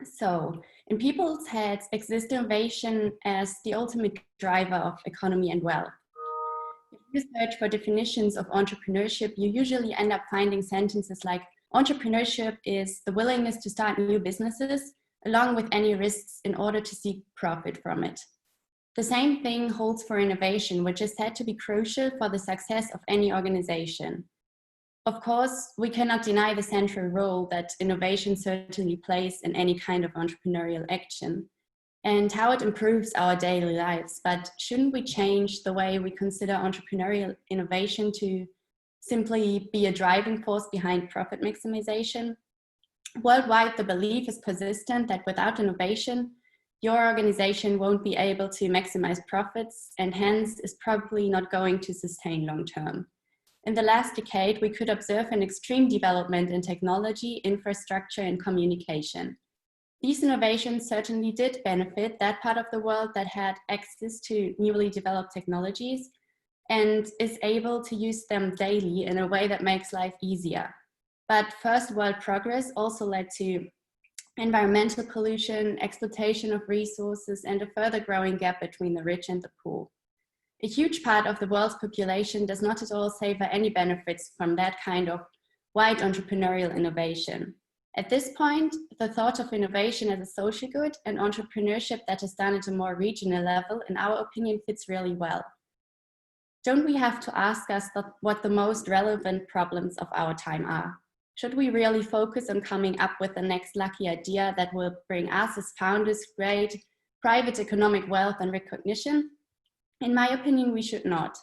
So, in people's heads exists innovation as the ultimate driver of economy and wealth. If you search for definitions of entrepreneurship, you usually end up finding sentences like, entrepreneurship is the willingness to start new businesses, along with any risks in order to seek profit from it. The same thing holds for innovation, which is said to be crucial for the success of any organization. Of course, we cannot deny the central role that innovation certainly plays in any kind of entrepreneurial action and how it improves our daily lives. But shouldn't we change the way we consider entrepreneurial innovation to simply be a driving force behind profit maximization? Worldwide, the belief is persistent that without innovation, your organization won't be able to maximize profits and hence is probably not going to sustain long term. In the last decade, we could observe an extreme development in technology, infrastructure, and communication. These innovations certainly did benefit that part of the world that had access to newly developed technologies and is able to use them daily in a way that makes life easier. But first world progress also led to environmental pollution, exploitation of resources, and a further growing gap between the rich and the poor. A huge part of the world's population does not at all savor any benefits from that kind of wide entrepreneurial innovation. At this point, the thought of innovation as a social good and entrepreneurship that is done at a more regional level, in our opinion, fits really well. Don't we have to ask us what the most relevant problems of our time are? Should we really focus on coming up with the next lucky idea that will bring us as founders great private economic wealth and recognition? In my opinion, we should not.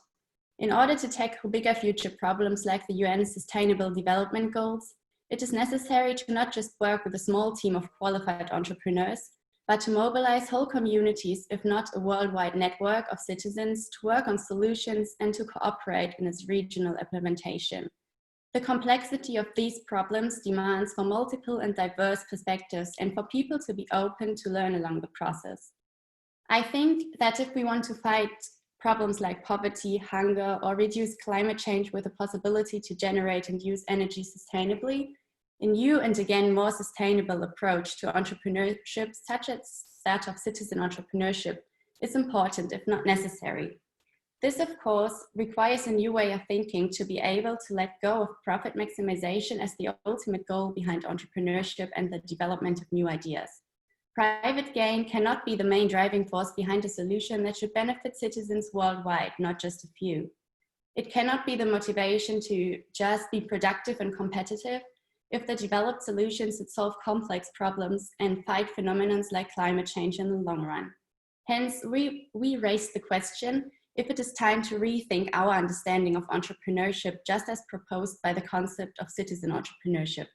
In order to tackle bigger future problems like the UN Sustainable Development Goals, it is necessary to not just work with a small team of qualified entrepreneurs, but to mobilize whole communities, if not a worldwide network of citizens, to work on solutions and to cooperate in its regional implementation. The complexity of these problems demands for multiple and diverse perspectives and for people to be open to learn along the process. I think that if we want to fight problems like poverty, hunger, or reduce climate change with the possibility to generate and use energy sustainably, a new and again more sustainable approach to entrepreneurship, such as that of citizen entrepreneurship, is important if not necessary. This, of course, requires a new way of thinking to be able to let go of profit maximization as the ultimate goal behind entrepreneurship and the development of new ideas. Private gain cannot be the main driving force behind a solution that should benefit citizens worldwide, not just a few. It cannot be the motivation to just be productive and competitive if the developed solutions that solve complex problems and fight phenomena like climate change in the long run. Hence, we raise the question if it is time to rethink our understanding of entrepreneurship just as proposed by the concept of citizen entrepreneurship.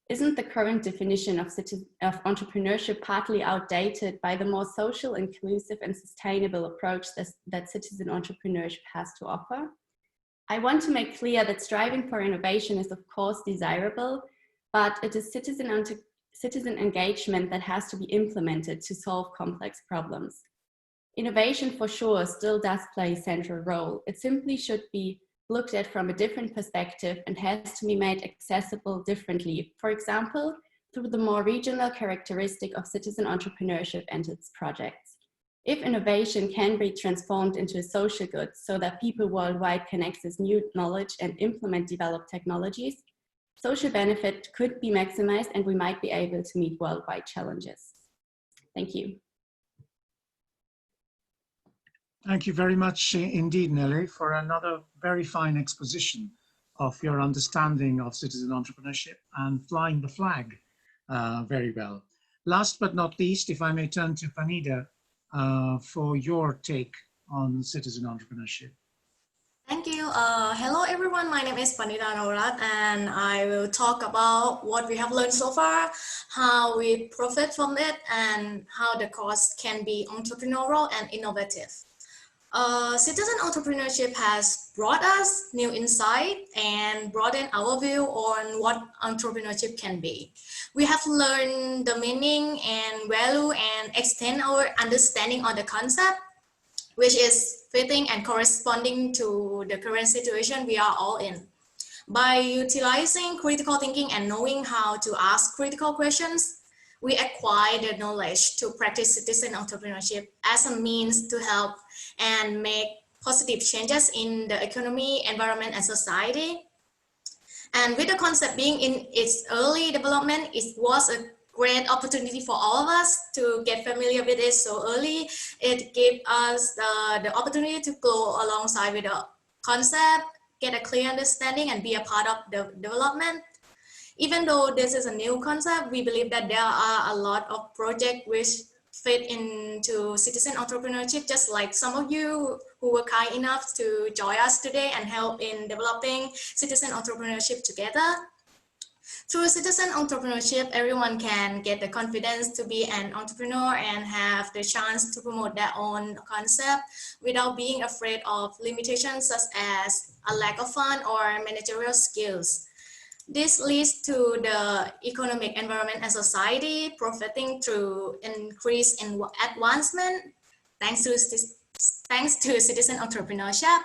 Isn't the current definition of entrepreneurship partly outdated by the more social, inclusive, and sustainable approach that citizen entrepreneurship has to offer? I want to make clear that striving for innovation is of course desirable, but it is citizen engagement that has to be implemented to solve complex problems. Innovation for sure still does play a central role. It simply should be looked at from a different perspective and has to be made accessible differently. For example, through the more regional characteristic of citizen entrepreneurship and its projects. If innovation can be transformed into a social good so that people worldwide can access new knowledge and implement developed technologies, social benefit could be maximized and we might be able to meet worldwide challenges. Thank you. Thank you very much indeed, Nelly, for another very fine exposition of your understanding of citizen entrepreneurship and flying the flag very well. Last but not least, if I may turn to Panida for your take on citizen entrepreneurship. Thank you. Hello, everyone. My name is Panida Naurat, and I will talk about what we have learned so far, how we profit from it, and how the course can be entrepreneurial and innovative. Citizen entrepreneurship has brought us new insight and broadened our view on what entrepreneurship can be. We have learned the meaning and value and extend our understanding on the concept, which is fitting and corresponding to the current situation we are all in. By utilizing critical thinking and knowing how to ask critical questions, we acquire the knowledge to practice citizen entrepreneurship as a means to help and make positive changes in the economy, environment, and society. And with the concept being in its early development, it was a great opportunity for all of us to get familiar with it so early. It gave us the opportunity to go alongside with the concept, get a clear understanding, and be a part of the development. Even though this is a new concept, we believe that there are a lot of projects which fit into citizen entrepreneurship, just like some of you who were kind enough to join us today and help in developing citizen entrepreneurship together. Through citizen entrepreneurship, everyone can get the confidence to be an entrepreneur and have the chance to promote their own concept without being afraid of limitations such as a lack of fund or managerial skills. This leads to the economic environment and society profiting through increase in advancement thanks to citizen entrepreneurship.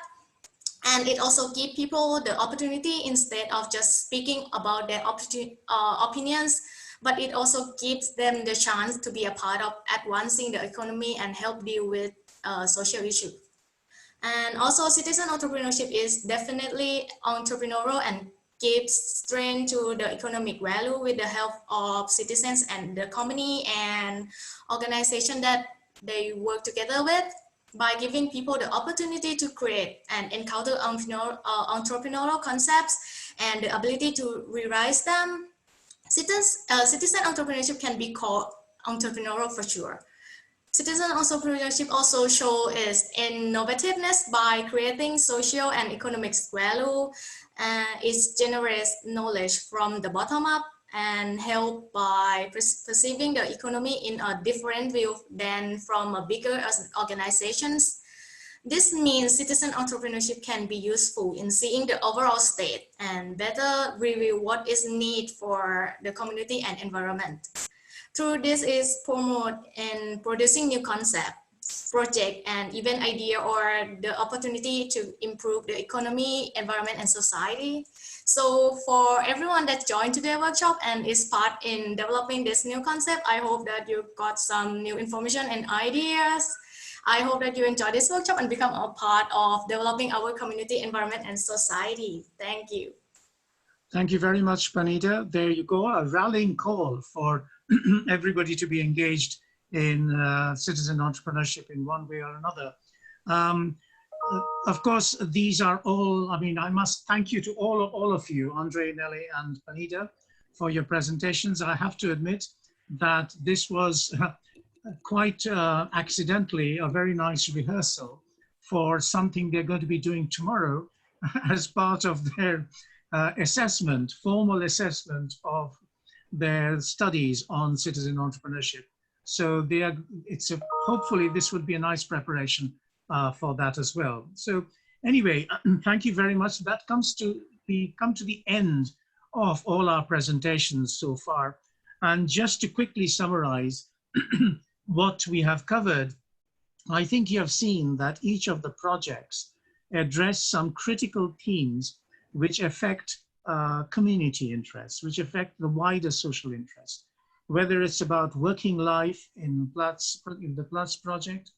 And it also gives people the opportunity, instead of just speaking about their opinions, but it also gives them the chance to be a part of advancing the economy and help deal with social issues. And also citizen entrepreneurship is definitely entrepreneurial and gives strength to the economic value with the help of citizens and the company and organization that they work together with. By giving people the opportunity to create and encounter entrepreneurial concepts and the ability to rewrite them, citizen entrepreneurship can be called entrepreneurial for sure. Citizen entrepreneurship also shows its innovativeness by creating social and economic value. It generates knowledge from the bottom up and help by perceiving the economy in a different view than from a bigger organizations. This means citizen entrepreneurship can be useful in seeing the overall state and better review what is needed for the community and environment. Through this is promote in producing new concepts, project, and even idea or the opportunity to improve the economy, environment, and society. So for everyone that joined today's workshop and is part in developing this new concept, I hope that you got some new information and ideas. I hope that you enjoy this workshop and become a part of developing our community, environment, and society. Thank you. Thank you very much, Panida. There you go, a rallying call for everybody to be engaged in citizen entrepreneurship in one way or another. Of course, these are all, I mean, I must thank you to all of you, Andre, Nelly, and Panida, for your presentations. I have to admit that this was quite accidentally a very nice rehearsal for something they're going to be doing tomorrow as part of their assessment, formal assessment of their studies on citizen entrepreneurship. So they are, hopefully this would be a nice preparation for that as well. So anyway, thank you very much. That comes to come to the end of all our presentations so far. And just to quickly summarize what we have covered, I think you have seen that each of the projects address some critical themes which affect community interests, which affect the wider social interest, whether it's about working life in the Platts project,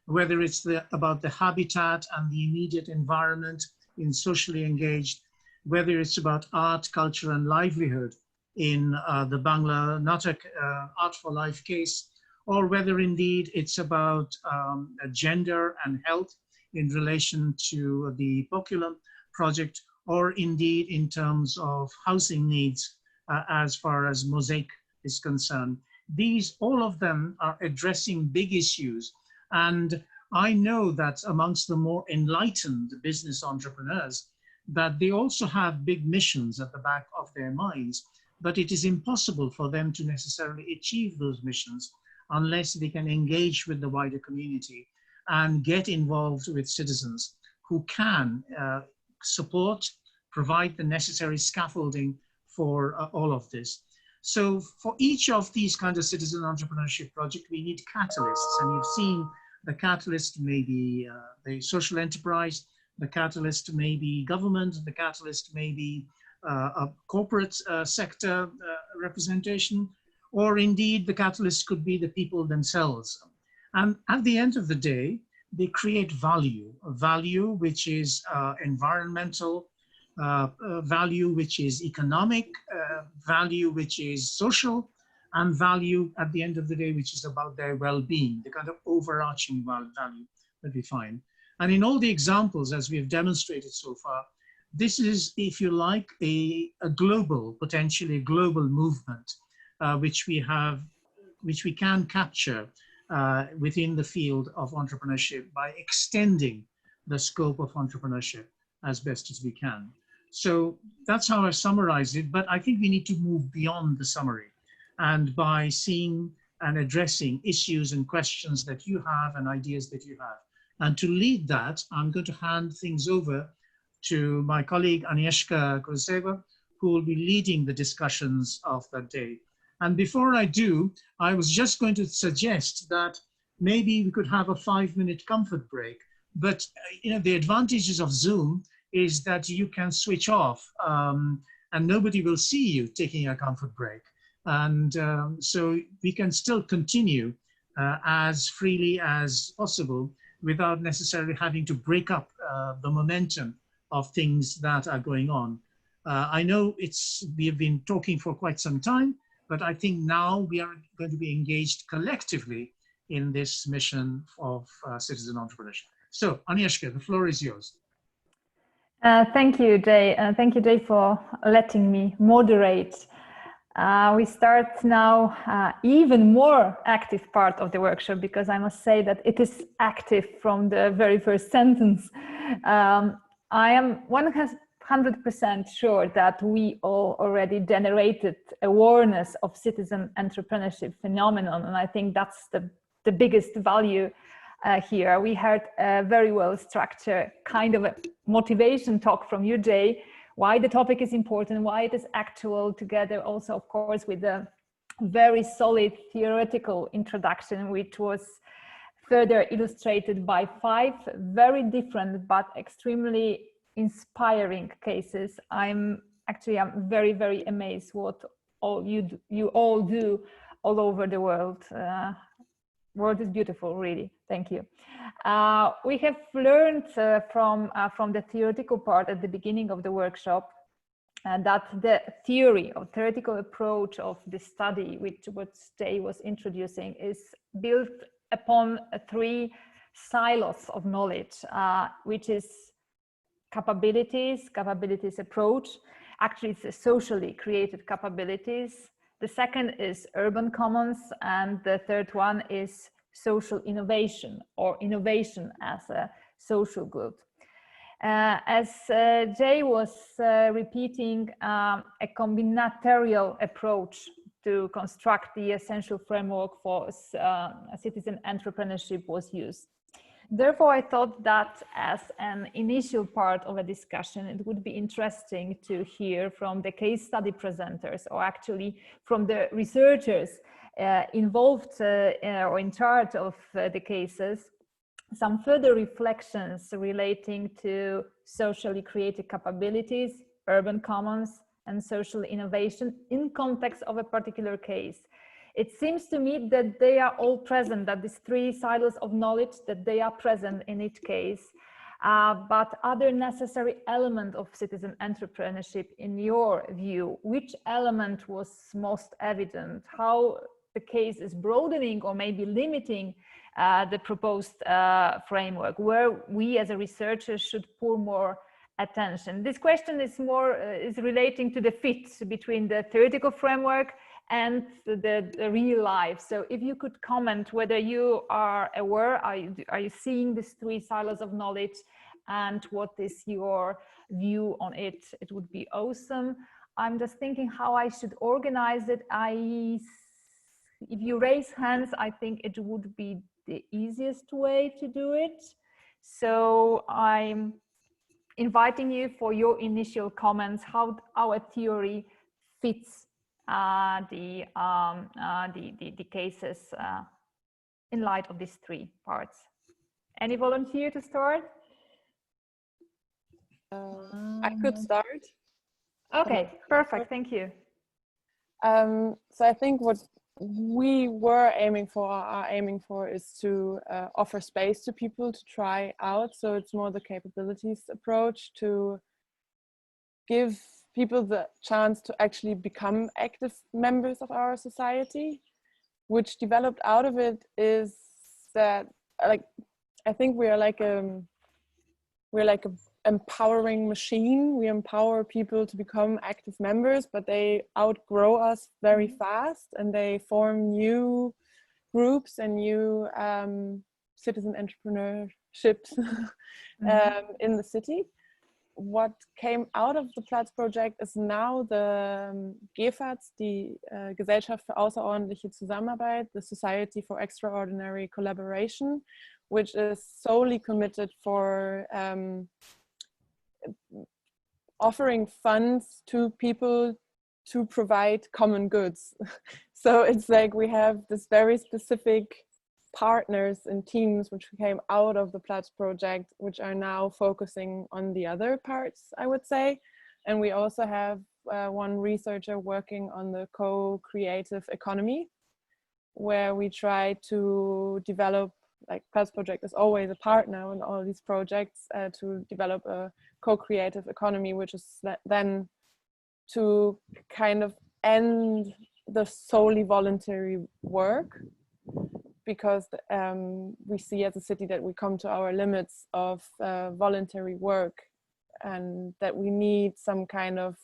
whether it's about the habitat and the immediate environment in socially engaged, whether it's about art, culture, and livelihood in the Bangla Natak Art for Life case, or whether indeed it's about gender and health in relation to the Poculum project, or indeed in terms of housing needs as far as Mosaic is concerned. These, all of them are addressing big issues. And I know that amongst the more enlightened business entrepreneurs, that they also have big missions at the back of their minds, but it is impossible for them to necessarily achieve those missions unless they can engage with the wider community and get involved with citizens who can support, provide the necessary scaffolding for all of this. So for each of these kinds of citizen entrepreneurship projects, we need catalysts. And you've seen the catalyst may be the social enterprise, the catalyst may be government, the catalyst may be a corporate sector representation, or indeed the catalyst could be the people themselves. And at the end of the day, they create value, a value which is environmental, value which is economic, value which is social, and value at the end of the day which is about their well-being, the kind of overarching value that we find. And in all the examples, as we have demonstrated so far, this is, if you like, a global, potentially a global movement, which we can capture within the field of entrepreneurship by extending the scope of entrepreneurship as best as we can. So that's how I summarize it, but I think we need to move beyond the summary, and by seeing and addressing issues and questions that you have and ideas that you have. And to lead that, I'm going to hand things over to my colleague Agnieszka Kruseva, who will be leading the discussions of that day. And before I do, I was just going to suggest that maybe we could have a 5-minute comfort break. But you know, the advantages of Zoom is that you can switch off and nobody will see you taking a comfort break. And so we can still continue as freely as possible without necessarily having to break up the momentum of things that are going on. I know we have been talking for quite some time, but I think now we are going to be engaged collectively in this mission of citizen entrepreneurship. So, Agnieszka, the floor is yours. Thank you, Jay. Thank you, Jay, for letting me moderate. We start now even more active part of the workshop, because I must say that it is active from the very first sentence. I am 100% sure that we all already generated awareness of citizen entrepreneurship phenomenon, and I think that's the biggest value here. We heard a very well structured kind of a motivation talk from you, Jay, why the topic is important, why it is actual, together also, of course, with a very solid theoretical introduction, which was further illustrated by 5 very different but extremely inspiring cases. I'm very, very amazed what you all do all over the world. World is beautiful, really. Thank you. We have learned from the theoretical part at the beginning of the workshop that the theoretical approach of the study, which what Jay was introducing, is built upon 3 silos of knowledge, which is capabilities approach. Actually, it's a socially created capabilities. The second is urban commons, and the third one is social innovation, or innovation as a social good. As Jay was repeating, a combinatorial approach to construct the essential framework for citizen entrepreneurship was used. Therefore, I thought that as an initial part of a discussion, it would be interesting to hear from the case study presenters, or actually from the researchers involved or in charge of the cases, some further reflections relating to socially created capabilities, urban commons, and social innovation in context of a particular case. It seems to me that they are all present, that these 3 silos of knowledge, that they are present in each case. but other necessary element of citizen entrepreneurship in your view, which element was most evident? How the case is broadening or maybe limiting the proposed framework, where we as a researcher should pour more attention? This question is more is relating to the fit between the theoretical framework and the real life. So if you could comment whether you are aware, are you seeing these three silos of knowledge, and what is your view on it? It would be awesome. I'm just thinking how I should organize it. If you raise hands, I think it would be the easiest way to do it. So I'm inviting you for your initial comments, how our theory fits the cases in light of these three parts. Any volunteer to start? I could start. Okay, perfect. Thank you. So I think what we were aiming for, are aiming for, is to offer space to people to try out. So it's more the capabilities approach, to give people the chance to actually become active members of our society. Which developed out of it is that, like, I think we're like a empowering machine. We empower people to become active members, but they outgrow us very fast, and they form new groups and new citizen entrepreneurships in the city. What came out of the Platz project is now the GEFAZ, die Gesellschaft für außerordentliche Zusammenarbeit, the Society for Extraordinary Collaboration, which is solely committed for offering funds to people to provide common goods. So it's like we have this very specific partners and teams which came out of the Platz project, which are now focusing on the other parts, I would say. And we also have one researcher working on the co-creative economy, where we try to develop, like Platz project is always a partner in all these projects, to develop a co-creative economy, which is then to kind of end the solely voluntary work, because we see as a city that we come to our limits of voluntary work, and that we need some kind of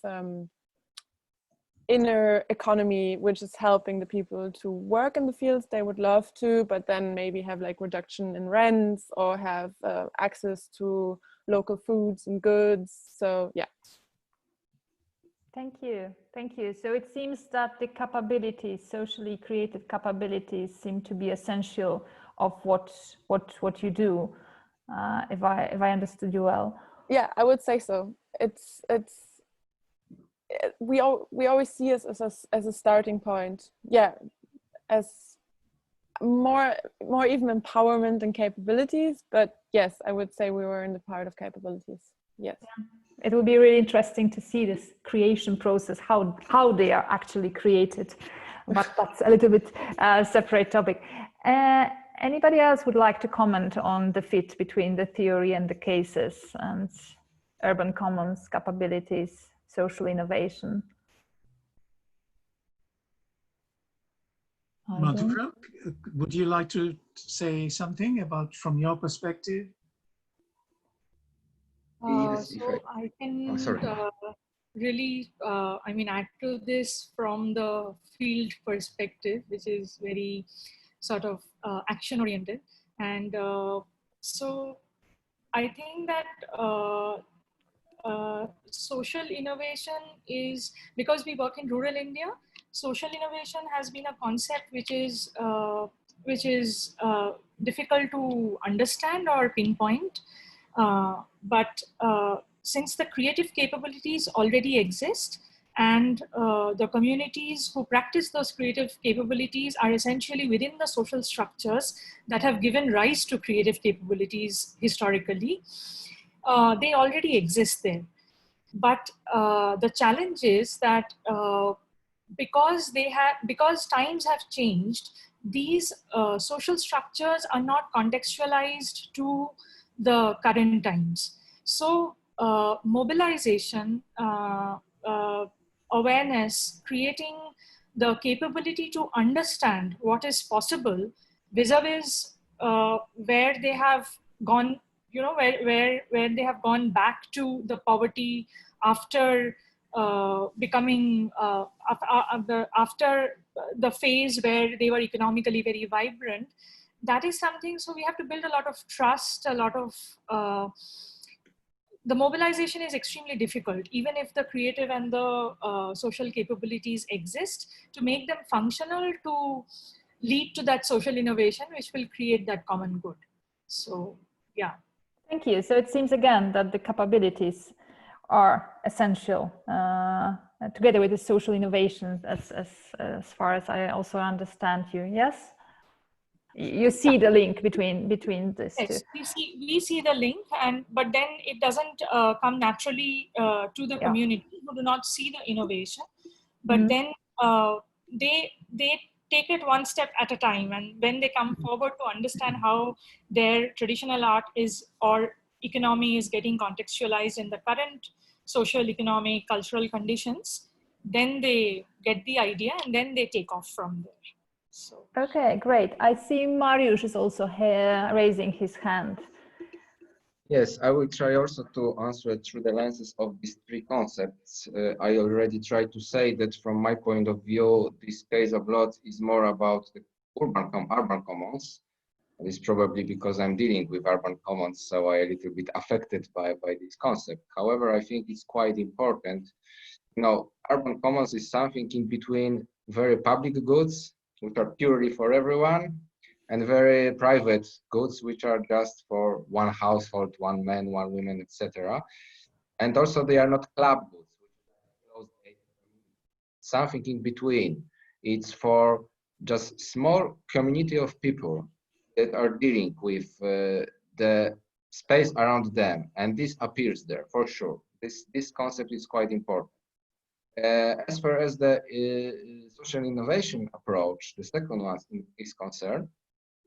inner economy which is helping the people to work in the fields they would love to, but then maybe have like reduction in rents or have access to local foods and goods. So yeah. Thank you. Thank you. So it seems that the capabilities, socially created capabilities, seem to be essential of what you do. If I understood you well. Yeah, I would say so. We always see us as a starting point. Yeah, as more even empowerment and capabilities. But yes, I would say we were in the part of capabilities. Yes. Yeah. It will be really interesting to see this creation process, how they are actually created, but that's a little bit separate topic. Anybody else would like to comment on the fit between the theory and the cases, and urban commons, capabilities, social innovation? Madhura, would you like to say something about from your perspective? So I can really, add to this from the field perspective, which is very sort of action-oriented. And so I think that social innovation is, because we work in rural India, social innovation has been a concept which is difficult to understand or pinpoint. But since the creative capabilities already exist, and the communities who practice those creative capabilities are essentially within the social structures that have given rise to creative capabilities historically, they already exist there. But the challenge is that because times have changed, these social structures are not contextualized to the current times. So mobilization, awareness, creating the capability to understand what is possible vis-a-vis where they have gone, where they have gone back to the poverty after becoming after the phase where they were economically very vibrant. That is something, so we have to build a lot of trust, a lot of the mobilization is extremely difficult, even if the creative and the social capabilities exist, to make them functional to lead to that social innovation, which will create that common good. So, yeah. Thank you. So it seems again that the capabilities are essential together with the social innovations, as far as I also understand you. Yes? You see the link between these two. Yes, we see the link, but then it doesn't come naturally to the community who do not see the innovation. But then they take it one step at a time, and when they come forward to understand how their traditional art is or economy is getting contextualized in the current social, economic, cultural conditions, then they get the idea and then they take off from there. So. Okay, great. I see Mariusz is also here raising his hand. Yes, I will try also to answer it through the lenses of these three concepts. I already tried to say that from my point of view, this case of law is more about the urban commons. It's probably because I'm dealing with urban commons, so I'm a little bit affected by this concept. However, I think it's quite important. You know, urban commons is something in between very public goods, which are purely for everyone, and very private goods, which are just for one household, one man, one woman, etc. And also they are not club goods, something in between. It's for just small community of people that are dealing with the space around them, and this appears there for sure. This concept is quite important. As far as the social innovation approach, the second one is concerned,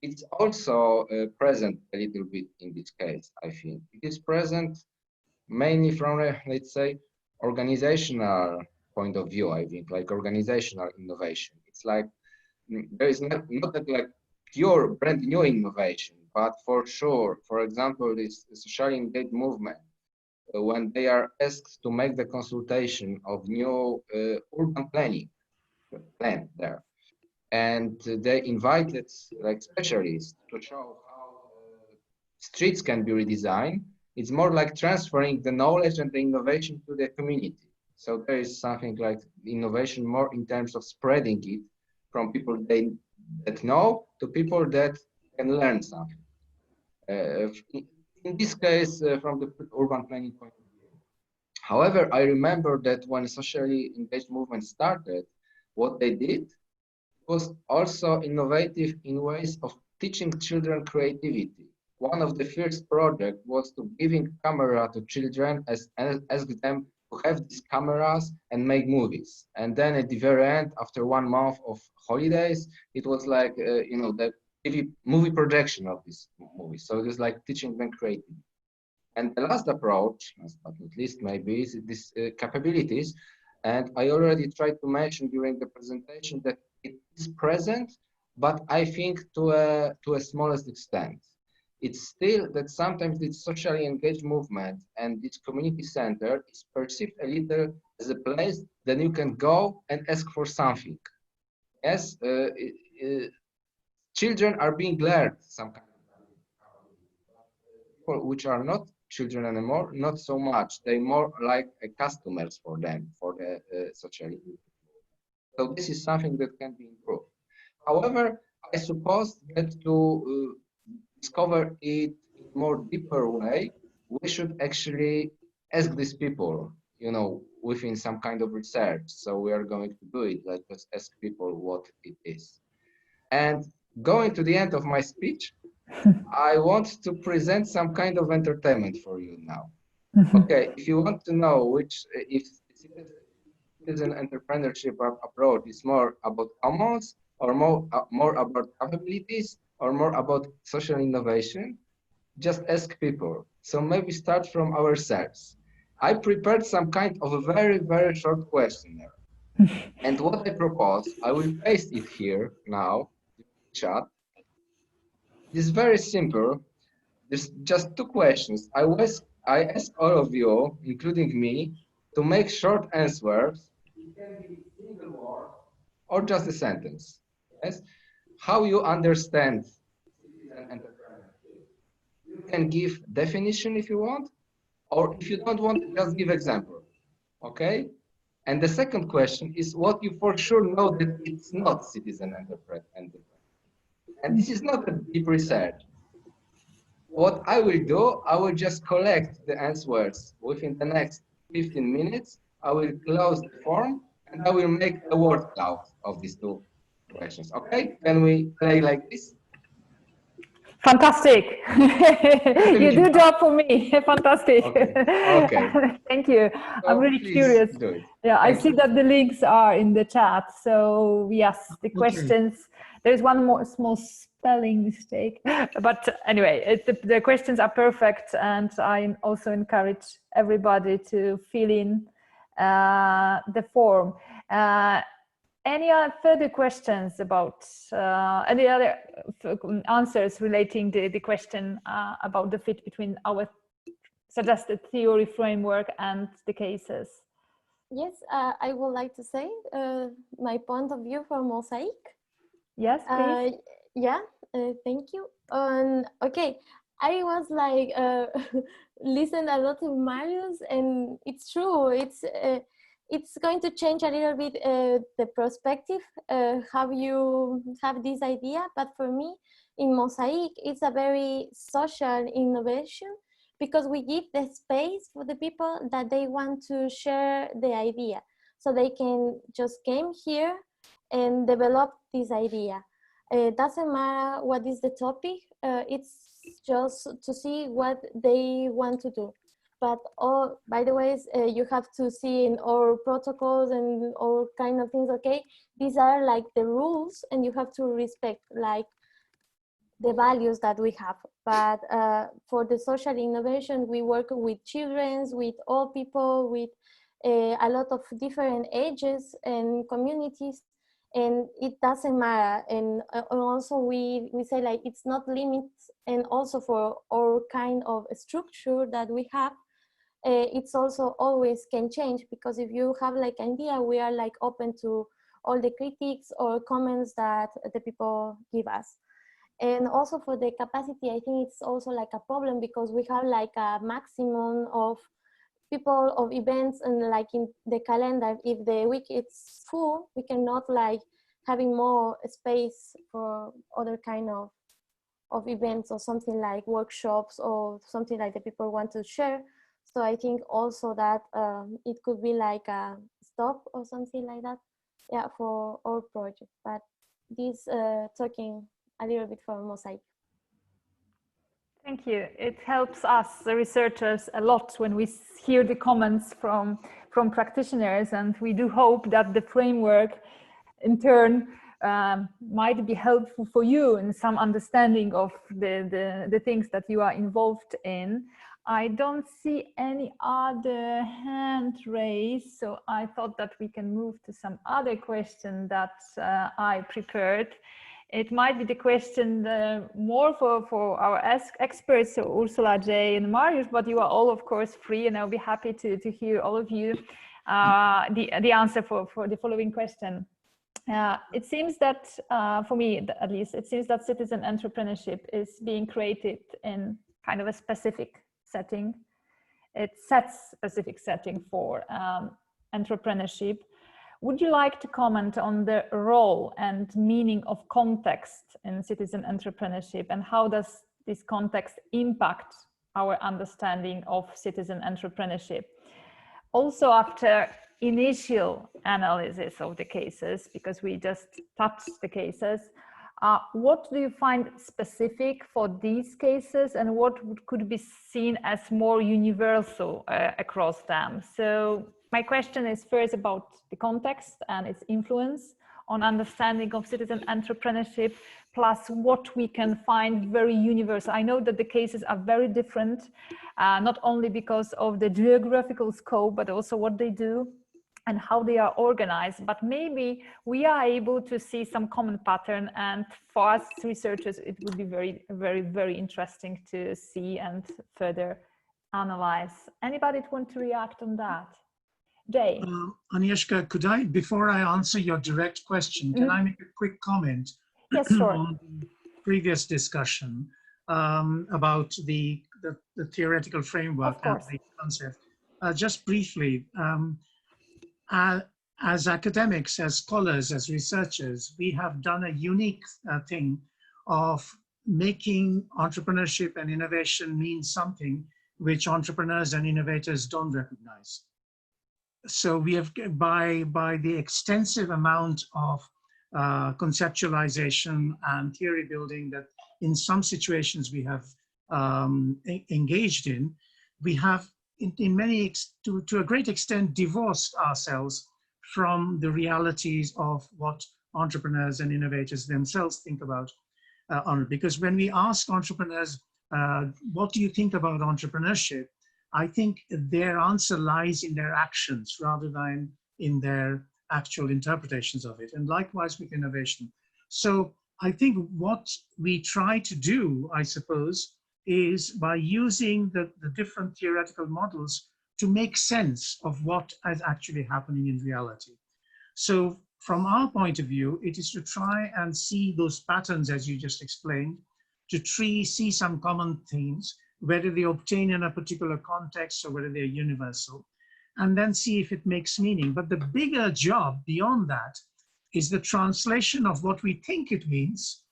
it's also present a little bit in this case, I think. It is present mainly from a, let's say, organizational point of view, I think, like organizational innovation. It's like, there is not that like pure brand new innovation, but for sure, for example, this socially engaged movement, when they are asked to make the consultation of new urban plan there, and they invited like specialists to show how streets can be redesigned. It's more like transferring the knowledge and the innovation to the community. So there is something like innovation more in terms of spreading it from people that know to people that can learn something. In this case, from the urban planning point of view. However, I remember that when socially engaged movement started, what they did was also innovative in ways of teaching children creativity. One of the first projects was to giving camera to children and ask them to have these cameras and make movies. And then at the very end, after 1 month of holidays, it was like, you know, the movie projection of these movies. So it was like teaching them creativity. And the last approach, last but not least, maybe is these capabilities. And I already tried to mention during the presentation that it is present, but I think to a smallest extent. It's still that sometimes this socially engaged movement and this community center is perceived a little as a place that you can go and ask for something. Yes, children are being learned some kind of people which are not children anymore, not so much. They're more like customers for them, for the socially. So this is something that can be improved. However, I suppose that to discover it in a more deeper way, we should actually ask these people, you know, within some kind of research. So we are going to do it. Let us ask people what it is. And going to the end of my speech, I want to present some kind of entertainment for you now. Okay, if you want to know which, if citizen entrepreneurship approach is more about commons or more about capabilities or more about social innovation, just ask people. So maybe start from ourselves. I prepared some kind of a very, very short questionnaire. And what I propose, I will paste it here now, in the chat. It's very simple. There's just two questions. I ask all of you, including me, to make short answers. It can be single word or just a sentence. Yes? How you understand citizen entrepreneurship. You can give definition if you want, or if you don't want, just give example. Okay? And the second question is what you for sure know that it's not citizen entrepreneurship. And this is not a deep research. What I will do, I will just collect the answers within the next 15 minutes. I will close the form and I will make a word cloud of these two questions. Okay? Can we play like this? Fantastic. You do job for me. Fantastic. Okay. Thank you. So I'm really curious. Do it. Yeah, I Thank see you. that the links are in the chat. So yes, the questions, there's one more small spelling mistake, but anyway, the questions are perfect. And I also encourage everybody to fill in the form. Any further questions about any other answers relating to the question about the fit between our suggested theory framework and the cases? Yes, I would like to say my point of view for Mosaic. Yes, please. Yeah, thank you. Okay, I was like listen a lot to Marius, and it's true. It's going to change a little bit the perspective, how you have this idea. But for me, in Mosaic, it's a very social innovation because we give the space for the people that they want to share the idea. So they can just came here and develop this idea. It doesn't matter what is the topic, it's just to see what they want to do. But all, by the way, you have to see in our protocols and all kind of things, okay? These are like the rules and you have to respect like the values that we have. But for the social innovation, we work with children, with all people, with a lot of different ages and communities, and it doesn't matter. And also we say like it's not limits, and also for our kind of structure that we have, it's also always can change, because if you have like idea, we are like open to all the critiques or comments that the people give us. And also for the capacity, I think it's also like a problem because we have like a maximum of people of events, and like in the calendar, if the week is full, we cannot like having more space for other kind of events or something like workshops or something like the people want to share. So I think also that it could be like a stop or something like that, yeah, for our project. But this talking a little bit for Mosaic. Thank you. It helps us, the researchers, a lot when we hear the comments from practitioners, and we do hope that the framework in turn might be helpful for you in some understanding of the things that you are involved in. I don't see any other hand raised, so I thought that we can move to some other question that I prepared. It might be the question more for our experts, so Ursula, Jay, and Marius, but you are all, of course, free, and I'll be happy to hear all of you the answer for the following question. It seems that, for me at least, it seems that citizen entrepreneurship is being created in kind of a specific setting. It sets specific setting for entrepreneurship. Would you like to comment on the role and meaning of context in citizen entrepreneurship, and how does this context impact our understanding of citizen entrepreneurship? Also, after initial analysis of the cases, because we just touched the cases, what do you find specific for these cases, and what could be seen as more universal across them? So my question is first about the context and its influence on understanding of citizen entrepreneurship, plus what we can find very universal. I know that the cases are very different, not only because of the geographical scope, but also what they do and how they are organized. But maybe we are able to see some common pattern, and for us researchers, it would be very, very, very interesting to see and further analyze. Anybody want to react on that? Jay. Agnieszka, could I, before I answer your direct question, can I make a quick comment? Yes, sure. On the previous discussion about the theoretical framework and the concept? Just briefly, as academics, as scholars, as researchers, we have done a unique thing of making entrepreneurship and innovation mean something which entrepreneurs and innovators don't recognize. So we have, by the extensive amount of conceptualization and theory building that in some situations we have engaged in, we have in many, to a great extent, divorced ourselves from the realities of what entrepreneurs and innovators themselves think about because when we ask entrepreneurs, what do you think about entrepreneurship? I think their answer lies in their actions rather than in their actual interpretations of it. And likewise with innovation. So I think what we try to do, I suppose, is by using the different theoretical models to make sense of what is actually happening in reality. So from our point of view, it is to try and see those patterns, as you just explained, to see some common themes, whether they obtain in a particular context or whether they're universal, and then see if it makes meaning. But the bigger job beyond that is the translation of what we think it means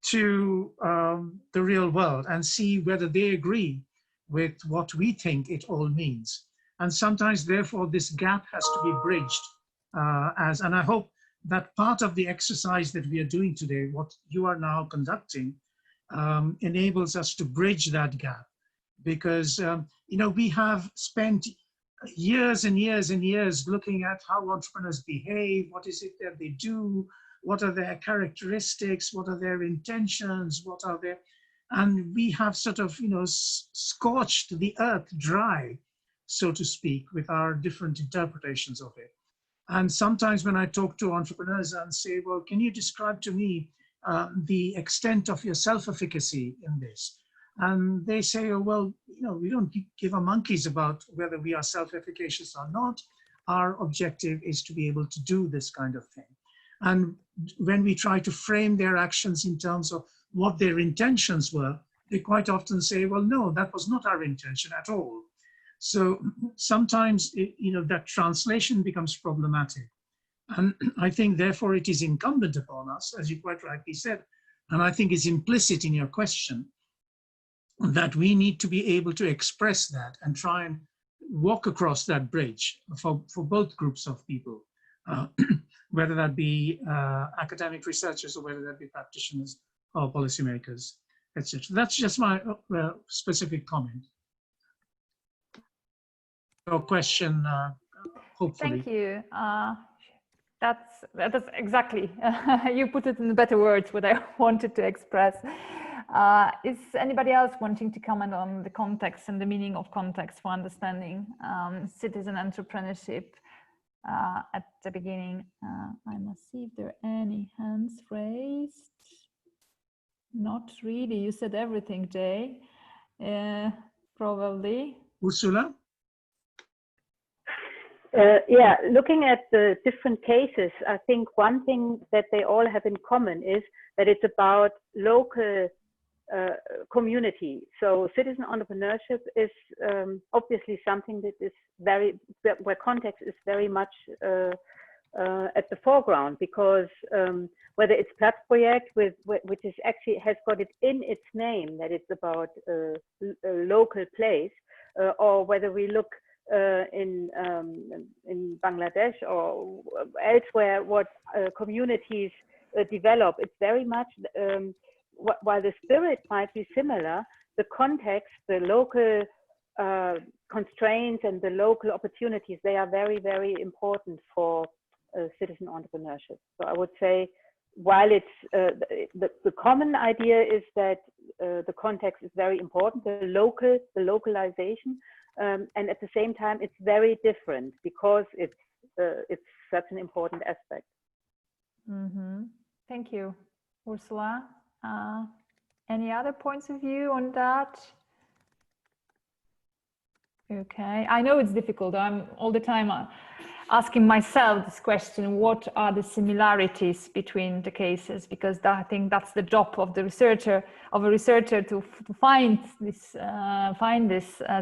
to the real world and see whether they agree with what we think it all means. And sometimes, therefore, this gap has to be bridged. And I hope that part of the exercise that we are doing today, what you are now conducting, enables us to bridge that gap. Because, you know, we have spent years and years and years looking at how entrepreneurs behave, what is it that they do, what are their characteristics, what are their intentions, what are their, and we have sort of, you know, scorched the earth dry, so to speak, with our different interpretations of it. And sometimes when I talk to entrepreneurs and say, well, can you describe to me the extent of your self-efficacy in this? And they say, oh, well, you know, we don't give a monkeys about whether we are self-efficacious or not. Our objective is to be able to do this kind of thing. And when we try to frame their actions in terms of what their intentions were, they quite often say, well, no, that was not our intention at all. So sometimes, you know, that translation becomes problematic. And I think, therefore, it is incumbent upon us, as you quite rightly said, and I think is implicit in your question, that we need to be able to express that and try and walk across that bridge for both groups of people, whether that be academic researchers or whether that be practitioners or policymakers, etc. That's just my specific comment. Your question, hopefully. Thank you. That's exactly, you put it in better words what I wanted to express. Is anybody else wanting to comment on the context and the meaning of context for understanding citizen entrepreneurship at the beginning? I must see if there are any hands raised. Not really. You said everything, Jay. Probably. Ursula? Yeah, looking at the different cases, I think one thing that they all have in common is that it's about local community. So citizen entrepreneurship is obviously something that is where context is very much at the foreground, because whether it's Platzprojekt, which is actually has got it in its name that it's about a local place, or whether we look in Bangladesh or elsewhere, what communities develop, it's very much, while the spirit might be similar, the context, the local constraints and the local opportunities, they are very, very important for citizen entrepreneurship. So I would say, while it's the common idea is that the context is very important, the localization, and at the same time it's very different because it's such an important aspect. Mm-hmm. Thank you, Ursula. Any other points of view on that? Okay, I know it's difficult. I'm all the time asking myself this question: what are the similarities between the cases? Because I think that's the job of the researcher, to find this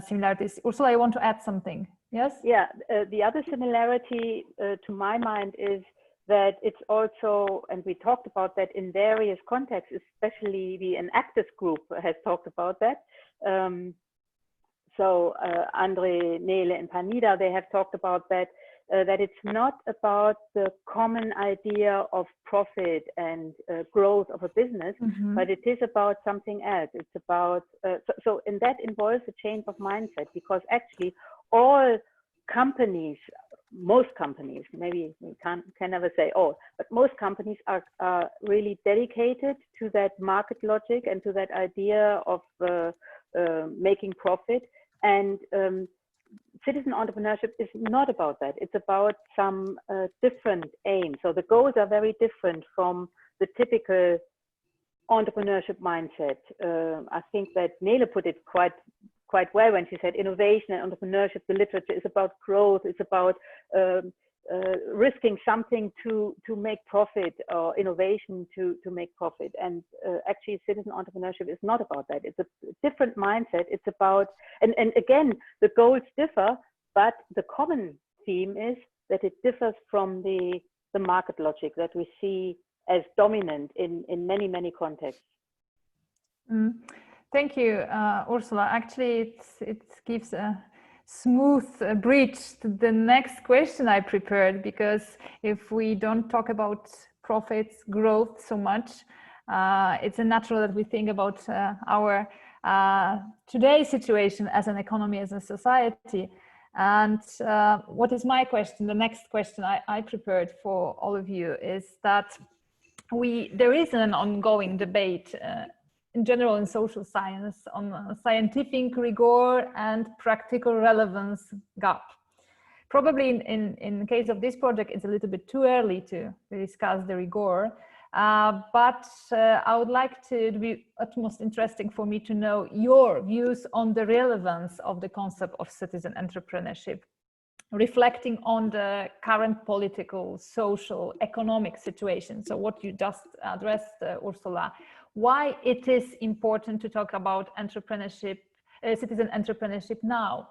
similarities. Ursula, I want to add something. Yes. Yeah. The other similarity, to my mind, is that it's also, and we talked about that in various contexts, especially the Enactus group has talked about that. So Andre, Nele, and Panida, they have talked about that, that it's not about the common idea of profit and growth of a business, but it is about something else. It's about, and that involves a change of mindset, because actually all companies, most companies, maybe we can never say all, but most companies are really dedicated to that market logic and to that idea of making profit. And citizen entrepreneurship is not about that. It's about some different aims. So the goals are very different from the typical entrepreneurship mindset. I think that Nele put it quite well when she said innovation and entrepreneurship, the literature is about growth, it's about risking something to make profit, or innovation to make profit. And actually citizen entrepreneurship is not about that. It's a different mindset. It's about, and again, the goals differ, but the common theme is that it differs from the market logic that we see as dominant in many, many contexts. Thank you, Ursula. Actually, it gives a smooth bridge to the next question I prepared, because if we don't talk about profits, growth so much, it's natural that we think about our today's situation as an economy, as a society. And what is my question? The next question I prepared for all of you is that there is an ongoing debate in general in social science on scientific rigor and practical relevance gap. Probably in the case of this project, it's a little bit too early to discuss the rigor, but I would like to be utmost interesting for me to know your views on the relevance of the concept of citizen entrepreneurship, reflecting on the current political, social, economic situation. So what you just addressed, Ursula, why it is important to talk about entrepreneurship, citizen entrepreneurship now.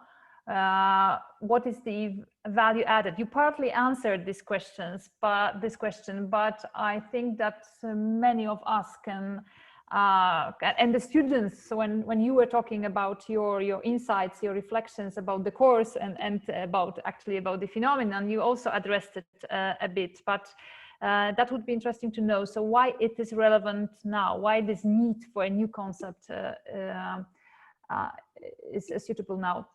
What is the value added? You partly answered this question, but I think that many of us can, and the students, when you were talking about your insights, your reflections about the course and about the phenomenon, you also addressed it a bit, but that would be interesting to know. So why it is relevant now? Why this need for a new concept is suitable now?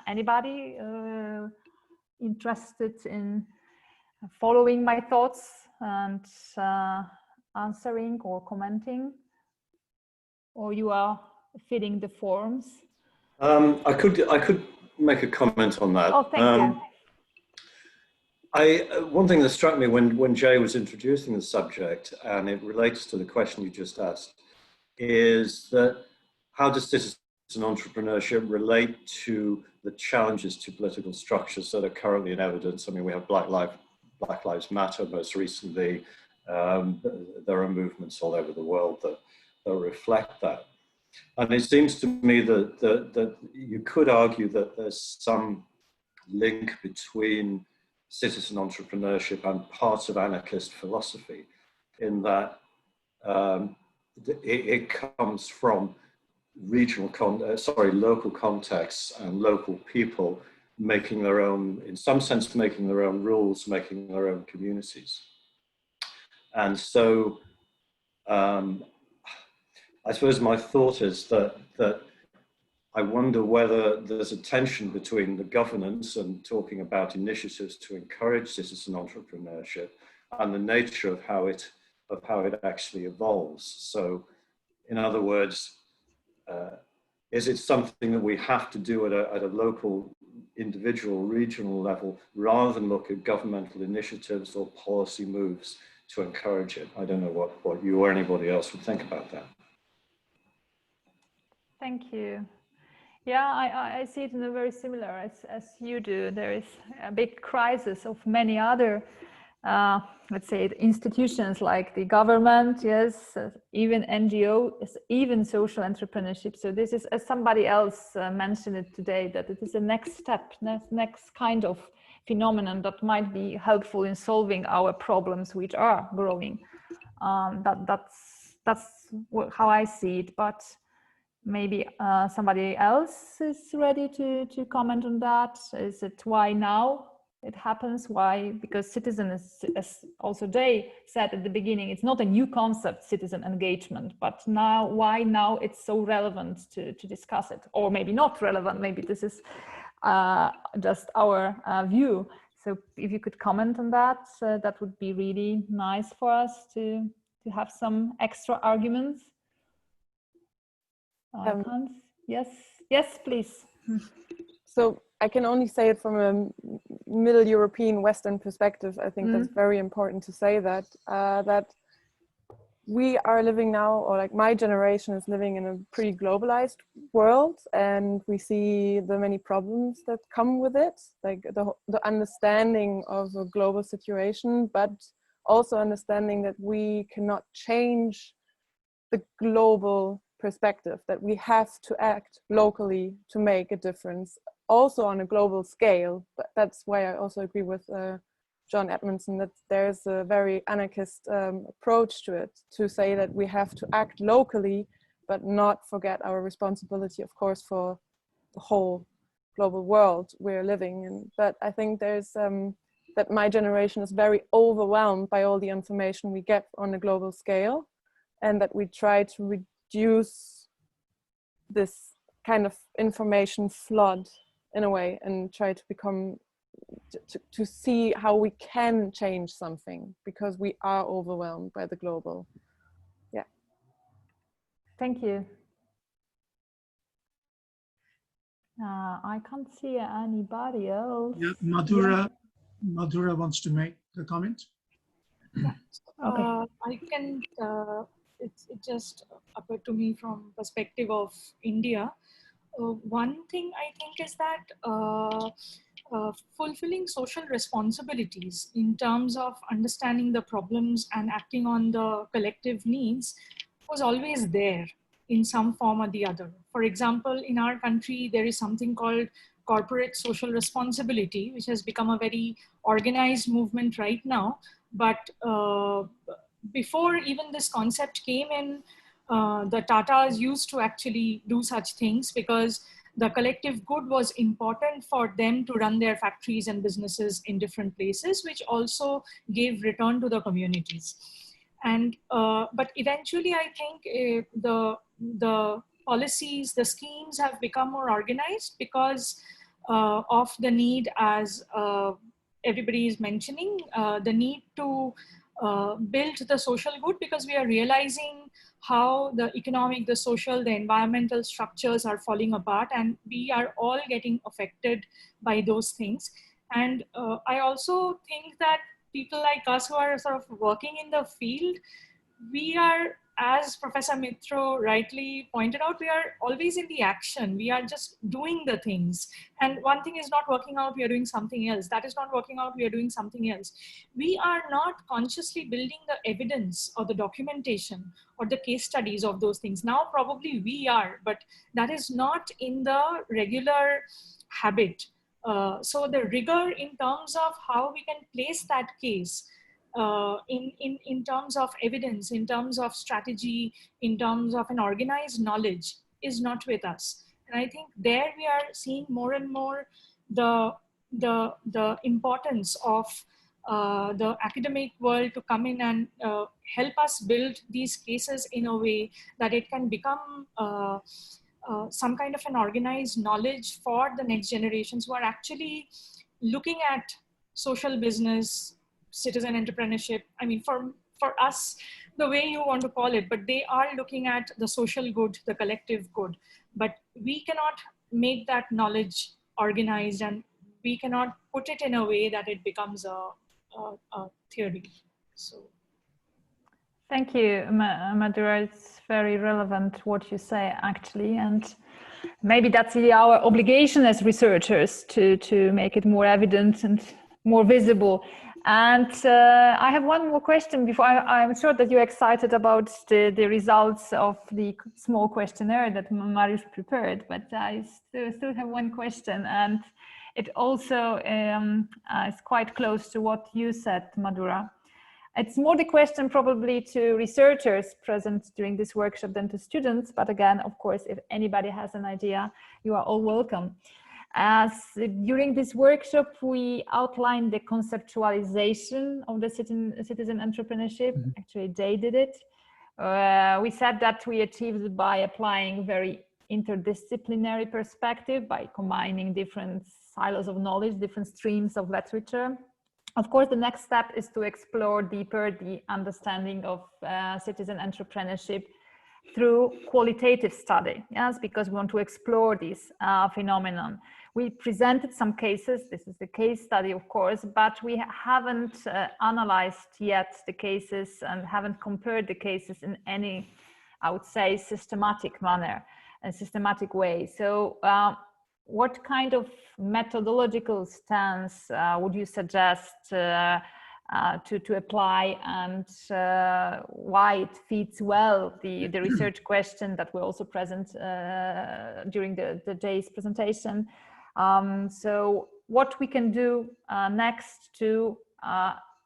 Anybody interested in following my thoughts and answering or commenting? Or you are filling the forms? I could make a comment on that. Oh, thank you. One thing that struck me when Jay was introducing the subject, and it relates to the question you just asked, is that how does citizen entrepreneurship relate to the challenges to political structures that are currently in evidence? I mean, we have Black Lives Matter most recently. There are movements all over the world that reflect that. And it seems to me that you could argue that there's some link between citizen entrepreneurship and parts of anarchist philosophy, in that it comes from local contexts and local people making their own, in some sense, making their own rules, making their own communities. And so I suppose my thought is that I wonder whether there's a tension between the governance and talking about initiatives to encourage citizen entrepreneurship and the nature of how it actually evolves. So, in other words, is it something that we have to do at a local, individual, regional level, rather than look at governmental initiatives or policy moves to encourage it? I don't know what you or anybody else would think about that. Thank you. Yeah, I see it in a very similar as you do. There is a big crisis of many other, let's say, institutions like the government, yes, even NGOs, even social entrepreneurship. So this is, as somebody else mentioned it today, that it is a next step, next kind of phenomenon that might be helpful in solving our problems, which are growing. That's how I see it, but maybe somebody else is ready to comment on that. Is it why now it happens? Why? Because citizen is, as also Jay said at the beginning, it's not a new concept, citizen engagement, but now, why now it's so relevant to discuss it? Or maybe not relevant, maybe this is just our view. So if you could comment on that, that would be really nice for us to have some extra arguments. Yes, please. So I can only say it from a Middle European Western perspective. I think that's very important to say that that we are living now, or like my generation is living in a pretty globalized world, and we see the many problems that come with it, like the understanding of a global situation, but also understanding that we cannot change the global perspective, that we have to act locally to make a difference, also on a global scale. But that's why I also agree with John Edmondson that there's a very anarchist approach to it, to say that we have to act locally, but not forget our responsibility, of course, for the whole global world we're living in. But I think there's that my generation is very overwhelmed by all the information we get on a global scale, and that we try to reduce this kind of information flood in a way, and try to become to see how we can change something, because we are overwhelmed by the global. Yeah. Thank you. I can't see anybody else. Yeah, Madhura wants to make a comment. Yeah. Okay. I can, it just occurred to me from perspective of India. One thing I think is that fulfilling social responsibilities in terms of understanding the problems and acting on the collective needs was always there in some form or the other. For example, in our country, there is something called corporate social responsibility, which has become a very organized movement right now. But before even this concept came in, the Tatas used to actually do such things because the collective good was important for them to run their factories and businesses in different places, which also gave return to the communities. And but eventually, I think the policies, the schemes have become more organized because of the need, as everybody is mentioning, the need to build the social good, because we are realizing how the economic, the social, the environmental structures are falling apart, and we are all getting affected by those things. And I also think that people like us who are sort of working in the field, we are, as Professor Mitro rightly pointed out, we are always in the action. We are just doing the things. And one thing is not working out, we are doing something else. That is not working out, we are doing something else. We are not consciously building the evidence or the documentation or the case studies of those things. Now, probably we are, but that is not in the regular habit. So the rigor in terms of how we can place that case, in terms of evidence, in terms of strategy, in terms of an organized knowledge, is not with us. And I think there we are seeing more and more the importance of the academic world to come in and help us build these cases in a way that it can become some kind of an organized knowledge for the next generations who are actually looking at social business, citizen entrepreneurship. I mean, for us, the way you want to call it, but they are looking at the social good, the collective good. But we cannot make that knowledge organized, and we cannot put it in a way that it becomes a theory. So. Thank you, Madhura. It's very relevant what you say, actually, and maybe that's our obligation as researchers to make it more evident and more visible. And I have one more question before. I'm sure that you're excited about the results of the small questionnaire that Marius prepared, but I still have one question, and it also is quite close to what you said, Madhura. It's more the question probably to researchers present during this workshop than to students. But again, of course, if anybody has an idea, you are all welcome. As during this workshop, we outlined the conceptualization of the citizen entrepreneurship. Mm-hmm. Actually, they did it. We said that we achieved it by applying very interdisciplinary perspective, by combining different silos of knowledge, different streams of literature. Of course, the next step is to explore deeper the understanding of citizen entrepreneurship through qualitative study, yes, because we want to explore this phenomenon. We presented some cases. This is the case study, of course, but we haven't analyzed yet the cases and haven't compared the cases in any, I would say, systematic manner, a systematic way. So what kind of methodological stance would you suggest to apply, and why it fits well the research question that were also present during the day's presentation? So what we can do next to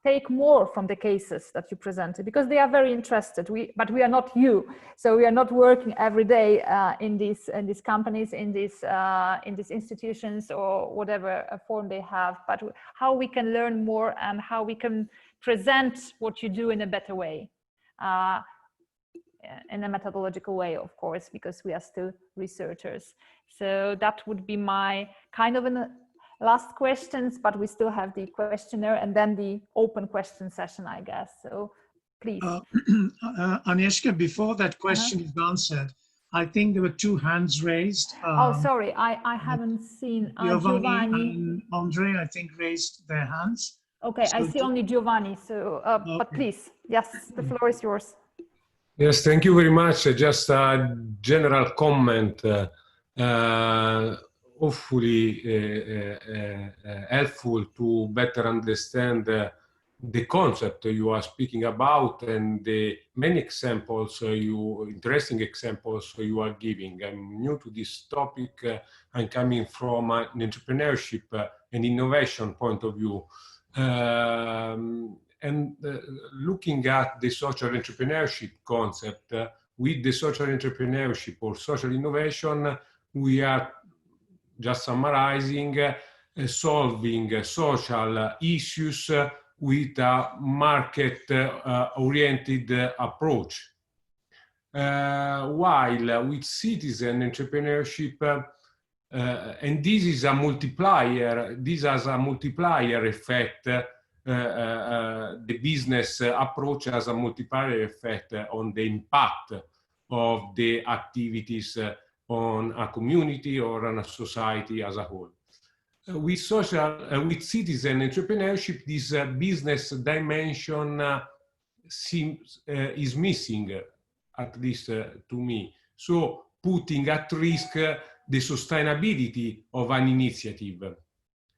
take more from the cases that you presented, because they are very interested. But we are not you, so we are not working every day in these companies, in these institutions, or whatever form they have. But how we can learn more and how we can present what you do in a better way, in a methodological way, of course, because we are still researchers. So that would be my kind of an last questions, but we still have the questionnaire and then the open question session, I guess. So please. Agnieszka, before that question is answered, I think there were two hands raised. Oh, sorry, I haven't seen Giovanni and Andre, I think, raised their hands. Okay, so I see only Giovanni, so, okay. But please, yes, the floor is yours. Yes, thank you very much. Just a general comment. Hopefully helpful to better understand the concept you are speaking about and the many examples, interesting examples you are giving. I'm new to this topic. I'm coming from an entrepreneurship and innovation point of view. And looking at the social entrepreneurship concept, with the social entrepreneurship or social innovation, we are just summarizing, solving social issues with a market-oriented approach. While with citizen entrepreneurship, and this is a multiplier, this has a multiplier effect, the business approach has a multiplier effect on the impact of the activities on a community or on a society as a whole. With citizen entrepreneurship, this business dimension is missing, at least to me. So putting at risk the sustainability of an initiative.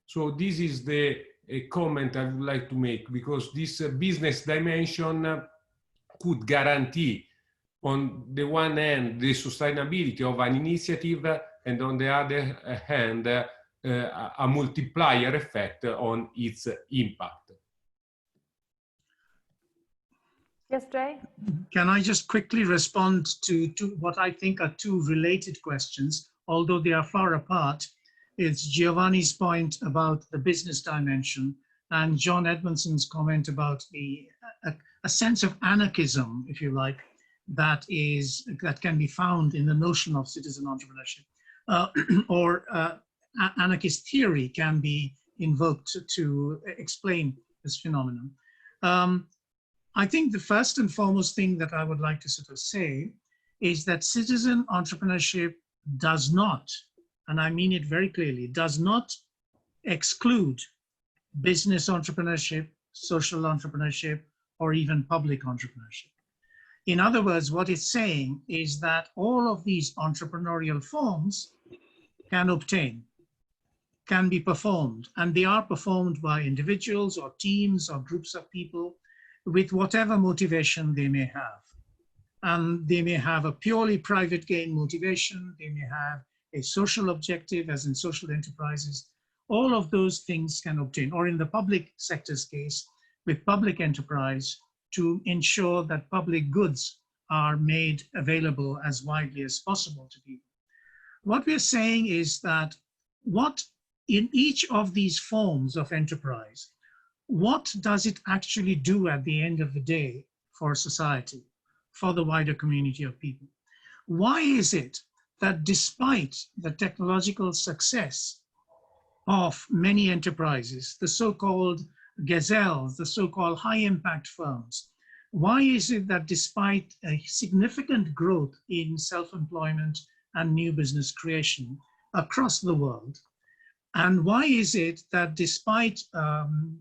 So this is the comment I would like to make, because this business dimension could guarantee, on the one hand, the sustainability of an initiative, and on the other hand, a multiplier effect on its impact. Yes, Jay? Can I just quickly respond to what I think are two related questions, although they are far apart? It's Giovanni's point about the business dimension and John Edmondson's comment about a sense of anarchism, if you like, that can be found in the notion of citizen entrepreneurship, or anarchist theory can be invoked to explain this phenomenon. I think the first and foremost thing that I would like to sort of say is that citizen entrepreneurship does not, and I mean it very clearly, does not exclude business entrepreneurship, social entrepreneurship, or even public entrepreneurship. In other words, what it's saying is that all of these entrepreneurial forms can obtain, can be performed, and they are performed by individuals or teams or groups of people with whatever motivation they may have. And they may have a purely private gain motivation, they may have a social objective, as in social enterprises. All of those things can obtain, or in the public sector's case, with public enterprise, to ensure that public goods are made available as widely as possible to people. What we're saying is that what in each of these forms of enterprise, what does it actually do at the end of the day for society, for the wider community of people? Why is it that despite the technological success of many enterprises, the so-called gazelles, the so-called high-impact firms, why is it that despite a significant growth in self-employment and new business creation across the world, and why is it that despite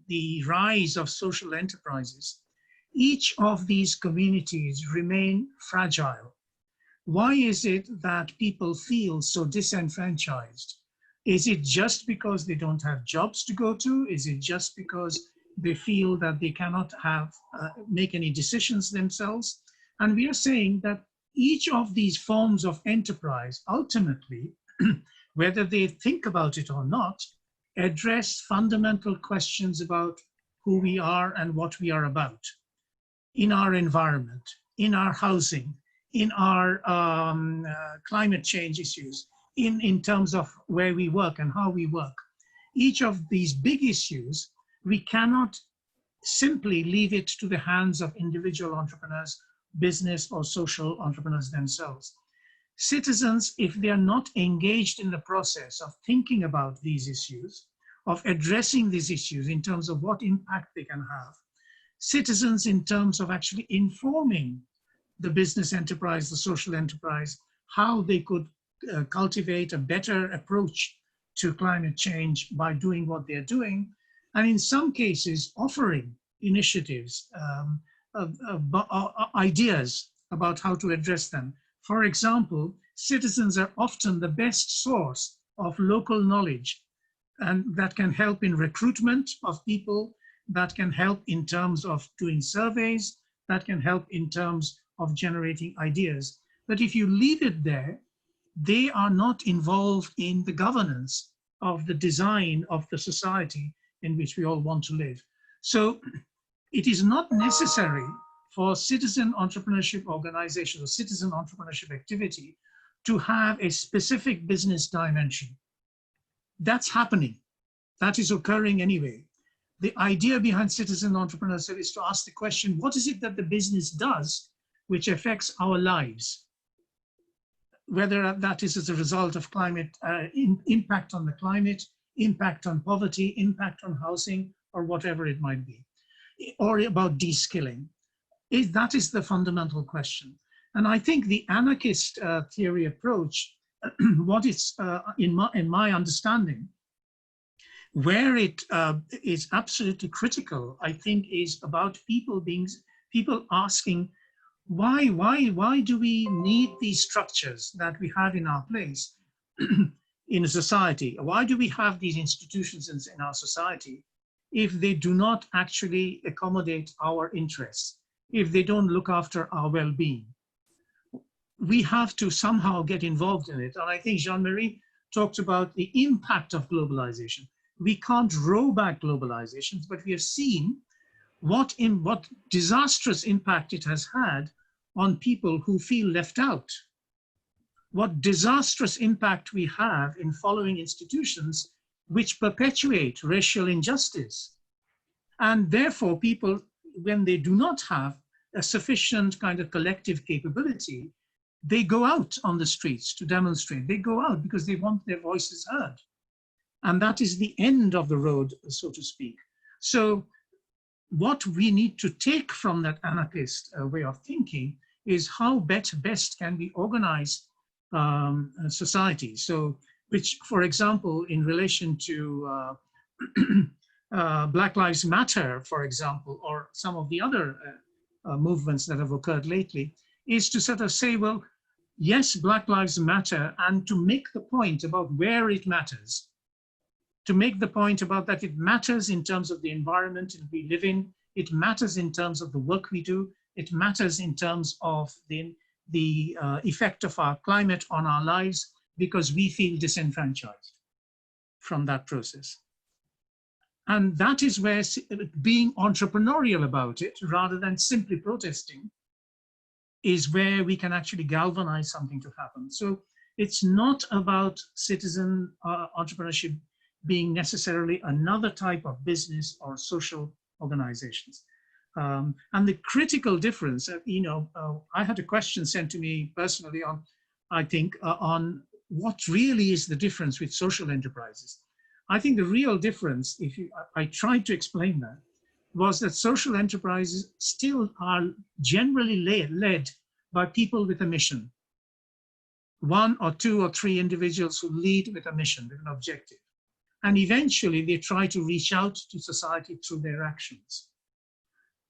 the rise of social enterprises, each of these communities remain fragile? Why is it that people feel so disenfranchised? Is it just because they don't have jobs to go to? Is it just because they feel that they cannot make any decisions themselves? And we are saying that each of these forms of enterprise ultimately, whether they think about it or not, address fundamental questions about who we are and what we are about in our environment, in our housing, in our climate change issues, in terms of where we work and how we work. Each of these big issues, we cannot simply leave it to the hands of individual entrepreneurs, business or social entrepreneurs themselves. Citizens, if they are not engaged in the process of thinking about these issues, of addressing these issues in terms of what impact they can have, citizens in terms of actually informing the business enterprise, the social enterprise, how they could cultivate a better approach to climate change by doing what they're doing, and in some cases offering initiatives, ideas about how to address them. For example, citizens are often the best source of local knowledge, and that can help in recruitment of people, that can help in terms of doing surveys, that can help in terms of generating ideas. But if you leave it there, they are not involved in the governance of the design of the society in which we all want to live. So it is not necessary for citizen entrepreneurship organization or citizen entrepreneurship activity to have a specific business dimension. That's happening. That is occurring anyway. The idea behind citizen entrepreneurship is to ask the question, what is it that the business does which affects our lives? Whether that is as a result of climate, impact on the climate, impact on poverty, impact on housing, or whatever it might be, or about de-skilling. That is the fundamental question. And I think the anarchist theory approach, what it's, in my understanding, where it is absolutely critical, I think, is about people asking, why do we need these structures that we have in our place in a society? Why do we have these institutions in our society if they do not actually accommodate our interests, if they don't look after our well-being? We have to somehow get involved in it. And I think Jean-Marie talked about the impact of globalization. We can't roll back globalizations, but we have seen what disastrous impact it has had on people who feel left out. What disastrous impact we have in following institutions which perpetuate racial injustice. And therefore people, when they do not have a sufficient kind of collective capability, they go out on the streets to demonstrate. They go out because they want their voices heard. And that is the end of the road, so to speak. So what we need to take from that anarchist way of thinking is how best can we organize society. So, which, for example, in relation to Black Lives Matter, for example, or some of the other movements that have occurred lately, is to sort of say, well, yes, Black Lives Matter, and to make the point about where it matters, to make the point about that it matters in terms of the environment we live in, it matters in terms of the work we do, it matters in terms of the effect of our climate on our lives, because we feel disenfranchised from that process. And that is where being entrepreneurial about it, rather than simply protesting, is where we can actually galvanize something to happen. So it's not about citizen entrepreneurship being necessarily another type of business or social organizations. And the critical difference, I had a question sent to me personally on, I think, on what really is the difference with social enterprises. I think the real difference, I tried to explain that, was that social enterprises still are generally led by people with a mission. One or two or three individuals who lead with a mission, with an objective. And eventually they try to reach out to society through their actions.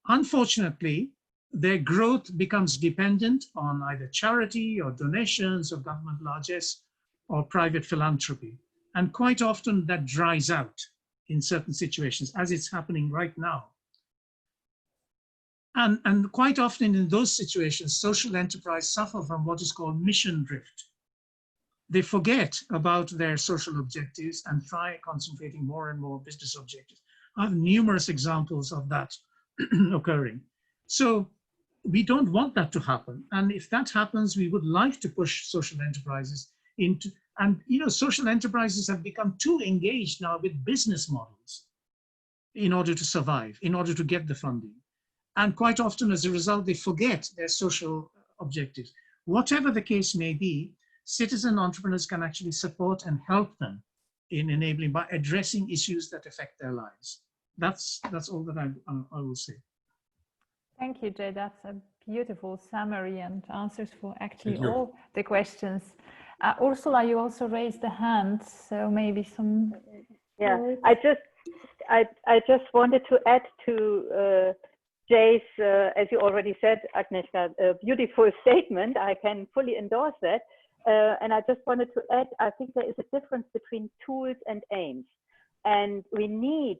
Unfortunately, their growth becomes dependent on either charity or donations or government largesse or private philanthropy. And quite often that dries out in certain situations, as it's happening right now. And quite often in those situations, social enterprise suffer from what is called mission drift. They forget about their social objectives and try concentrating more and more business objectives. I have numerous examples of that occurring. So we don't want that to happen. And if that happens, we would like to push social enterprises into, and social enterprises have become too engaged now with business models in order to survive, in order to get the funding. And quite often as a result, they forget their social objectives. Whatever the case may be, citizen entrepreneurs can actually support and help them in enabling by addressing issues that affect their lives. That's all that I will say. Thank you, Jay. That's a beautiful summary and answers for actually all the questions. Ursula, you also raised the hand, so maybe some. Yeah, I just wanted to add to Jay's, as you already said, Agnieszka, a beautiful statement. I can fully endorse that. And I just wanted to add, I think there is a difference between tools and aims. And we need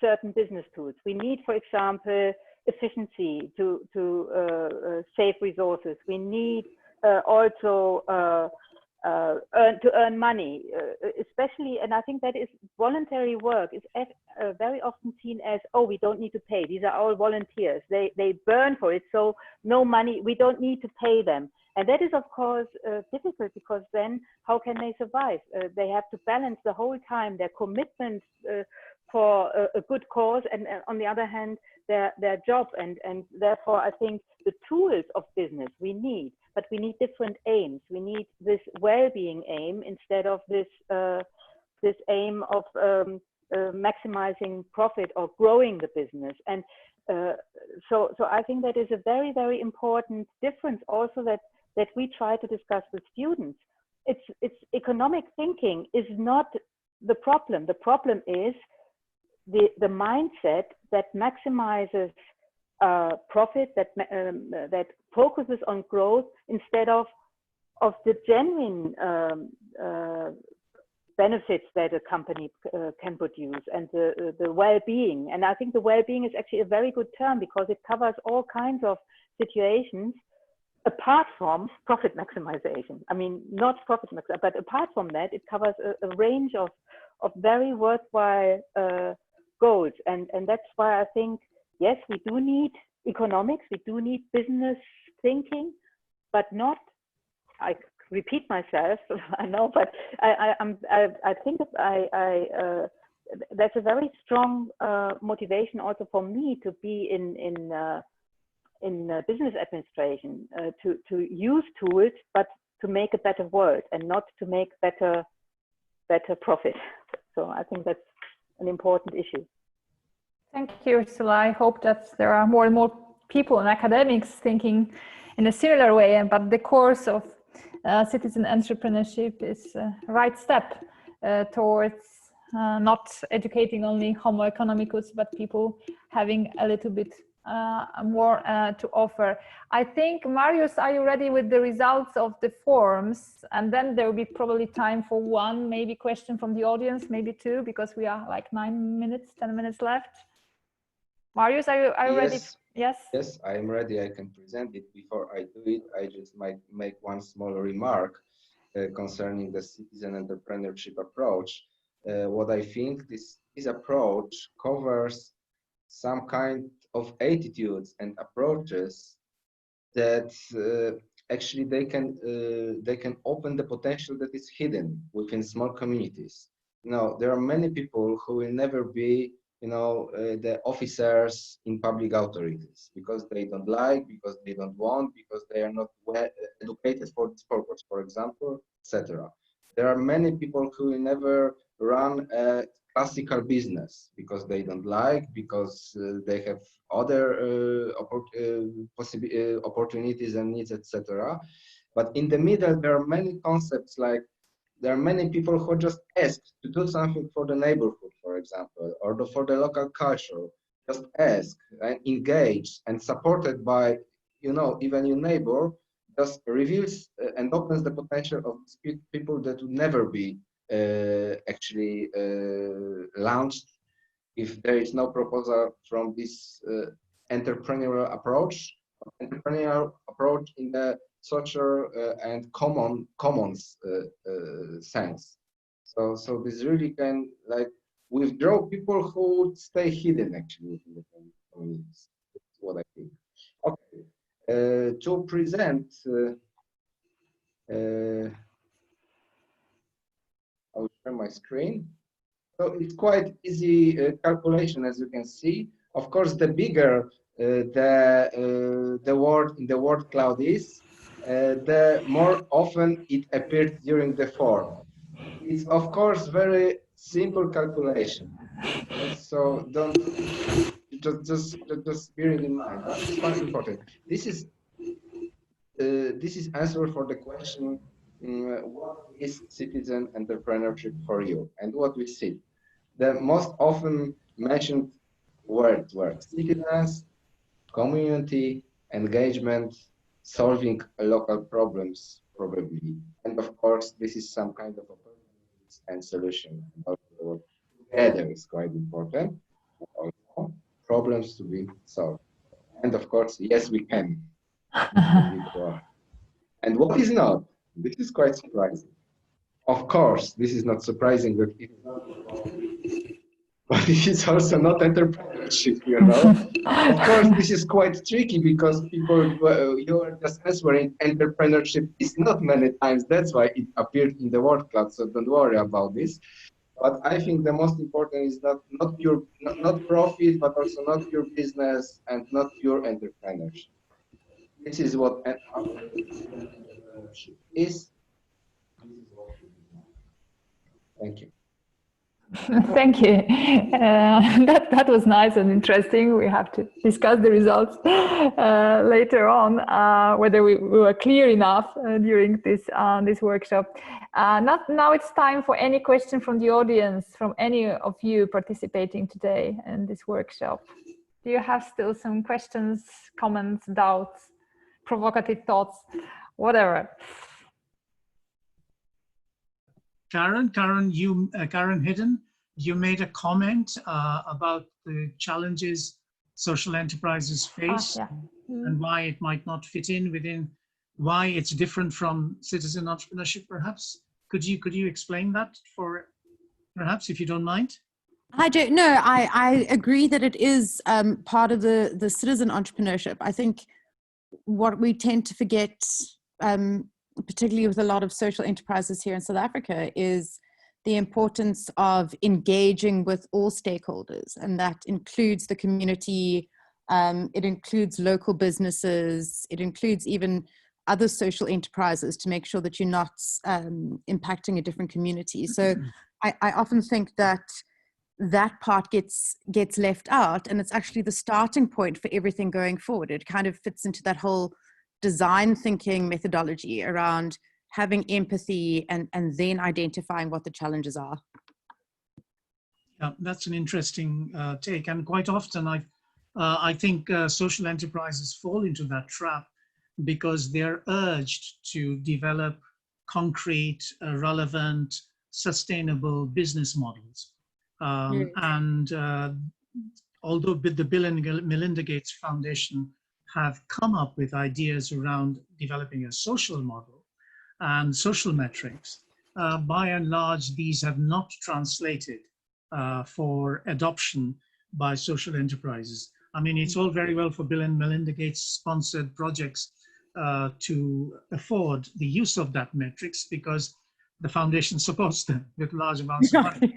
certain business tools. We need, for example, efficiency to save resources. We need also to earn money, especially, and I think that is voluntary work is very often seen as, oh, we don't need to pay. These are all volunteers. They burn for it, so no money, we don't need to pay them. And that is, of course, difficult, because then how can they survive? They have to balance the whole time their commitment for a good cause, and on the other hand, their job. And therefore, I think the tools of business we need, but we need different aims. We need this well-being aim instead of this this aim of maximizing profit or growing the business. And so I think that is a very, very important difference also that we try to discuss with students. It's economic thinking is not the problem. The problem is the mindset that maximizes profit, that focuses on growth instead of the genuine benefits that a company can produce, and the well-being. And I think the well-being is actually a very good term, because it covers all kinds of situations apart from profit maximization. I mean, not profit maximization, but apart from that, it covers a range of very worthwhile goals. And that's why I think, yes, we do need economics, we do need business thinking, but not, I repeat myself, I know, but I think that's a very strong motivation also for me to be in business administration to use tools, but to make a better world and not to make better profit. So I think that's an important issue. Thank you, Ursula. I hope that there are more and more people and academics thinking in a similar way, but the course of citizen entrepreneurship is a right step towards not educating only Homo economicus, but people having a little bit more to offer. I think, Marius, are you ready with the results of the forms? And then there will be probably time for one maybe question from the audience, maybe two, because we are like 9 minutes, 10 minutes left. Marius, are you ready? Yes? Yes, I am ready. I can present it. Before I do it, I just might make one small remark concerning the citizen entrepreneurship approach. What I think this approach covers some kind of attitudes and approaches that actually they can open the potential that is hidden within small communities. You know, there are many people who will never be, you know, the officers in public authorities because they don't like, because they don't want, because they are not well educated for this purpose, for example, etc. There are many people who will never run a classical business because they don't like, because they have other opportunities and needs, etc. But in the middle, there are many concepts, like there are many people who just ask to do something for the neighborhood, for example, or for the local culture. Just ask and engage, and supported by, you know, even your neighbor, just reveals and opens the potential of people that would never be actually launched if there is no proposal from this entrepreneurial approach in the social and commons sense. So this really can like withdraw people who would stay hidden actually in the communities. That's what I think. Okay, to present. I will share my screen. So it's quite easy calculation, as you can see. Of course, the bigger the word in the word cloud is, the more often it appears during the form. It's of course very simple calculation. So don't just bear it in mind. But it's quite important. This is answer for the question. What is citizen entrepreneurship for you? And what we see, the most often mentioned words were citizens, community, engagement, solving local problems, probably. And of course, this is some kind of opportunities and solution. Together is quite important. Also, problems to be solved. And of course, yes, we can. And what is not? This is quite surprising. Of course, this is not surprising, but it is also not entrepreneurship, you know. Of course, this is quite tricky because people, you are just answering entrepreneurship is not many times. That's why it appeared in the word cloud. So don't worry about this. But I think the most important is not profit, but also not pure business and not pure entrepreneurship. This is what entrepreneurship is. Thank you. Thank you. That was nice and interesting. We have to discuss the results later on, whether we were clear enough during this workshop. Now it's time for any question from the audience, from any of you participating today in this workshop. Do you have still some questions, comments, doubts, provocative thoughts, whatever? Karen Hidden, you made a comment about the challenges social enterprises face and why it might not fit in within, why it's different from citizen entrepreneurship, perhaps. Could you explain that for, perhaps, if you don't mind? I don't know. I agree that it is part of the citizen entrepreneurship. I think what we tend to forget, particularly with a lot of social enterprises here in South Africa, is the importance of engaging with all stakeholders, and that includes the community It includes local businesses. It includes even other social enterprises to make sure that you're not impacting a different community. So I often think that that part gets left out, and it's actually the starting point for everything going forward. It kind of fits into that whole design thinking methodology around having empathy and then identifying what the challenges are. Yeah, that's an interesting take, and quite often I think social enterprises fall into that trap because they're urged to develop concrete, relevant, sustainable business models. And although the Bill and Melinda Gates Foundation have come up with ideas around developing a social model and social metrics, by and large, these have not translated for adoption by social enterprises. I mean, it's all very well for Bill and Melinda Gates sponsored projects to afford the use of that metrics because the foundation supports them with large amounts of money.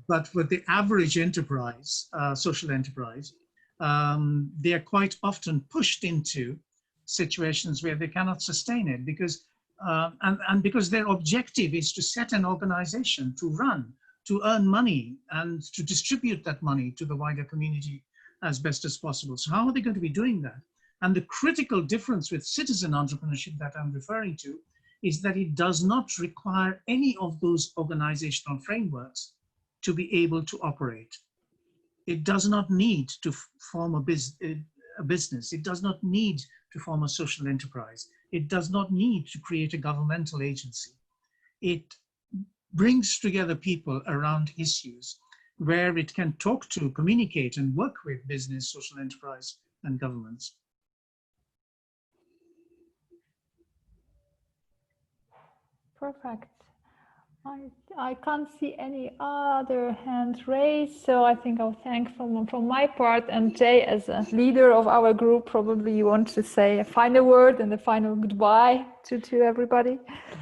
But for the average enterprise, social enterprise, they are quite often pushed into situations where they cannot sustain it because, and because their objective is to set an organization to run, to earn money and to distribute that money to the wider community as best as possible. So how are they going to be doing that? And the critical difference with citizen entrepreneurship that I'm referring to is that it does not require any of those organizational frameworks to be able to operate. It does not need to form a business. It does not need to form a social enterprise. It does not need to create a governmental agency. It brings together people around issues where it can talk to, communicate, and work with business, social enterprise, and governments. Perfect. I can't see any other hands raised, so I think I'll thank from my part. And Jay, as a leader of our group, probably you want to say a final word and a final goodbye to everybody.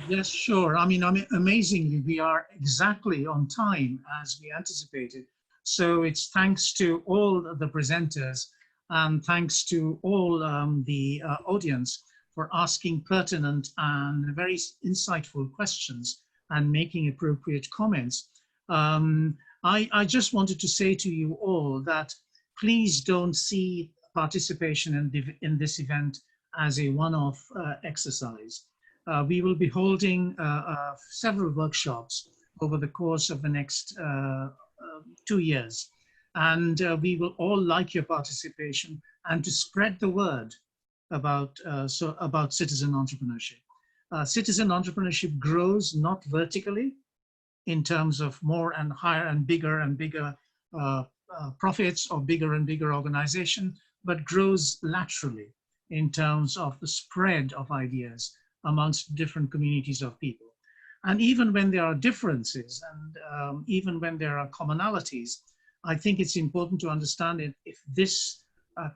Yes, sure. I mean, amazingly, we are exactly on time as we anticipated. So it's thanks to all the presenters and thanks to all the audience for asking pertinent and very insightful questions and making appropriate comments. I just wanted to say to you all that please don't see participation in this event as a one-off exercise. We will be holding several workshops over the course of the next 2 years. And we will all like your participation and to spread the word about citizen entrepreneurship. Citizen entrepreneurship grows not vertically in terms of more and higher and bigger profits or bigger and bigger organization, but grows laterally in terms of the spread of ideas amongst different communities of people. And even when there are differences and even when there are commonalities, I think it's important to understand it if this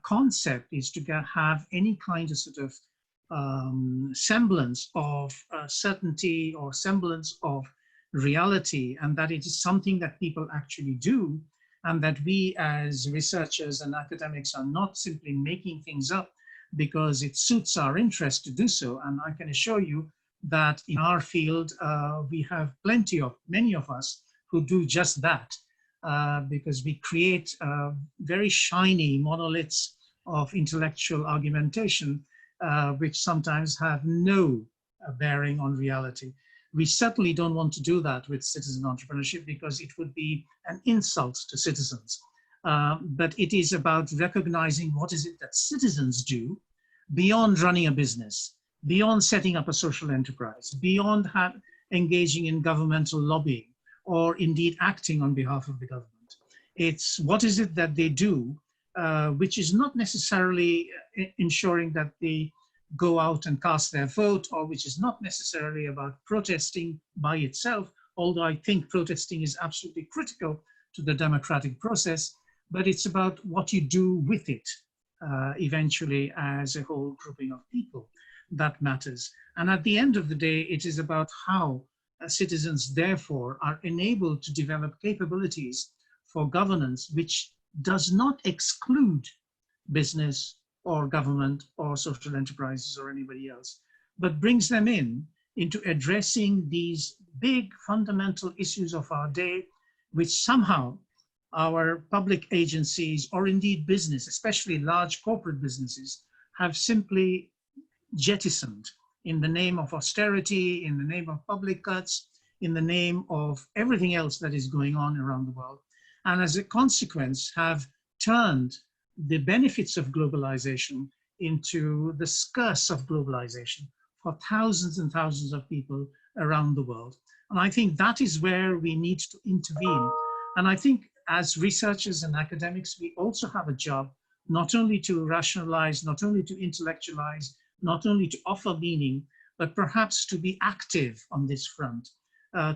concept is to have any kind of sort of semblance of certainty or semblance of reality, and that it is something that people actually do, and that we as researchers and academics are not simply making things up because it suits our interest to do so. And I can assure you that in our field, we have many of us who do just that, because we create very shiny monoliths of intellectual argumentation, which sometimes have no bearing on reality. We certainly don't want to do that with citizen entrepreneurship because it would be an insult to citizens. But it is about recognizing what is it that citizens do beyond running a business, beyond setting up a social enterprise, beyond engaging in governmental lobbying, or indeed acting on behalf of the government. It's what is it that they do, which is not necessarily ensuring that they go out and cast their vote, or which is not necessarily about protesting by itself, although I think protesting is absolutely critical to the democratic process, but it's about what you do with it eventually as a whole grouping of people that matters. And at the end of the day, it is about how citizens therefore are enabled to develop capabilities for governance, which does not exclude business or government or social enterprises or anybody else, but brings them into addressing these big fundamental issues of our day, which somehow our public agencies or indeed business, especially large corporate businesses, have simply jettisoned in the name of austerity, in the name of public cuts, in the name of everything else that is going on around the world. And as a consequence, have turned the benefits of globalization into the curse of globalization for thousands and thousands of people around the world. And I think that is where we need to intervene. And I think as researchers and academics, we also have a job not only to rationalize, not only to intellectualize, not only to offer meaning, but perhaps to be active on this front,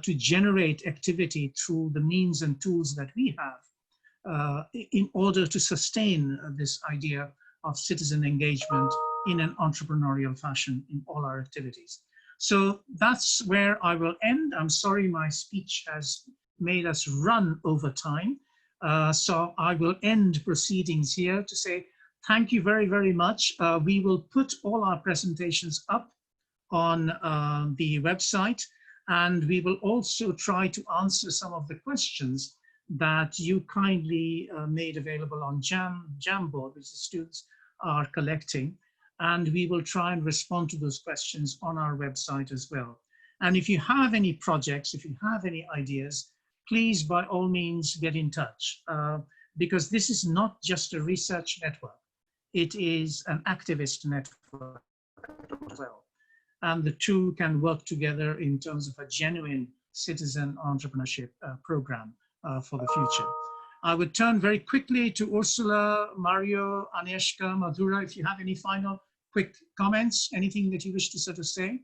to generate activity through the means and tools that we have in order to sustain this idea of citizen engagement in an entrepreneurial fashion in all our activities. So that's where I will end. I'm sorry my speech has made us run over time. So I will end proceedings here to say thank you very, very much. We will put all our presentations up on the website, and we will also try to answer some of the questions that you kindly made available on Jamboard, which the students are collecting. And we will try and respond to those questions on our website as well. And if you have any projects, if you have any ideas, please, by all means, get in touch, because this is not just a research network. It is an activist network as well. And the two can work together in terms of a genuine citizen entrepreneurship program for the future. I would turn very quickly to Ursula, Mario, Agnieszka, Madhura, if you have any final quick comments, anything that you wish to sort of say?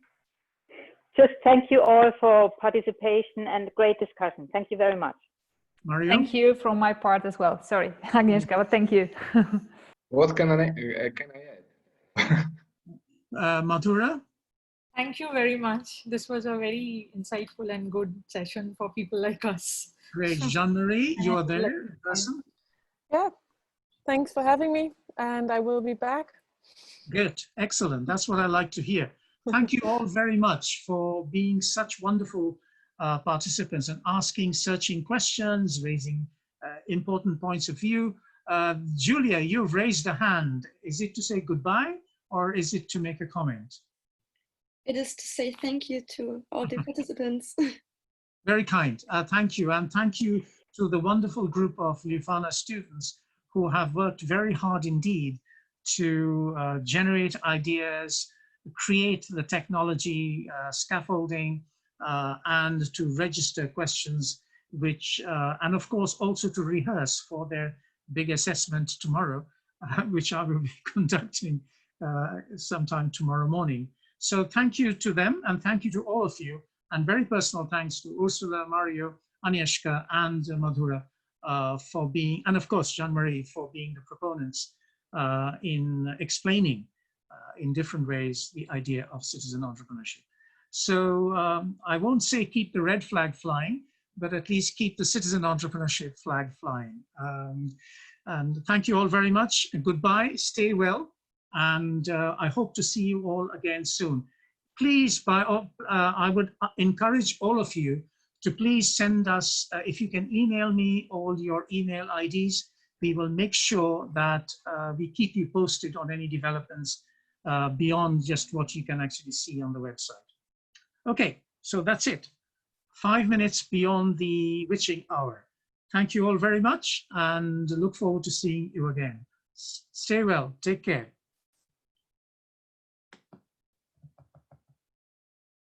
Just thank you all for participation and great discussion. Thank you very much. Mario? Thank you from my part as well. Sorry, Agnieszka, but thank you. What can I add? Madhura? Thank you very much. This was a very insightful and good session for people like us. Great. Jean-Marie, you are there in person? Yeah, thanks for having me, and I will be back. Good, excellent. That's what I like to hear. Thank you all very much for being such wonderful participants and asking searching questions, raising important points of view. Julia, you've raised a hand. Is it to say goodbye or is it to make a comment? It is to say thank you to all the participants. Very kind. Thank you. And thank you to the wonderful group of Leuphana students who have worked very hard indeed to generate ideas, create the technology, scaffolding, and to register questions, which, and of course also to rehearse for their big assessment tomorrow, which I will be conducting sometime tomorrow morning. So thank you to them, and thank you to all of you, and very personal thanks to Ursula, Mario, Agnieszka, and Madhura for being, and of course Jean-Marie for being the proponents in explaining in different ways the idea of citizen entrepreneurship. So I won't say keep the red flag flying, but at least keep the citizen entrepreneurship flag flying. And thank you all very much, and goodbye, stay well, and I hope to see you all again soon. Please, I would encourage all of you to please send us, if you can email me all your email IDs, we will make sure that we keep you posted on any developments beyond just what you can actually see on the website. Okay, so that's it. 5 minutes beyond the witching hour. Thank you all very much and look forward to seeing you again. Stay well, take care.